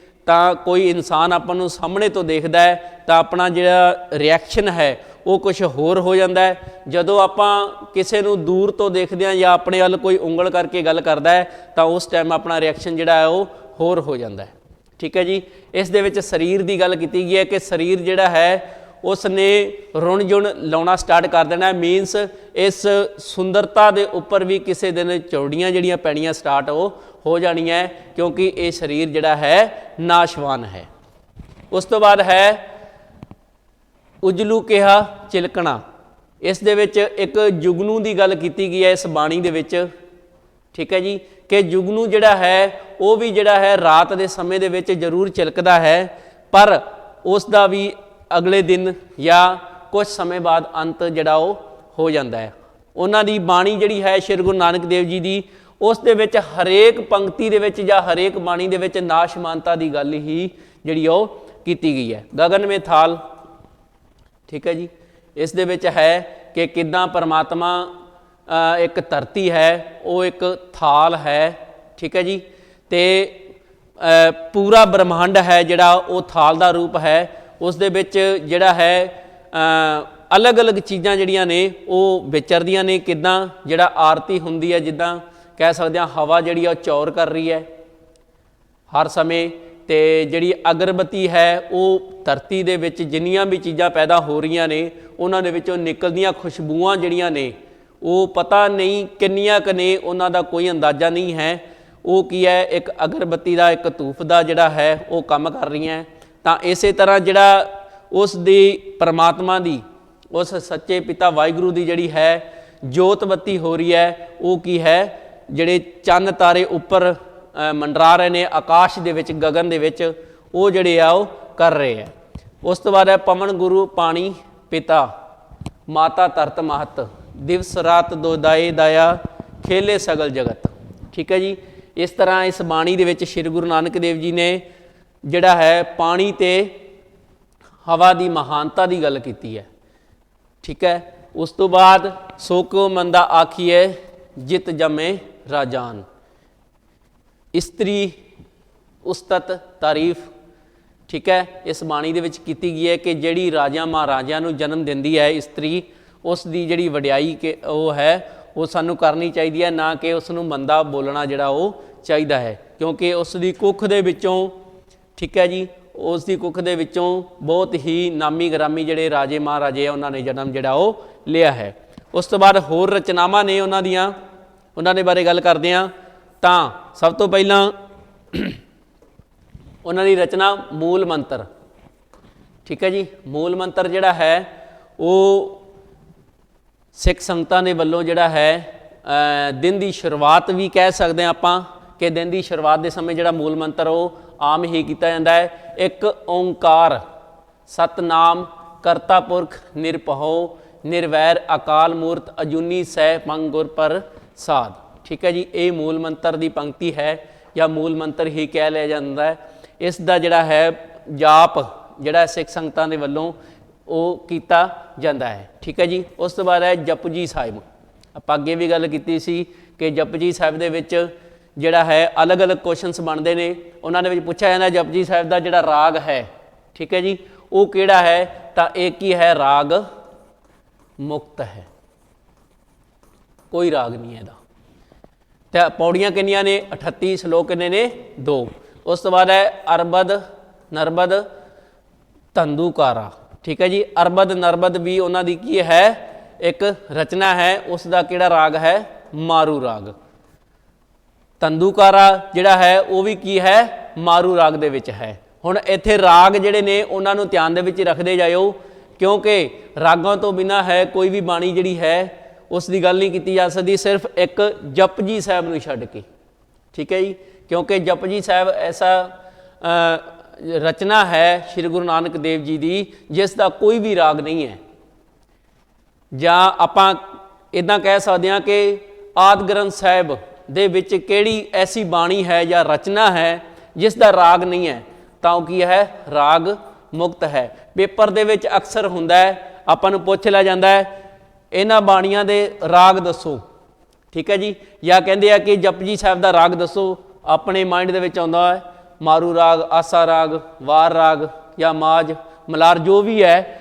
ਤਾਂ ਕੋਈ ਇਨਸਾਨ ਆਪਾਂ ਨੂੰ ਸਾਹਮਣੇ ਤੋਂ ਦੇਖਦਾ ਹੈ ਤਾਂ ਆਪਣਾ ਜਿਹੜਾ ਰਿਐਕਸ਼ਨ ਹੈ ਉਹ ਕੁਝ ਹੋਰ ਹੋ ਜਾਂਦਾ ਹੈ। ਜਦੋਂ ਆਪਾਂ ਕਿਸੇ ਨੂੰ ਦੂਰ ਤੋਂ ਦੇਖਦੇ ਹਾਂ ਜਾਂ ਆਪਣੇ ਵੱਲ ਕੋਈ ਉਂਗਲ ਕਰਕੇ ਗੱਲ ਕਰਦਾ ਹੈ ਤਾਂ ਉਸ ਟਾਈਮ ਆਪਣਾ ਰਿਐਕਸ਼ਨ ਜਿਹੜਾ ਹੈ ਉਹ ਹੋਰ ਹੋ ਜਾਂਦਾ ਹੈ। ਠੀਕ ਹੈ ਜੀ, ਇਸ ਦੇ ਵਿੱਚ ਸਰੀਰ ਦੀ ਗੱਲ ਕੀਤੀ ਗਈ ਹੈ ਕਿ ਸਰੀਰ ਜਿਹੜਾ ਹੈ ਉਸ ਨੇ ਰੁਣ ਜੁਣ ਲਾਉਣਾ ਸਟਾਰਟ ਕਰ ਦੇਣਾ। ਮੀਨਸ ਇਸ ਸੁੰਦਰਤਾ ਦੇ ਉੱਪਰ ਵੀ ਕਿਸੇ ਦਿਨ ਚੌੜੀਆਂ ਜਿਹੜੀਆਂ ਪੈਣੀਆਂ ਸਟਾਰਟ ਉਹ ਹੋ ਜਾਣੀਆਂ, ਕਿਉਂਕਿ ਇਹ ਸਰੀਰ ਜਿਹੜਾ ਹੈ ਨਾਸ਼ਵਾਨ ਹੈ। ਉਸ ਤੋਂ ਬਾਅਦ ਹੈ ਉਜਲੂ ਕਿਹਾ ਚਿਲਕਣਾ। ਇਸ ਦੇ ਵਿੱਚ ਇੱਕ ਜੁਗਨੂ ਦੀ ਗੱਲ ਕੀਤੀ ਗਈ ਹੈ ਇਸ ਬਾਣੀ ਦੇ ਵਿੱਚ। ਠੀਕ ਹੈ ਜੀ, ਕਿ ਜੁਗਨੂ ਜਿਹੜਾ ਹੈ ਉਹ ਵੀ ਜਿਹੜਾ ਹੈ ਰਾਤ ਦੇ ਸਮੇਂ ਦੇ ਵਿੱਚ ਜ਼ਰੂਰ ਚਿਲਕਦਾ ਹੈ, ਪਰ ਉਸ ਦਾ ਵੀ ਅਗਲੇ ਦਿਨ ਜਾਂ ਕੁਝ ਸਮੇਂ ਬਾਅਦ ਅੰਤ ਜਿਹੜਾ ਉਹ ਹੋ ਜਾਂਦਾ ਹੈ। ਉਹਨਾਂ ਦੀ ਬਾਣੀ ਜਿਹੜੀ ਹੈ ਸ਼੍ਰੀ ਗੁਰੂ ਨਾਨਕ ਦੇਵ ਜੀ ਦੀ, ਉਸ ਦੇ ਵਿੱਚ ਹਰੇਕ ਪੰਕਤੀ ਦੇ ਵਿੱਚ ਜਾਂ ਹਰੇਕ ਬਾਣੀ ਦੇ ਵਿੱਚ ਨਾਸ਼ਮਾਨਤਾ ਦੀ ਗੱਲ ਹੀ ਜਿਹੜੀ ਉਹ ਕੀਤੀ ਗਈ ਹੈ। ਗਗਨ ਮੇਂ ਥਾਲ। ਠੀਕ ਹੈ ਜੀ, ਇਸ ਦੇ ਵਿੱਚ ਹੈ ਕਿ ਕਿੱਦਾਂ ਪਰਮਾਤਮਾ ਇੱਕ ਧਰਤੀ ਹੈ, ਉਹ ਇੱਕ ਥਾਲ ਹੈ। ਠੀਕ ਹੈ ਜੀ, ਤੇ ਪੂਰਾ ਬ੍ਰਹਮੰਡ ਹੈ ਜਿਹੜਾ ਉਹ ਥਾਲ ਦਾ ਰੂਪ ਹੈ। ਉਸ ਦੇ ਵਿੱਚ ਜਿਹੜਾ ਹੈ ਅਲੱਗ-ਅਲੱਗ ਚੀਜ਼ਾਂ ਜਿਹੜੀਆਂ ਨੇ ਉਹ ਵਿਚਰਦੀਆਂ ਨੇ। ਕਿੱਦਾਂ ਜਿਹੜਾ ਆਰਤੀ ਹੁੰਦੀ ਹੈ, ਜਿੱਦਾਂ ਕਹਿ ਸਕਦੇ ਹਾਂ ਹਵਾ ਜਿਹੜੀ ਆ ਉਹ ਚੌਰ ਕਰ ਰਹੀ ਹੈ ਹਰ ਸਮੇਂ, ਤੇ ਜਿਹੜੀ ਅਗਰਬੱਤੀ ਹੈ ਉਹ ਧਰਤੀ ਦੇ ਵਿੱਚ ਜਿੰਨੀਆਂ ਵੀ ਚੀਜ਼ਾਂ ਪੈਦਾ ਹੋ ਰਹੀਆਂ ਨੇ ਉਹਨਾਂ ਦੇ ਵਿੱਚੋਂ ਨਿਕਲਦੀਆਂ ਖੁਸ਼ਬੂਆਂ ਜਿਹੜੀਆਂ ਨੇ ਉਹ ਪਤਾ ਨਹੀਂ ਕਿੰਨੀਆਂ ਕੁ ਨੇ, ਉਹਨਾਂ ਦਾ ਕੋਈ ਅੰਦਾਜ਼ਾ ਨਹੀਂ ਹੈ। ਉਹ ਕੀ ਹੈ, ਇੱਕ ਅਗਰਬੱਤੀ ਦਾ, ਇੱਕ ਧੂਫ ਦਾ ਜਿਹੜਾ ਹੈ ਉਹ ਕੰਮ ਕਰ ਰਹੀਆਂ। ਤਾਂ ਇਸੇ ਤਰ੍ਹਾਂ ਜਿਹੜਾ ਉਸ ਦੀ ਪਰਮਾਤਮਾ ਦੀ, ਉਸ ਸੱਚੇ ਪਿਤਾ ਵਾਹਿਗੁਰੂ ਦੀ ਜਿਹੜੀ ਹੈ ਜੋਤ ਬੱਤੀ ਹੋ ਰਹੀ ਹੈ, ਉਹ ਕੀ ਹੈ, ਜਿਹੜੇ ਚੰਨ ਤਾਰੇ ਉੱਪਰ ਮੰਡਰਾ ਰਹੇ ਨੇ ਆਕਾਸ਼ ਦੇ ਵਿੱਚ, ਗਗਨ ਦੇ ਵਿੱਚ, ਉਹ ਜਿਹੜੇ ਆ ਉਹ ਕਰ ਰਹੇ ਹੈ। ਉਸ ਤੋਂ ਬਾਅਦ ਹੈ ਪਵਨ ਗੁਰੂ ਪਾਣੀ ਪਿਤਾ ਮਾਤਾ ਧਰਤ ਮਹਤ ਦਿਵਸ ਰਾਤ ਦੋਦਾਏ ਦਾਇਆ ਖੇਲੇ ਸਗਲ ਜਗਤ। ਠੀਕ ਹੈ ਜੀ। ਇਸ ਤਰ੍ਹਾਂ ਇਸ ਬਾਣੀ ਦੇ ਵਿੱਚ ਸ਼੍ਰੀ ਗੁਰੂ ਨਾਨਕ ਦੇਵ ਜੀ ਨੇ ਜਿਹੜਾ ਹੈ ਪਾਣੀ ਤੇ ਹਵਾ ਦੀ ਮਹਾਨਤਾ ਦੀ ਗੱਲ ਕੀਤੀ ਹੈ। ਠੀਕ ਹੈ। ਉਸ ਤੋਂ ਬਾਅਦ ਸੋ ਕੋ ਮੰਦਾ ਆਖੀਏ ਜਿਤ ਜਮੇ ਰਾਜਾਨ, ਇਸਤਰੀ ਉਸਤਤ ਤਾਰੀਫ। ਠੀਕ ਹੈ। ਇਸ ਬਾਣੀ ਦੇ ਵਿੱਚ ਕੀਤੀ ਗਈ ਹੈ ਕਿ ਜਿਹੜੀ ਰਾਜਿਆਂ ਮਹਾਰਾਜਿਆਂ ਨੂੰ ਜਨਮ ਦਿੰਦੀ ਹੈ ਇਸਤਰੀ, ਉਸ ਦੀ ਜਿਹੜੀ ਵਡਿਆਈ ਕਿ ਉਹ ਹੈ ਉਹ ਸਾਨੂੰ ਕਰਨੀ ਚਾਹੀਦੀ ਹੈ, ਨਾ ਕਿ ਉਸ ਨੂੰ ਮੰਦਾ ਬੋਲਣਾ ਜਿਹੜਾ ਉਹ ਚਾਹੀਦਾ ਹੈ, ਕਿਉਂਕਿ ਉਸ ਦੀ ਕੁੱਖ ਦੇ ਵਿੱਚੋਂ, ਠੀਕ ਹੈ ਜੀ, ਉਸ ਦੀ ਕੁੱਖ ਦੇ ਵਿੱਚੋਂ ਬਹੁਤ ਹੀ ਨਾਮੀ ਗ੍ਰਾਮੀ ਜਿਹੜੇ ਰਾਜੇ ਮਹਾਰਾਜੇ ਆ ਉਹਨਾਂ ਨੇ ਜਨਮ ਜਿਹੜਾ ਉਹ ਲਿਆ ਹੈ। ਉਸ ਤੋਂ ਬਾਅਦ ਹੋਰ ਰਚਨਾਵਾਂ ਨੇ ਉਹਨਾਂ ਦੀਆਂ, ਉਹਨਾਂ ਦੇ ਬਾਰੇ ਗੱਲ ਕਰਦੇ ਹਾਂ। ਤਾਂ ਸਭ ਤੋਂ ਪਹਿਲਾਂ ਉਹਨਾਂ ਦੀ ਰਚਨਾ ਮੂਲ ਮੰਤਰ। ਠੀਕ ਹੈ ਜੀ। ਮੂਲ ਮੰਤਰ ਜਿਹੜਾ ਹੈ ਉਹ ਸਿੱਖ ਸੰਗਤਾਂ ਦੇ ਵੱਲੋਂ ਜਿਹੜਾ ਹੈ ਦਿਨ ਦੀ ਸ਼ੁਰੂਆਤ ਵੀ ਕਹਿ ਸਕਦੇ ਹਾਂ ਆਪਾਂ, ਕਿ ਦਿਨ ਦੀ ਸ਼ੁਰੂਆਤ ਦੇ ਸਮੇਂ ਜਿਹੜਾ ਮੂਲ ਮੰਤਰ ਉਹ ਆਮ ਹੀ ਕੀਤਾ ਜਾਂਦਾ ਹੈ। ਇੱਕ ਓਂਕਾਰ ਸਤਨਾਮ ਕਰਤਾ ਪੁਰਖ ਨਿਰਭਉ ਨਿਰਵੈਰ ਅਕਾਲ ਮੂਰਤ ਅਜੂਨੀ ਸਹਿ ਪੰਗ ਗੁਰ ਪ੍ਰਸਾਦ। ਠੀਕ ਹੈ ਜੀ। ਇਹ ਮੂਲ ਮੰਤਰ ਦੀ ਪੰਕਤੀ ਹੈ ਜਾਂ ਮੂਲ ਮੰਤਰ ਹੀ ਕਹਿ ਲਿਆ ਜਾਂਦਾ ਹੈ। ਇਸ ਦਾ ਜਿਹੜਾ ਹੈ ਜਾਪ ਜਿਹੜਾ ਸਿੱਖ ਸੰਗਤਾਂ ਦੇ ਵੱਲੋਂ ਉਹ ਕੀਤਾ ਜਾਂਦਾ ਹੈ। ਠੀਕ ਹੈ ਜੀ। ਉਸ ਤੋਂ ਬਾਅਦ ਹੈ ਜਪਜੀ ਸਾਹਿਬ। ਆਪਾਂ ਅੱਗੇ ਵੀ ਗੱਲ ਕੀਤੀ ਸੀ ਕਿ ਜਪਜੀ ਸਾਹਿਬ ਦੇ ਵਿੱਚ ਜਿਹੜਾ ਹੈ ਅਲੱਗ-ਅਲੱਗ ਕੁਐਸਚਨਸ ਬਣਦੇ ਨੇ। ਉਹਨਾਂ ਦੇ ਵਿੱਚ ਪੁੱਛਿਆ ਜਾਂਦਾ ਜਪਜੀ ਸਾਹਿਬ ਦਾ ਜਿਹੜਾ ਰਾਗ ਹੈ, ਠੀਕ ਹੈ ਜੀ, ਉਹ ਕਿਹੜਾ ਹੈ? ਤਾਂ ਇੱਕ ਹੀ ਹੈ, ਰਾਗ ਮੁਕਤ ਹੈ, ਕੋਈ ਰਾਗ ਨਹੀਂ ਹੈ ਇਹਦਾ। ਤੇ ਪੌੜੀਆਂ ਕਿੰਨੀਆਂ ਨੇ? 38। ਸ਼ਲੋਕ ਕਿੰਨੇ ਨੇ? 2। ਉਸ ਤੋਂ ਬਾਅਦ ਹੈ ਅਰਬਦ ਨਰਬਦ ਧੰਦੂਕਾਰਾ। ਠੀਕ ਹੈ ਜੀ। ਅਰਬਦ ਨਰਬਦ ਵੀ ਉਹਨਾਂ ਦੀ ਕੀ ਹੈ? ਇੱਕ ਰਚਨਾ ਹੈ। ਉਸ ਦਾ ਕਿਹੜਾ ਰਾਗ ਹੈ? ਮਾਰੂ ਰਾਗ। ਧੰਦੂਕਾਰਾ ਜਿਹੜਾ ਹੈ ਉਹ ਵੀ ਕੀ ਹੈ? ਮਾਰੂ ਰਾਗ ਦੇ ਵਿੱਚ ਹੈ। ਹੁਣ ਇੱਥੇ ਰਾਗ ਜਿਹੜੇ ਨੇ ਉਹਨਾਂ ਨੂੰ ਧਿਆਨ ਦੇ ਵਿੱਚ ਰੱਖਦੇ ਜਾਇਓ, ਕਿਉਂਕਿ ਰਾਗਾਂ ਤੋਂ ਬਿਨਾਂ ਹੈ ਕੋਈ ਵੀ ਬਾਣੀ ਜਿਹੜੀ ਹੈ ਉਸ ਦੀ ਗੱਲ ਨਹੀਂ ਕੀਤੀ ਜਾ ਸਕਦੀ, ਸਿਰਫ ਇੱਕ ਜਪਜੀ ਸਾਹਿਬ ਨੂੰ ਛੱਡ ਕੇ। ਠੀਕ ਹੈ ਜੀ। ਕਿਉਂਕਿ ਜਪਜੀ ਸਾਹਿਬ ਐਸਾ ਰਚਨਾ ਹੈ ਸ਼੍ਰੀ ਗੁਰੂ ਨਾਨਕ ਦੇਵ ਜੀ ਦੀ ਜਿਸ ਦਾ ਕੋਈ ਵੀ ਰਾਗ ਨਹੀਂ ਹੈ, ਜਾਂ ਆਪਾਂ ਇੱਦਾਂ ਕਹਿ ਸਕਦੇ ਹਾਂ ਕਿ ਆਦਿ ਗ੍ਰੰਥ ਸਾਹਿਬ ਦੇ ਵਿੱਚ ਕਿਹੜੀ ਐਸੀ ਬਾਣੀ ਹੈ ਜਾਂ ਰਚਨਾ ਹੈ ਜਿਸ ਦਾ ਰਾਗ ਨਹੀਂ ਹੈ? ਤਾਂ ਉਹ ਕੀ ਹੈ? ਰਾਗ ਮੁਕਤ ਹੈ। ਪੇਪਰ ਦੇ ਵਿੱਚ ਅਕਸਰ ਹੁੰਦਾ ਹੈ, ਆਪਾਂ ਨੂੰ ਪੁੱਛ ਲਿਆ ਜਾਂਦਾ ਹੈ ਇਹਨਾਂ ਬਾਣੀਆਂ ਦੇ ਰਾਗ ਦੱਸੋ। ਠੀਕ ਹੈ ਜੀ। ਜਾਂ ਕਹਿੰਦੇ ਆ ਕਿ ਜਪਜੀ ਸਾਹਿਬ ਦਾ ਰਾਗ ਦੱਸੋ। ਆਪਣੇ ਮਾਈਂਡ ਦੇ ਵਿੱਚ ਆਉਂਦਾ ਹੈ ਮਾਰੂ ਰਾਗ, ਆਸਾ ਰਾਗ, ਵਾਰ ਰਾਗ ਜਾਂ ਮਾਝ ਮਲਾਰ, ਜੋ ਵੀ ਹੈ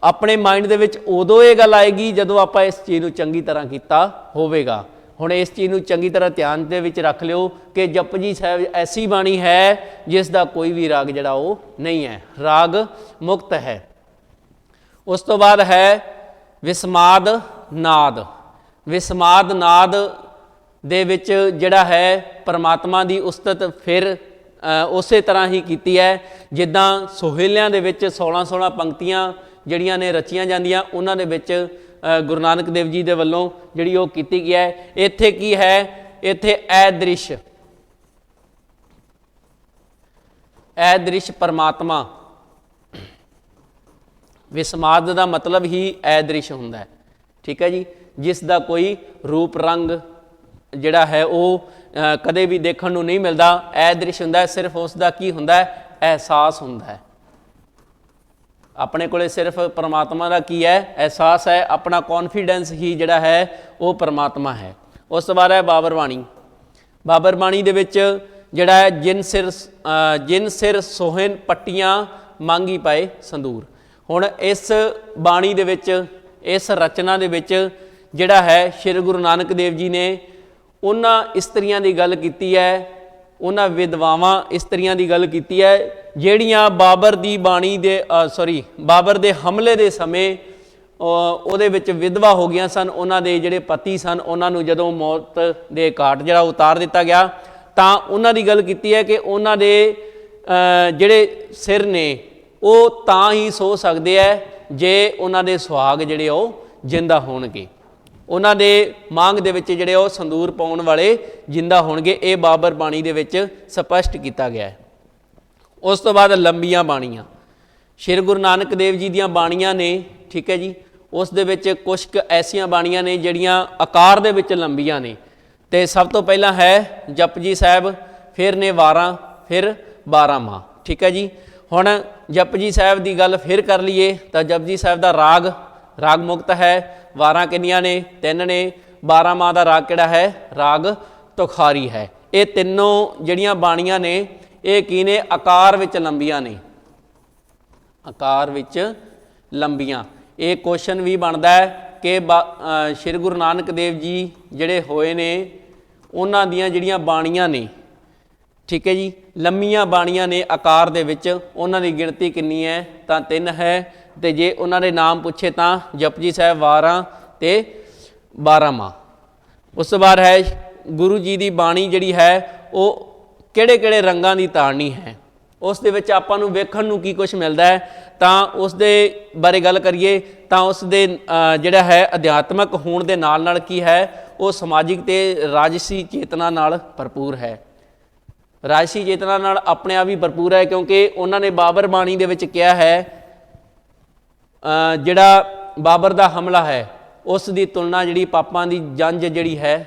ਆਪਣੇ ਮਾਈਂਡ ਦੇ ਵਿੱਚ ਉਦੋਂ ਇਹ ਗੱਲ ਆਏਗੀ ਜਦੋਂ ਆਪਾਂ ਇਸ ਚੀਜ਼ ਨੂੰ ਚੰਗੀ ਤਰ੍ਹਾਂ ਕੀਤਾ ਹੋਵੇਗਾ। ਹੁਣ ਇਸ ਚੀਜ਼ ਨੂੰ ਚੰਗੀ ਤਰ੍ਹਾਂ ਧਿਆਨ ਦੇ ਵਿੱਚ ਰੱਖ ਲਿਓ ਕਿ ਜਪਜੀ ਸਾਹਿਬ ਐਸੀ ਬਾਣੀ ਹੈ ਜਿਸ ਦਾ ਕੋਈ ਵੀ ਰਾਗ ਜਿਹੜਾ ਉਹ ਨਹੀਂ ਹੈ, ਰਾਗ ਮੁਕਤ ਹੈ। ਉਸ ਤੋਂ ਬਾਅਦ ਹੈ ਵਿਸਮਾਦ ਨਾਦ। ਵਿਸਮਾਦ ਨਾਦ ਦੇ ਵਿੱਚ ਜਿਹੜਾ ਹੈ ਪਰਮਾਤਮਾ ਦੀ ਉਸਤਤ ਫਿਰ ਉਸੇ ਤਰ੍ਹਾਂ ਹੀ ਕੀਤੀ ਹੈ ਜਿੱਦਾਂ ਸੋਹਿਲਿਆਂ ਦੇ ਵਿੱਚ 16 ਪੰਕਤੀਆਂ ਜਿਹੜੀਆਂ ਨੇ ਰਚੀਆਂ ਜਾਂਦੀਆਂ, ਉਹਨਾਂ ਦੇ ਵਿੱਚ ਗੁਰੂ ਨਾਨਕ ਦੇਵ ਜੀ ਦੇ ਵੱਲੋਂ ਜਿਹੜੀ ਉਹ ਕੀਤੀ ਗਈ ਹੈ। ਇੱਥੇ ਕੀ ਹੈ? ਇੱਥੇ ਐ ਦ੍ਰਿਸ਼ ਪਰਮਾਤਮਾ। ਵਿਸਮਾਦ ਦਾ ਮਤਲਬ ਹੀ ਐ ਦ੍ਰਿਸ਼ ਹੁੰਦਾ ਹੈ। ਠੀਕ ਹੈ ਜੀ। ਜਿਸ ਦਾ ਕੋਈ ਰੂਪ ਰੰਗ ਜਿਹੜਾ ਹੈ ਉਹ ਕਦੇ ਵੀ ਦੇਖਣ ਨੂੰ ਨਹੀਂ ਮਿਲਦਾ। ਐ ਦ੍ਰਿਸ਼ ਹੁੰਦਾ, ਸਿਰਫ ਉਸ ਦਾ ਕੀ ਹੁੰਦਾ ਹੈ? ਅਹਿਸਾਸ ਹੁੰਦਾ ਹੈ। ਆਪਣੇ ਕੋਲੇ ਸਿਰਫ ਪਰਮਾਤਮਾ ਦਾ ਕੀ ਹੈ? ਅਹਿਸਾਸ ਹੈ। ਆਪਣਾ ਕੌਨਫੀਡੈਂਸ ਹੀ ਜਿਹੜਾ ਹੈ ਉਹ ਪਰਮਾਤਮਾ ਹੈ। ਉਸ ਤੋਂ ਬਾਅਦ ਹੈ ਬਾਬਰ ਬਾਣੀ। ਬਾਬਰ ਬਾਣੀ ਦੇ ਵਿੱਚ ਜਿਹੜਾ ਹੈ ਜਿਨ ਸਿਰ ਸੋਹਣ ਪੱਟੀਆਂ ਮੰਗੀ ਪਾਏ ਸੰਦੂਰ। ਹੁਣ ਇਸ ਬਾਣੀ ਦੇ ਵਿੱਚ, ਇਸ ਰਚਨਾ ਦੇ ਵਿੱਚ ਜਿਹੜਾ ਹੈ ਸ਼੍ਰੀ ਗੁਰੂ ਨਾਨਕ ਦੇਵ ਜੀ ਨੇ ਉਹਨਾਂ ਇਸਤਰੀਆਂ ਦੀ ਗੱਲ ਕੀਤੀ ਹੈ, ਉਹਨਾਂ ਵਿਧਵਾਵਾਂ ਇਸਤਰੀਆਂ ਦੀ ਗੱਲ ਕੀਤੀ ਹੈ ਜਿਹੜੀਆਂ ਬਾਬਰ ਦੀ ਬਾਣੀ ਦੇ ਬਾਬਰ ਦੇ ਹਮਲੇ ਦੇ ਸਮੇਂ ਉਹਦੇ ਵਿੱਚ ਵਿਧਵਾ ਹੋ ਗਈਆਂ ਸਨ। ਉਹਨਾਂ ਦੇ ਜਿਹੜੇ ਪਤੀ ਸਨ ਉਹਨਾਂ ਨੂੰ ਜਦੋਂ ਮੌਤ ਦੇ ਘਾਟ ਜਿਹੜਾ ਉਤਾਰ ਦਿੱਤਾ ਗਿਆ ਤਾਂ ਉਹਨਾਂ ਦੀ ਗੱਲ ਕੀਤੀ ਹੈ ਕਿ ਉਹਨਾਂ ਦੇ ਜਿਹੜੇ ਸਿਰ ਨੇ ਉਹ ਤਾਂ ਹੀ ਸੋ ਸਕਦੇ ਹੈ ਜੇ ਉਹਨਾਂ ਦੇ ਸੁਹਾਗ ਜਿਹੜੇ ਉਹ ਜਿੰਦਾ ਹੋਣਗੇ, ਉਹਨਾਂ ਦੇ ਮਾਂਗ ਦੇ ਵਿੱਚ ਜਿਹੜੇ ਉਹ ਸੰਦੂਰ ਪਾਉਣ ਵਾਲੇ ਜਿੰਦਾ ਹੋਣਗੇ। ਇਹ ਬਾਬਰ ਬਾਣੀ ਦੇ ਵਿੱਚ ਸਪਸ਼ਟ ਕੀਤਾ ਗਿਆ ਹੈ। ਉਸ ਤੋਂ ਬਾਅਦ ਲੰਬੀਆਂ ਬਾਣੀਆਂ, ਸ਼੍ਰੀ ਗੁਰੂ ਨਾਨਕ ਦੇਵ ਜੀ ਦੀਆਂ ਬਾਣੀਆਂ ਨੇ, ਠੀਕ ਹੈ ਜੀ। ਉਸ ਦੇ ਵਿੱਚ ਕੁਛ ਕੁ ਐਸੀਆਂ ਬਾਣੀਆਂ ਨੇ ਜਿਹੜੀਆਂ ਆਕਾਰ ਦੇ ਵਿੱਚ ਲੰਬੀਆਂ ਨੇ। ਤੇ ਸਭ ਤੋਂ ਪਹਿਲਾਂ ਹੈ ਜਪਜੀ ਸਾਹਿਬ, ਫਿਰ ਨੇ 12, ਫਿਰ 12 ਮਾਹ, ਠੀਕ ਹੈ ਜੀ। ਹੁਣ ਜਪਜੀ ਸਾਹਿਬ ਦੀ ਗੱਲ ਫਿਰ ਕਰ ਲਈਏ ਤਾਂ ਜਪਜੀ ਸਾਹਿਬ ਦਾ ਰਾਗ ਮੁਕਤ ਹੈ। 12 ਕਿੰਨੀਆਂ ਨੇ? 3 ਨੇ। 12 ਮਾਹ ਦਾ ਰਾਗ ਕਿਹੜਾ ਹੈ? ਰਾਗ ਤੁਖਾਰੀ ਹੈ। ਇਹ ਤਿੰਨੋਂ ਜਿਹੜੀਆਂ ਬਾਣੀਆਂ ਨੇ ਇਹ ਕੀ ਨੇ? ਆਕਾਰ ਵਿੱਚ ਲੰਬੀਆਂ ਨੇ, ਆਕਾਰ ਵਿੱਚ ਲੰਬੀਆਂ। ਇਹ ਕੁਐਸਚਨ ਵੀ ਬਣਦਾ ਹੈ ਕਿ ਸ਼੍ਰੀ ਗੁਰੂ ਨਾਨਕ ਦੇਵ ਜੀ ਜਿਹੜੇ ਹੋਏ ਨੇ ਉਹਨਾਂ ਦੀਆਂ ਜਿਹੜੀਆਂ ਬਾਣੀਆਂ ਨੇ, ਠੀਕ ਹੈ ਜੀ, ਲੰਮੀਆਂ ਬਾਣੀਆਂ ਨੇ ਆਕਾਰ ਦੇ ਵਿੱਚ, ਉਹਨਾਂ ਦੀ ਗਿਣਤੀ ਕਿੰਨੀ ਹੈ? ਤਾਂ 3 ਹੈ। ਤੇ ਜੇ ਉਹਨਾਂ ਦੇ ਨਾਮ ਪੁੱਛੇ ਤਾਂ ਜਪਜੀ ਸਾਹਿਬ 12 ਤੇ 12 ਮਾਹ। ਉਸ ਤੋਂ ਬਾਅਦ ਹੈ ਗੁਰੂ ਜੀ ਦੀ ਬਾਣੀ ਜਿਹੜੀ ਹੈ ਉਹ ਕਿਹੜੇ ਕਿਹੜੇ ਰੰਗਾਂ ਦੀ ਤਾੜਨੀ ਹੈ। ਉਸ ਦੇ ਵਿੱਚ ਆਪਾਂ ਨੂੰ ਵੇਖਣ ਨੂੰ ਕੀ ਕੁਛ ਮਿਲਦਾ ਹੈ ਤਾਂ ਉਸ ਦੇ ਬਾਰੇ ਗੱਲ ਕਰੀਏ ਤਾਂ ਉਸ ਦੇ ਜਿਹੜਾ ਹੈ ਅਧਿਆਤਮਕ ਹੋਣ ਦੇ ਨਾਲ ਨਾਲ ਕੀ ਹੈ, ਉਹ ਸਮਾਜਿਕ ਤੇ ਰਾਜਸੀ ਚੇਤਨਾ ਨਾਲ ਭਰਪੂਰ ਹੈ। ਰਾਜਸੀ ਚੇਤਨਾ ਨਾਲ ਆਪਣੇ ਆਪ ਹੀ ਭਰਪੂਰ ਹੈ ਕਿਉਂਕਿ ਉਹਨਾਂ ਨੇ ਬਾਬਰ ਬਾਣੀ ਦੇ ਵਿੱਚ ਕਿਹਾ ਹੈ ਜਿਹੜਾ ਬਾਬਰ ਦਾ ਹਮਲਾ ਹੈ ਉਸ ਦੀ ਤੁਲਨਾ ਜਿਹੜੀ ਪਾਪਾਂ ਦੀ ਜੰਜ ਜਿਹੜੀ ਹੈ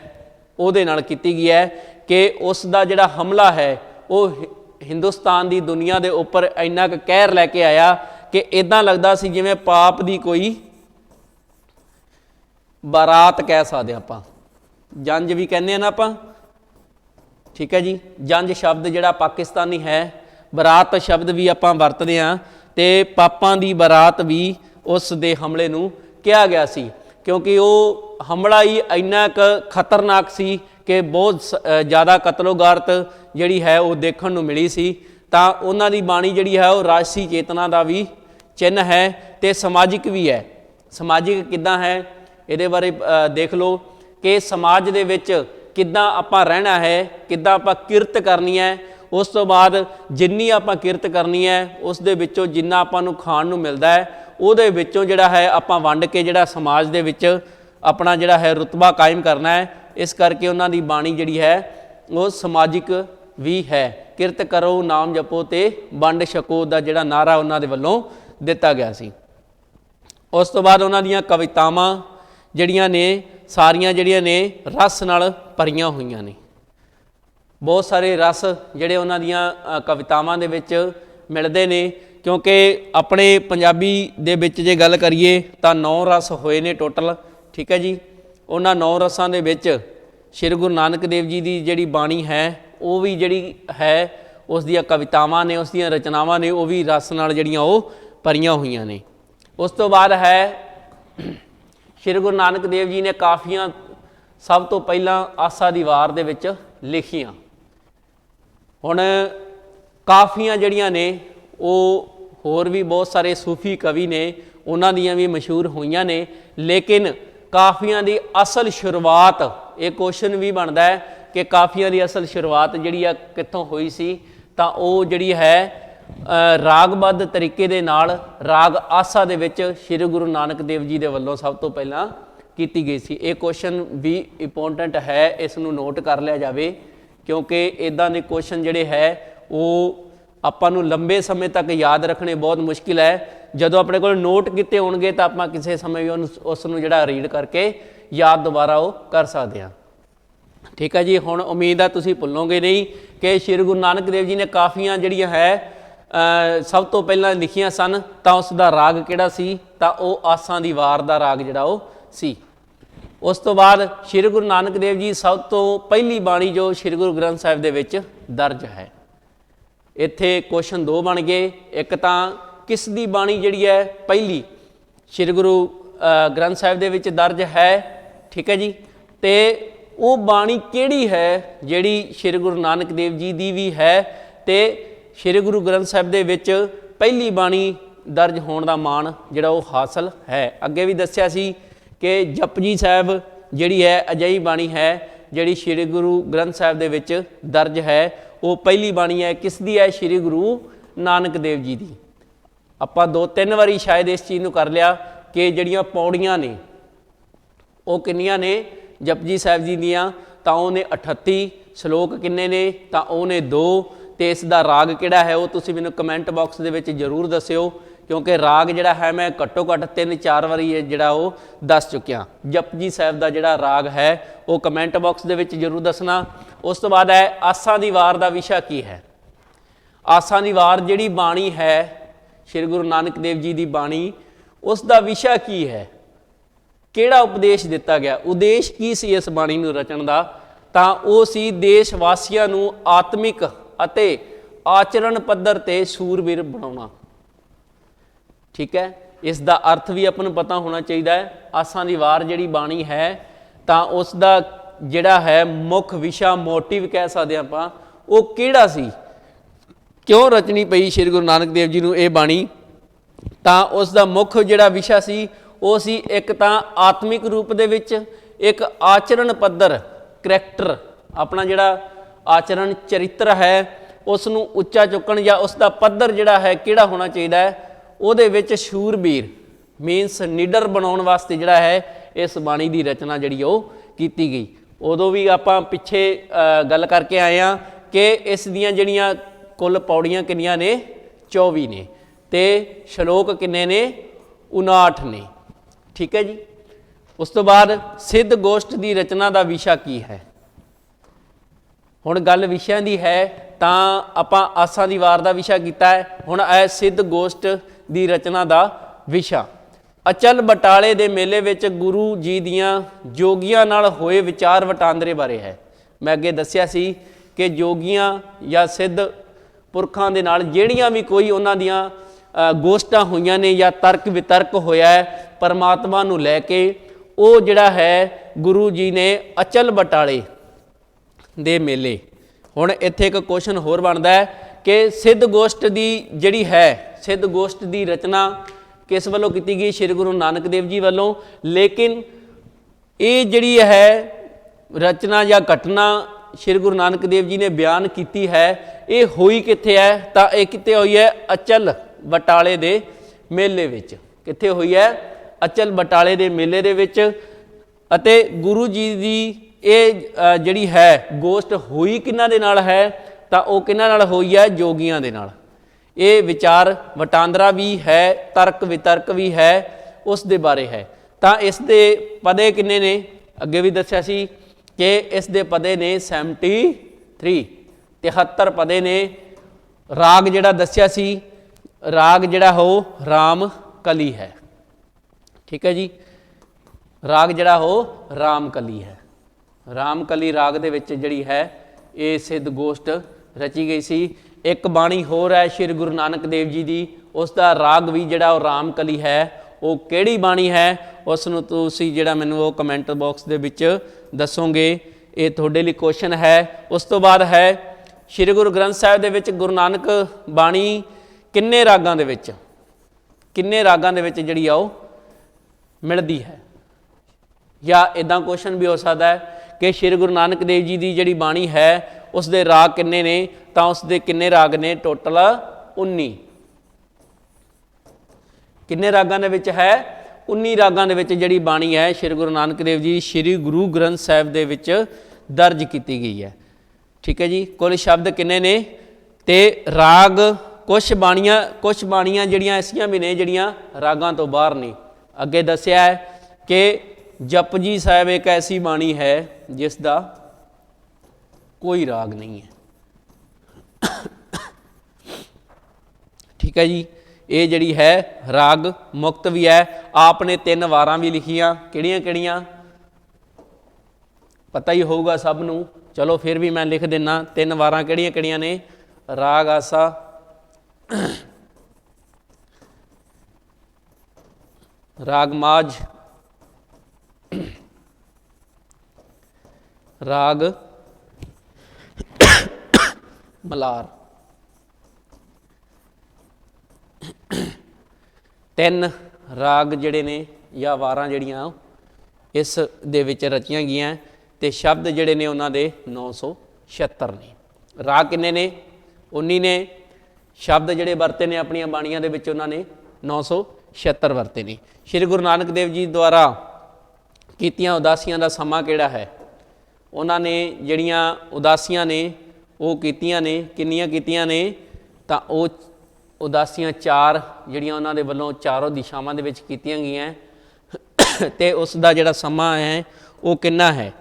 ਉਹਦੇ ਨਾਲ ਕੀਤੀ ਗਈ ਹੈ ਕਿ ਉਸ ਦਾ ਜਿਹੜਾ ਹਮਲਾ ਹੈ ਉਹ ਹਿੰਦੁਸਤਾਨ ਦੀ ਦੁਨੀਆ ਦੇ ਉੱਪਰ ਇੰਨਾ ਕੁ ਕਹਿਰ ਲੈ ਕੇ ਆਇਆ ਕਿ ਇੱਦਾਂ ਲੱਗਦਾ ਸੀ ਜਿਵੇਂ ਪਾਪ ਦੀ ਕੋਈ ਬਾਰਾਤ ਕਹਿ ਸਕਦੇ ਆਪਾਂ, ਜੰਜ ਵੀ ਕਹਿੰਦੇ ਆ ਨਾ ਆਪਾਂ, ਠੀਕ ਹੈ ਜੀ। ਜੰਜ ਸ਼ਬਦ ਜਿਹੜਾ ਪਾਕਿਸਤਾਨੀ ਹੈ, ਬਰਾਤ ਸ਼ਬਦ ਵੀ ਆਪਾਂ ਵਰਤਦੇ ਹਾਂ ਤੇ ਪਾਪਾਂ ਦੀ ਬਰਾਤ ਵੀ ਉਸ ਦੇ ਹਮਲੇ ਨੂੰ ਕਿਹਾ ਗਿਆ ਸੀ ਕਿਉਂਕਿ ਉਹ ਹਮਲਾ ਹੀ ਇੰਨਾ ਕੁ ਖਤਰਨਾਕ ਸੀ ਕਿ ਬਹੁਤ ਜ਼ਿਆਦਾ ਕਤਲੋਗਾਰਤ ਜਿਹੜੀ ਹੈ ਉਹ ਦੇਖਣ ਨੂੰ ਮਿਲੀ ਸੀ। ਤਾਂ ਉਹਨਾਂ ਦੀ ਬਾਣੀ ਜਿਹੜੀ ਹੈ ਉਹ ਰਾਜਸੀ ਚੇਤਨਾ ਦਾ ਵੀ ਚਿੰਨ੍ਹ ਹੈ ਤੇ ਸਮਾਜਿਕ ਵੀ ਹੈ। ਸਮਾਜਿਕ ਕਿੱਦਾਂ ਹੈ ਇਹਦੇ ਬਾਰੇ ਦੇਖ ਲਓ ਕਿ ਸਮਾਜ ਦੇ ਵਿੱਚ ਕਿੱਦਾਂ ਆਪਾਂ ਰਹਿਣਾ ਹੈ, ਕਿੱਦਾਂ ਆਪਾਂ ਕਿਰਤ ਕਰਨੀ ਹੈ। ਉਸ ਤੋਂ ਬਾਅਦ ਜਿੰਨੀ ਆਪਾਂ ਕਿਰਤ ਕਰਨੀ ਹੈ ਉਸ ਦੇ ਵਿੱਚੋਂ ਜਿੰਨਾ ਆਪਾਂ ਨੂੰ ਖਾਣ ਨੂੰ ਮਿਲਦਾ ਹੈ ਉਹਦੇ ਵਿੱਚੋਂ ਜਿਹੜਾ ਹੈ ਆਪਾਂ ਵੰਡ ਕੇ ਜਿਹੜਾ ਸਮਾਜ ਦੇ ਵਿੱਚ ਆਪਣਾ ਜਿਹੜਾ ਹੈ ਰੁਤਬਾ ਕਾਇਮ ਕਰਨਾ ਹੈ। ਇਸ ਕਰਕੇ ਉਹਨਾਂ ਦੀ ਬਾਣੀ ਜਿਹੜੀ ਹੈ ਉਹ ਸਮਾਜਿਕ ਵੀ ਹੈ। ਕਿਰਤ ਕਰੋ, ਨਾਮ ਜਪੋ ਤੇ ਵੰਡ ਛਕੋ ਦਾ ਜਿਹੜਾ ਨਾਰਾ ਉਹਨਾਂ ਦੇ ਵੱਲੋਂ ਦਿੱਤਾ ਗਿਆ ਸੀ। ਉਸ ਤੋਂ ਬਾਅਦ ਉਹਨਾਂ ਦੀਆਂ ਕਵਿਤਾਵਾਂ ਜਿਹੜੀਆਂ ਨੇ ਸਾਰੀਆਂ ਜਿਹੜੀਆਂ ਨੇ ਰਸ ਨਾਲ ਭਰੀਆਂ ਹੋਈਆਂ ਨੇ। ਬਹੁਤ ਸਾਰੇ ਰਸ ਜਿਹੜੇ ਉਹਨਾਂ ਦੀਆਂ ਕਵਿਤਾਵਾਂ ਦੇ ਵਿੱਚ ਮਿਲਦੇ ਨੇ ਕਿਉਂਕਿ ਆਪਣੇ ਪੰਜਾਬੀ ਦੇ ਵਿੱਚ ਜੇ ਗੱਲ ਕਰੀਏ ਤਾਂ 9 ਰਸ ਹੋਏ ਨੇ ਟੋਟਲ, ਠੀਕ ਹੈ ਜੀ। ਉਹਨਾਂ 9 ਰਸਾਂ ਦੇ ਵਿੱਚ ਸ਼੍ਰੀ ਗੁਰੂ ਨਾਨਕ ਦੇਵ ਜੀ ਦੀ ਜਿਹੜੀ ਬਾਣੀ ਹੈ ਉਹ ਵੀ ਜਿਹੜੀ ਹੈ ਉਸ ਦੀਆਂ ਕਵਿਤਾਵਾਂ ਨੇ, ਉਸ ਦੀਆਂ ਰਚਨਾਵਾਂ ਨੇ ਉਹ ਵੀ ਰਸ ਨਾਲ ਜਿਹੜੀਆਂ ਉਹ ਭਰੀਆਂ ਹੋਈਆਂ ਨੇ। ਉਸ ਤੋਂ ਬਾਅਦ ਹੈ ਸ਼੍ਰੀ ਗੁਰੂ ਨਾਨਕ ਦੇਵ ਜੀ ਨੇ ਕਾਫੀਆਂ ਸਭ ਤੋਂ ਪਹਿਲਾਂ ਆਸਾ ਦੀ ਵਾਰ ਦੇ ਵਿੱਚ ਲਿਖੀਆਂ। ਹੁਣ ਕਾਫੀਆਂ ਜਿਹੜੀਆਂ ਨੇ ਉਹ ਹੋਰ ਵੀ ਬਹੁਤ ਸਾਰੇ ਸੂਫੀ ਕਵੀ ਨੇ ਉਹਨਾਂ ਦੀਆਂ ਵੀ ਮਸ਼ਹੂਰ ਹੋਈਆਂ ਨੇ, ਲੇਕਿਨ ਕਾਫੀਆਂ ਦੀ ਅਸਲ ਸ਼ੁਰੂਆਤ, ਇਹ ਕੁਐਸਚਨ ਵੀ ਬਣਦਾ ਹੈ ਕਿ ਕਾਫੀਆਂ ਦੀ ਅਸਲ ਸ਼ੁਰੂਆਤ ਜਿਹੜੀ ਆ ਕਿੱਥੋਂ ਹੋਈ ਸੀ ਤਾਂ ਉਹ ਜਿਹੜੀ ਹੈ ਰਾਗਬੱਧ ਤਰੀਕੇ ਦੇ ਨਾਲ ਰਾਗ ਆਸਾ ਦੇ ਵਿੱਚ ਸ਼੍ਰੀ ਗੁਰੂ ਨਾਨਕ ਦੇਵ ਜੀ ਦੇ ਵੱਲੋਂ ਸਭ ਤੋਂ ਪਹਿਲਾਂ ਕੀਤੀ ਗਈ ਸੀ। ਇਹ ਕੁਐਸਚਨ ਵੀ ਇੰਪੋਰਟੈਂਟ ਹੈ, ਇਸ ਨੂੰ ਨੋਟ ਕਰ ਲਿਆ ਜਾਵੇ ਕਿਉਂਕਿ ਇੱਦਾਂ ਦੇ ਕੁਐਸਚਨ ਜਿਹੜੇ ਹੈ ਉਹ ਆਪਾਂ ਨੂੰ ਲੰਬੇ ਸਮੇਂ ਤੱਕ ਯਾਦ ਰੱਖਣੇ ਬਹੁਤ ਮੁਸ਼ਕਿਲ ਹੈ। ਜਦੋਂ ਆਪਣੇ ਕੋਲ ਨੋਟ ਕੀਤੇ ਹੋਣਗੇ ਤਾਂ ਆਪਾਂ ਕਿਸੇ ਸਮੇਂ ਵੀ ਉਸ ਨੂੰ ਜਿਹੜਾ ਰੀਡ ਕਰਕੇ ਯਾਦ ਦੁਬਾਰਾ ਉਹ ਕਰ ਸਕਦੇ ਹਾਂ, ਠੀਕ ਹੈ ਜੀ। ਹੁਣ ਉਮੀਦ ਹੈ ਤੁਸੀਂ ਭੁੱਲੋਗੇ ਨਹੀਂ ਕਿ ਸ਼੍ਰੀ ਗੁਰੂ ਨਾਨਕ ਦੇਵ ਜੀ ਨੇ ਕਾਫੀਆਂ ਜਿਹੜੀਆਂ ਹੈ ਸਭ ਤੋਂ ਪਹਿਲਾਂ ਲਿਖੀਆਂ ਸਨ ਤਾਂ ਉਸ ਦਾ ਰਾਗ ਕਿਹੜਾ ਸੀ ਤਾਂ ਉਹ ਆਸਾਂ ਦੀ ਵਾਰ ਦਾ ਰਾਗ ਜਿਹੜਾ ਉਹ ਸੀ। ਉਸ ਤੋਂ ਬਾਅਦ ਸ਼੍ਰੀ ਗੁਰੂ ਨਾਨਕ ਦੇਵ ਜੀ ਸਭ ਤੋਂ ਪਹਿਲੀ ਬਾਣੀ ਜੋ ਸ਼੍ਰੀ ਗੁਰੂ ਗ੍ਰੰਥ ਸਾਹਿਬ ਦੇ ਵਿੱਚ दर्ज है। इत्थे क्वेश्चन दो बन गए, एक तो किस दी बाणी जिहड़ी है पहली श्री गुरु ग्रंथ साहिब दे विच दर्ज है, ठीक है जी, तो वो बाणी किहड़ी है जिहड़ी श्री गुरु नानक देव जी दी भी है तो श्री गुरु ग्रंथ साहिब दे विच पहली बाणी दर्ज होने का मान जिहड़ा वो हासिल है। अगे भी दस्सिया सी कि जपजी साहिब जिहड़ी है अजिही बाणी है जिहड़ी श्री गुरु ग्रंथ साहिब दे विच दर्ज है, वो पहली बाणी है किस दी है, श्री गुरु नानक देव जी दी। आपां दो तीन वारी शायद इस चीज़ नूं कर लिया कि जिहड़ियां पौड़ियां ने वो किन्नियां ने जपजी साहिब जी दियां, तां उहने 38 श्लोक किन्ने ने, तां उहने 2, तो इसका राग किहड़ा है वो तुसीं मैनूं कमेंट बॉक्स दे विच जरूर दस्सिओ, क्योंकि राग जिहड़ा है मैं घट्टो घट्ट 3-4 वारी जिहड़ा वो दस चुकिया। जपजी साहिब का जिहड़ा राग है वो कमेंट बॉक्स दे विच जरूर दसना। उस तो बाद है आसां दी वार का विशा की है। आसां दी वार जिहड़ी बाणी है श्री गुरु नानक देव जी की बाणी, उसका विशा की है, किहड़ा उपदेश दिता गया, उद्देश की सी इस बाणी नूं रचण दा, तां वो सी देश वासियां नूं आत्मिक अते आचरण पद्धर ते सूरबीर बनाउणा। ठीक है, इसका अर्थ भी अपन नूं पता होना चाहिए। आसां दी वार जिहड़ी बाणी है तां उसका जिहड़ा है मुख विशा मोटिव कह सकते आपां, वो किहड़ा सी, क्यों रचनी पई श्री गुरु नानक देव जी नूं ये बाणी, तां उसका मुख जिहड़ा विशा सी वो सी एक तां आत्मिक रूप दे विच, एक आचरण पद्धर करैक्टर अपना जिहड़ा आचरण चरित्र है उसनूं उच्चा चुकण या उसका पद्धर जिहड़ा है किहड़ा होना चाहिए, ਉਹਦੇ ਵਿੱਚ शूरबीर मीनस निडर बनाउण वास्ते जिहड़ा है इस बाणी की रचना जिहड़ी वो कीती गई। उदों भी आपां पिछे गल करके आए हैं कि इस दियां जिहड़ियां कुल पौड़ियां किन्नियां ने, 24 ने, ते श्लोक किन्ने ने, 59 ने। ठीक है जी। उस तो बाद सिद्ध गोष्ठ की रचना का विशा की है। हुण गल विषयां दी है तां आपां आसां दी वार दा विशा कीता है, हुण है सिद्ध गोष्ठ ਦੀ रचना का विशा। अचल बटाले के मेले विच गुरु जी दियां जोगियां नाल होए विचार वटांदरे बारे है। मैं अगे दस्सिया सी कि जोगियां या सिद्ध पुरखां दे नाल जिहड़ियां भी कोई उन्हां दियां गोष्ठां होईयां ने या तर्क वितर्क होया है परमात्मा नूं लैके, वो जिहड़ा है गुरु जी ने अचल बटाले दे मेले। हुण इत्थे एक क्वेश्चन होर बनदा है कि सिद्ध गोष्ठ की जिहड़ी है, सिद्ध गोष्ठ की रचना किस वालों की गई, श्री गुरु नानक देव जी वालों, लेकिन ये जिहड़ी है रचना या घटना श्री गुरु नानक देव जी ने बयान की है, ये हुई कित्थे है, तो ये कित्थे हुई है, अचल बटाले दे मेले विच। कित्थे हुई है, अचल बटाले दे मेले दे विच। अते गुरु जी की ये जिहड़ी है गोष्ठ हुई किन्हां दे नाल है, तो वो किन्हां नाल हुई है, जोगियां दे नाल। ये विचार वटांदरा भी है, तर्क वितर्क भी है, उस दे बारे है। तो इस दे पदे किन्ने ने, अगे भी दस्सिया सी कि इस दे पदे ने 73, 73 पदे ने। राग जिहड़ा दस्सिया सी, राग जिहड़ा हो राम कली है। ठीक है जी, राग जिहड़ा हो राम कली है। राम कली राग दे विच जिहड़ी है ये सिद्ध गोष्ठ रची गई सी। एक बाणी होर है श्री गुरु नानक देव जी की, उसका राग भी जिहड़ा राम कली है, वो किहड़ी बाणी है उसनूं तुसीं जिहड़ा मैनूं वो कमेंट बॉक्स दे विच दसोगे, ये तुहाडे लई क्वेश्चन है। उस तो बाद है श्री गुरु ग्रंथ साहिब दे विच गुरु नानक बाणी किन्ने रागां दे विच, किन्ने रागां दे विच जिहड़ी आ मिलदी है। या इदां क्वेश्चन भी हो सकता है कि श्री गुरु नानक देव जी की जिहड़ी बाणी है उस दे राग किन्ने ने, तो उस दे किन्ने राग ने, टोटल 19। किन्ने रागां दे विच है, 19 रागां दे विच जिहड़ी बाणी है श्री गुरु नानक देव जी श्री गुरु ग्रंथ साहिब दे विच दर्ज की गई है। ठीक है जी। कुल शब्द किन्ने ने, ते राग कुछ बाणियां जिहड़ियां ऐसियां भी ने जिहड़ियां रागां तो बाहर ने। अगे दस्सिया है कि जपजी साहिब एक ऐसी बाणी है जिसका कोई राग नहीं है। ठीक है जी। ये जिहड़ी है राग मुक्त भी है। आपने 3 वारां भी लिखियां, किहड़ियां किहड़ियां, पता ही होगा सब नू। चलो फिर भी मैं लिख देना 3 वारां किहड़ियां ने, राग आसा, राग माझ, राग मलार। 3 राग जिहड़े ने या वारां जिहड़ियां इस दे विच रचियां गईयां ते शब्द जिहड़े ने उन्हां दे 976 ने। राग किन्ने ने? 19 ने। शब्द जिहड़े वरते ने अपनियां बाणियां दे विच उन्हां ने 976 वरते ने। श्री गुरु नानक देव जी द्वारा कीतियां उदासियां दा समां किहड़ा है? उन्हां ने जिहड़ियां उदासियां ने वो कीतियां ने, किन्नियां कीतियां ने? तां वो उदासियां 4 जिहड़ियां उन्हां दे वल्लों चारों दिशावां दे विच कीतियां गईयां ते उस दा जिहड़ा समां है वो किन्ना है?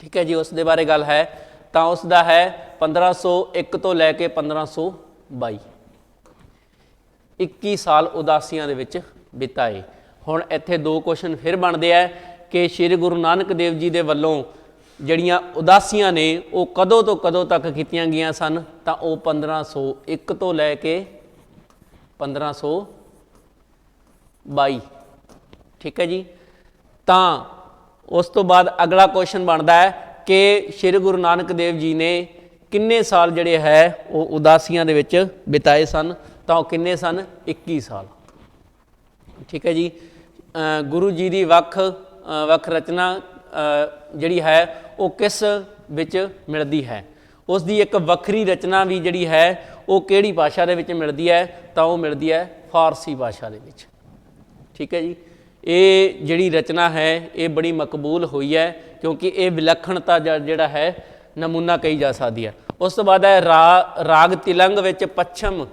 ठीक है जी, उस दे बारे गल है। तो उसका है 1501 तो लैके 1522, 21 साल उदासियां दे विच बिताए। हुण इत्थे 2 क्वेश्चन फिर बनते हैं कि श्री गुरु नानक देव जी दे वल्लों जड़ियाँ उदासियां ने वो कदों तो कदों तक कीतियां गईयां सन? तो वो 1501 तो लैके 1522। ठीक है जी। तो उस तो बाद अगला क्वेश्चन बनता है कि श्री गुरु नानक देव जी ने किन्ने साल जिहड़े है वो उदासियां दे विच बिताए सन? तो किन्ने सन? 21 साल। ठीक है जी। गुरु जी की वख वख रचना जिहड़ी है वो किस विच मिलदी है? उसकी एक वक्री रचना भी जिहड़ी है वो किहड़ी भाषा दे विच मिलदी है? तो वो मिलदी है फारसी भाषा दे विच। ठीक है जी। ये जिहड़ी रचना है ये बड़ी मकबूल हुई है क्योंकि ये विलक्षणता जिहड़ा है नमूना कही जा सकती है। उस तो बाद है राग तिलंग विच पच्छम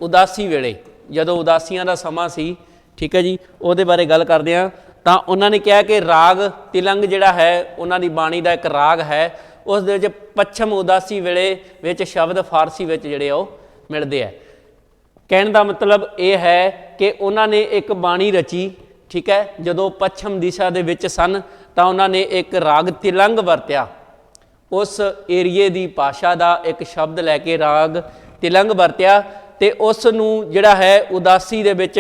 उदासी वेले, जदों उदासियां दा समां सी। ठीक है जी, उहदे बारे गल करदे हां। तो उन्होंने कहा कि राग तिलंग जिहड़ा है उन्हां दी बाणी दा एक राग है, उस दे विच पच्छम उदासी वेले विच शब्द फारसी विच जिहड़े वो मिलदे है। कहने का मतलब ये है कि उन्होंने एक बाणी रची। ठीक है, जदों पच्छम दिशा दे विच सन तो उन्होंने एक राग तिलंग वरत्या, उस एरिए की भाषा का एक शब्द लैके राग तिलंग वरत्या ते उस नूं जिहड़ा है उदासी दे विच,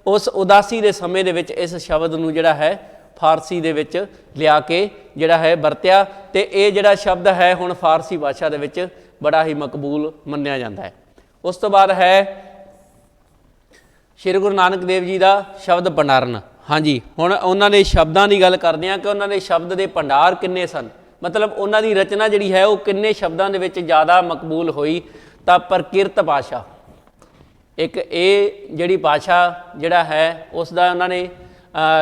उस उदासी के समय दे विच इस शब्द नूं जिहड़ा है फारसी दे विच लिया के जिहड़ा है वरत्या ते ये जिहड़ा शब्द है हुण फारसी भाषा दे विच बड़ा ही मकबूल मन्निया जाता है। उस तो बाद है श्री गुरु नानक देव जी का शब्द भंडारण। हाँ जी, हुण उन्होंने शब्दों की गल करते हैं कि उन्होंने शब्द के भंडार किन्ने सन, मतलब उन्होंने रचना जिहड़ी है वो किन्ने शब्दों के विच ज़्यादा मकबूल हुई? तो प्रकिरत भाषा एक ये जिहड़ी भाषा जिहड़ा है उसका उन्होंने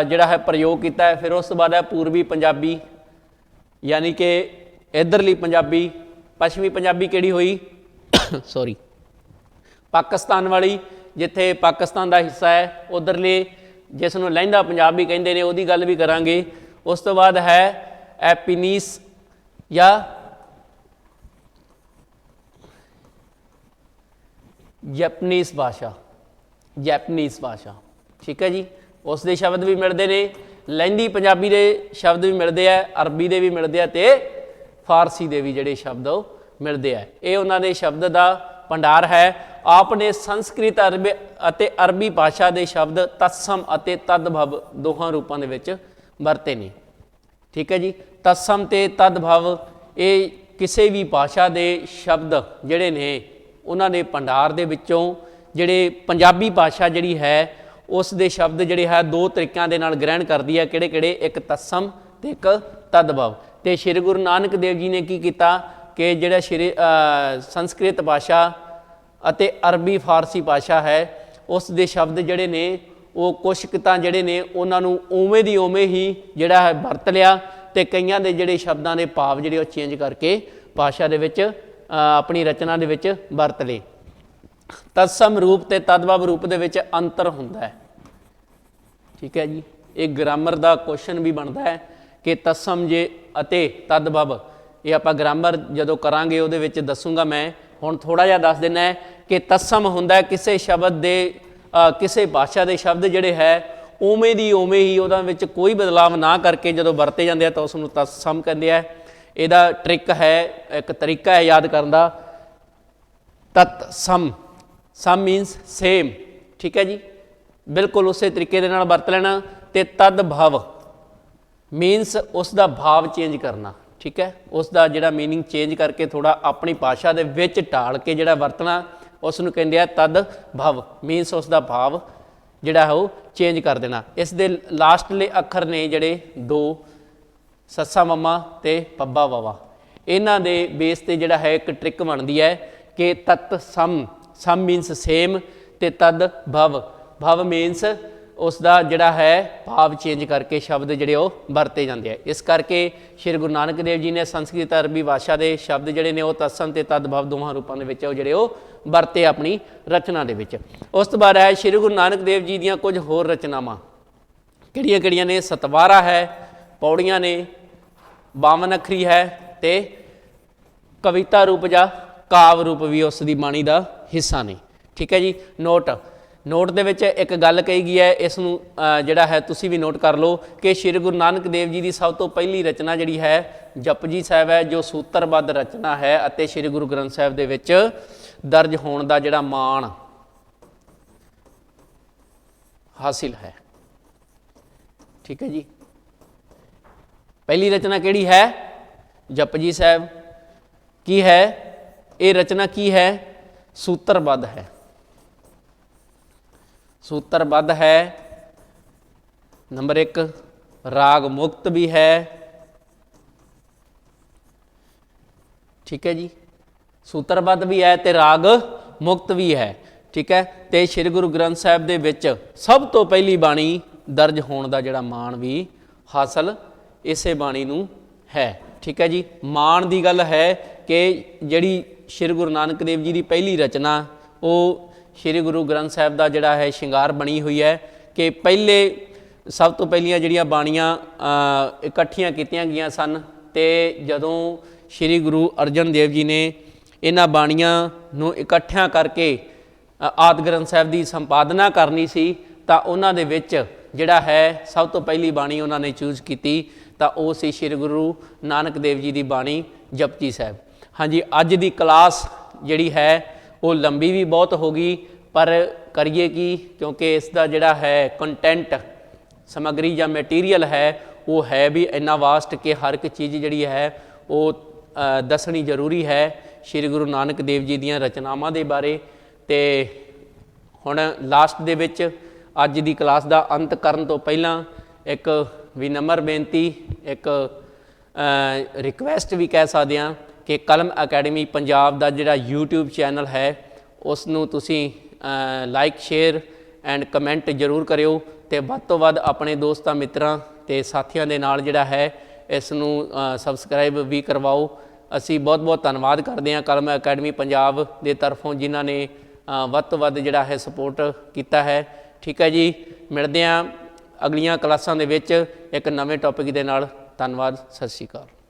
जिहड़ा है प्रयोग किया है। फिर उस तो बाद है पूर्वी पंजाबी, यानी कि इधरली पंजाबी। पश्चिमी पंजाबी किहड़ी हुई? सॉरी, पाकिस्तान वाली, जिथे पाकिस्तान का हिस्सा है उधरले, जिसनों लहिंदा पंजाब भी कहते हैं, उसकी गल भी करांगे। उस तो बाद है एपीनीस या जैपनीस भाषा, जैपनीस भाषा। ठीक है जी, उसके शब्द भी मिलते हैं, लहिंदी पंजाबी के शब्द भी मिलते हैं, अरबी के भी मिलते हैं तो फारसी के भी जोड़े शब्द मिलते हैं। ये उन्होंने शब्द का भंडार है। आपने संस्कृत अरबी भाषा के शब्द तत्सम और तदभव दोहां रूपों के वरते ने। ठीक है जी, तत्सम ते तदभव ये किसी भी भाषा के शब्द जिहड़े ने उन्होंने भंडार दे विचों जिहड़े पंजाबी भाषा जिहड़ी है उस दे शब्द जिहड़े है 2 तरीकों के नाल ग्रहण करती है। किहड़े-किहड़े? एक तत्सम ते एक तदभव। तो श्री गुरु नानक देव जी ने की किया कि जिहड़ा श्री संस्कृत भाषा अते अरबी फारसी भाषा है उस दे शब्द जिहड़े ने वो कुछ कितां जिहड़े ने उन्होंने उवें दी उवें ही जिहड़ा है वरत लिया ते कईयां दे जिहड़े शब्दां दे भाव जिहड़े वो चेंज करके भाषा दे विच अपनी रचना दे विच वरत ले। तत्सम रूप ते तदभव रूप दे विच अंतर हुंदा है। ठीक है जी, एक ग्रामर का क्वेश्चन भी बनता है कि तत्सम जे अते तदभव, ये आपां ग्रामर जदों करांगे उहदे विच दसूंगा मैं। हुण थोड़ा जिहा दस देना है कि तत्सम हुंदा है किसी शब्द दे किसी भाषा के शब्द जिहड़े है ਉਵੇਂ ਦੀ ਉਵੇਂ ਹੀ ਉਹਨਾਂ ਵਿੱਚ ਕੋਈ ਬਦਲਾਵ ਨਾ ਕਰਕੇ ਜਦੋਂ ਵਰਤੇ ਜਾਂਦੇ ਆ ਤਾਂ ਉਸ ਨੂੰ ਤਤਸਮ ਕਹਿੰਦੇ ਆ। ਇਹਦਾ ਟ੍ਰਿਕ ਹੈ, ਇੱਕ ਤਰੀਕਾ ਹੈ ਯਾਦ ਕਰਨ ਦਾ, ਤਤਸਮ, ਸਮ ਮੀਨਸ ਸੇਮ, ਠੀਕ ਹੈ ਜੀ, ਬਿਲਕੁਲ ਉਸੇ ਤਰੀਕੇ ਦੇ ਨਾਲ ਵਰਤ ਲੈਣਾ। ਤੇ ਤਦ ਭਵ ਮੀਨਸ ਉਸ ਦਾ ਭਾਵ ਚੇਂਜ ਕਰਨਾ, ਠੀਕ ਹੈ, ਉਸ ਦਾ ਜਿਹੜਾ ਮੀਨਿੰਗ ਚੇਂਜ ਕਰਕੇ ਥੋੜ੍ਹਾ ਆਪਣੀ ਭਾਸ਼ਾ ਦੇ ਵਿੱਚ ਢਾਲ ਕੇ ਜਿਹੜਾ ਵਰਤਣਾ ਉਸ ਨੂੰ ਕਹਿੰਦੇ ਆ ਤਦ ਭਵ, ਮੀਨਸ ਉਸ ਦਾ ਭਾਵ ਜਿਹੜਾ ਹੈ ਉਹ ਚੇਂਜ ਕਰ ਦੇਣਾ। ਇਸ ਦੇ ਲਾਸਟਲੇ ਅੱਖਰ ਨੇ ਜਿਹੜੇ ਦੋ, ਸੱਸਾ ਮਮਾ ਤੇ ਪੱਬਾ ਵਾਵਾ, ਇਹਨਾਂ ਦੇ ਬੇਸ ਤੇ ਜਿਹੜਾ ਹੈ ਇੱਕ ਟ੍ਰਿਕ ਬਣਦੀ ਹੈ ਕਿ ਤਤ ਸਮ, ਸਮ ਮੀਨਸ ਸੇਮ, ਤੇ ਤਦ ਭਵ, ਭਵ ਮੀਨਸ ਉਸ ਦਾ ਜਿਹੜਾ ਹੈ ਭਾਵ ਚੇਂਜ ਕਰਕੇ ਸ਼ਬਦ ਜਿਹੜੇ ਉਹ ਵਰਤੇ ਜਾਂਦੇ ਆ। ਇਸ ਕਰਕੇ ਸ਼੍ਰੀ ਗੁਰੂ ਨਾਨਕ ਦੇਵ ਜੀ ਨੇ ਸੰਸਕ੍ਰਿਤ ਅਰਬੀ ਭਾਸ਼ਾ ਦੇ ਸ਼ਬਦ ਜਿਹੜੇ ਨੇ ਉਹ ਤਤਸਮ ਤੇ ਤਦ ਭਵ ਦੋਹਾਂ ਰੂਪਾਂ ਦੇ ਵਿੱਚ ਉਹ ਜਿਹੜੇ ਉਹ ਵਰਤੇ ਆਪਣੀ ਰਚਨਾ ਦੇ ਵਿੱਚ। ਉਸ ਤੋਂ ਬਾਅਦ ਹੈ ਸ਼੍ਰੀ ਗੁਰੂ ਨਾਨਕ ਦੇਵ ਜੀ ਦੀਆਂ ਕੁਝ ਹੋਰ ਰਚਨਾਵਾਂ, ਕਿਹੜੀਆਂ ਕਿਹੜੀਆਂ ਨੇ? ਸਤਵਾਰਾ ਹੈ, ਪੌੜੀਆਂ ਨੇ, 52 ਅੱਖਰੀ ਹੈ, ਤੇ ਕਵਿਤਾ ਰੂਪ ਜਾਂ ਕਾਵ ਰੂਪ ਵੀ ਉਸ ਦੀ ਬਾਣੀ ਦਾ ਹਿੱਸਾ ਨੇ, ਠੀਕ ਹੈ ਜੀ। ਨੋਟ, ਨੋਟ ਦੇ ਵਿੱਚ ਇੱਕ ਗੱਲ ਕਹੀ ਗਈ ਹੈ, ਇਸ ਨੂੰ ਜਿਹੜਾ ਹੈ ਤੁਸੀਂ ਵੀ ਨੋਟ ਕਰ ਲਓ ਕਿ ਸ਼੍ਰੀ ਗੁਰੂ ਨਾਨਕ ਦੇਵ ਜੀ ਦੀ ਸਭ ਤੋਂ ਪਹਿਲੀ ਰਚਨਾ ਜਿਹੜੀ ਹੈ ਜਪਜੀ ਸਾਹਿਬ ਹੈ, ਜੋ ਸੂਤਰਬੱਧ ਰਚਨਾ ਹੈ ਅਤੇ ਸ਼੍ਰੀ ਗੁਰੂ ਗ੍ਰੰਥ ਸਾਹਿਬ ਦੇ ਵਿੱਚ ਦਰਜ ਹੋਣ ਦਾ ਜਿਹੜਾ ਮਾਣ ਹਾਸਿਲ ਹੈ, ਠੀਕ ਹੈ ਜੀ। ਪਹਿਲੀ ਰਚਨਾ ਕਿਹੜੀ ਹੈ? ਜਪਜੀ ਸਾਹਿਬ। ਕੀ ਹੈ ਇਹ ਰਚਨਾ? ਕੀ ਹੈ? ਸੂਤਰਬੱਧ ਹੈ, ਸੂਤਰਬੱਧ ਹੈ। ਨੰਬਰ 1 ਰਾਗ ਮੁਕਤ ਵੀ ਹੈ, ਠੀਕ ਹੈ ਜੀ, ਸੂਤਰਬੱਧ ਵੀ ਹੈ ਤੇ ਰਾਗ ਮੁਕਤ ਵੀ ਹੈ, ਠੀਕ ਹੈ। ਤੇ ਸ਼੍ਰੀ ਗੁਰੂ ਗ੍ਰੰਥ ਸਾਹਿਬ ਦੇ ਵਿੱਚ ਸਭ ਤੋਂ ਪਹਿਲੀ ਬਾਣੀ ਦਰਜ ਹੋਣ ਦਾ ਜਿਹੜਾ ਮਾਣ ਵੀ ਹਾਸਲ ਇਸੇ ਬਾਣੀ ਨੂੰ ਹੈ, ਠੀਕ ਹੈ ਜੀ। ਮਾਣ ਦੀ ਗੱਲ ਹੈ ਕਿ ਜਿਹੜੀ ਸ਼੍ਰੀ ਗੁਰੂ ਨਾਨਕ ਦੇਵ ਜੀ ਦੀ ਪਹਿਲੀ ਰਚਨਾ ਉਹ ਸ਼੍ਰੀ ਗੁਰੂ ਗ੍ਰੰਥ ਸਾਹਿਬ ਦਾ ਜਿਹੜਾ ਹੈ ਸ਼ਿੰਗਾਰ ਬਣੀ ਹੋਈ ਹੈ ਕਿ ਪਹਿਲੇ ਸਭ ਤੋਂ ਪਹਿਲੀਆਂ ਜਿਹੜੀਆਂ ਬਾਣੀਆਂ ਇਕੱਠੀਆਂ ਕੀਤੀਆਂ ਗਈਆਂ ਸਨ, ਤੇ ਜਦੋਂ ਸ਼੍ਰੀ ਗੁਰੂ ਅਰਜਨ ਦੇਵ ਜੀ ਨੇ ਇਹਨਾਂ ਬਾਣੀਆਂ ਨੂੰ ਇਕੱਠਿਆਂ ਕਰਕੇ ਆਦਿ ਗ੍ਰੰਥ ਸਾਹਿਬ ਦੀ ਸੰਪਾਦਨਾ ਕਰਨੀ ਸੀ ਤਾਂ ਉਹਨਾਂ ਦੇ ਵਿੱਚ ਜਿਹੜਾ ਹੈ ਸਭ ਤੋਂ ਪਹਿਲੀ ਬਾਣੀ ਉਹਨਾਂ ਨੇ ਚੂਜ਼ ਕੀਤੀ ਤਾਂ ਉਹ ਸੀ ਸ਼੍ਰੀ ਗੁਰੂ ਨਾਨਕ ਦੇਵ ਜੀ ਦੀ ਬਾਣੀ ਜਪਜੀ ਸਾਹਿਬ। ਹਾਂਜੀ, ਅੱਜ ਦੀ ਕਲਾਸ ਜਿਹੜੀ ਹੈ ਉਹ ਲੰਬੀ ਵੀ ਬਹੁਤ ਹੋ ਗਈ, ਪਰ ਕਰੀਏ ਕੀ, ਕਿਉਂਕਿ ਇਸ ਦਾ ਜਿਹੜਾ ਹੈ ਕੰਟੈਂਟ, ਸਮੱਗਰੀ ਜਾਂ ਮਟੀਰੀਅਲ ਹੈ ਉਹ ਹੈ ਵੀ ਇੰਨਾ ਵਾਸਟ ਕਿ ਹਰ ਇੱਕ ਚੀਜ਼ ਜਿਹੜੀ ਹੈ ਉਹ ਦੱਸਣੀ ਜ਼ਰੂਰੀ ਹੈ ਸ਼੍ਰੀ ਗੁਰੂ ਨਾਨਕ ਦੇਵ ਜੀ ਦੀਆਂ ਰਚਨਾਵਾਂ ਦੇ ਬਾਰੇ। ਤੇ ਹੁਣ ਲਾਸਟ ਦੇ ਵਿੱਚ ਅੱਜ ਦੀ ਕਲਾਸ ਦਾ ਅੰਤ ਕਰਨ ਤੋਂ ਪਹਿਲਾਂ ਇੱਕ ਵਿਨਮਰ ਬੇਨਤੀ, ਇੱਕ ਰਿਕੁਐਸਟ ਵੀ ਕਹਿ ਸਕਦੇ ਹਾਂ ਕਿ ਕਲਮ ਅਕੈਡਮੀ ਪੰਜਾਬ ਦਾ ਜਿਹੜਾ YouTube ਚੈਨਲ ਹੈ ਉਸ ਨੂੰ ਤੁਸੀਂ ਲਾਈਕ, ਸ਼ੇਅਰ ਐਂਡ ਕਮੈਂਟ ਜ਼ਰੂਰ ਕਰਿਓ ਅਤੇ ਵੱਧ ਤੋਂ ਵੱਧ ਆਪਣੇ ਦੋਸਤਾਂ, ਮਿੱਤਰਾਂ ਅਤੇ ਸਾਥੀਆਂ ਦੇ ਨਾਲ ਜਿਹੜਾ ਹੈ ਇਸ ਨੂੰ ਸਬਸਕ੍ਰਾਈਬ ਵੀ ਕਰਵਾਓ। ਅਸੀਂ ਬਹੁਤ ਬਹੁਤ ਧੰਨਵਾਦ ਕਰਦੇ ਹਾਂ ਕਲਮ ਅਕੈਡਮੀ ਪੰਜਾਬ ਦੇ ਤਰਫੋਂ ਜਿਨ੍ਹਾਂ ਨੇ ਵੱਧ ਤੋਂ ਵੱਧ ਜਿਹੜਾ ਹੈ ਸਪੋਰਟ ਕੀਤਾ ਹੈ, ਠੀਕ ਹੈ ਜੀ। ਮਿਲਦੇ ਹਾਂ ਅਗਲੀਆਂ ਕਲਾਸਾਂ ਦੇ ਵਿੱਚ ਇੱਕ ਨਵੇਂ ਟੌਪਿਕ ਦੇ ਨਾਲ। ਧੰਨਵਾਦ, ਸਤਿ ਸ਼੍ਰੀ ਅਕਾਲ।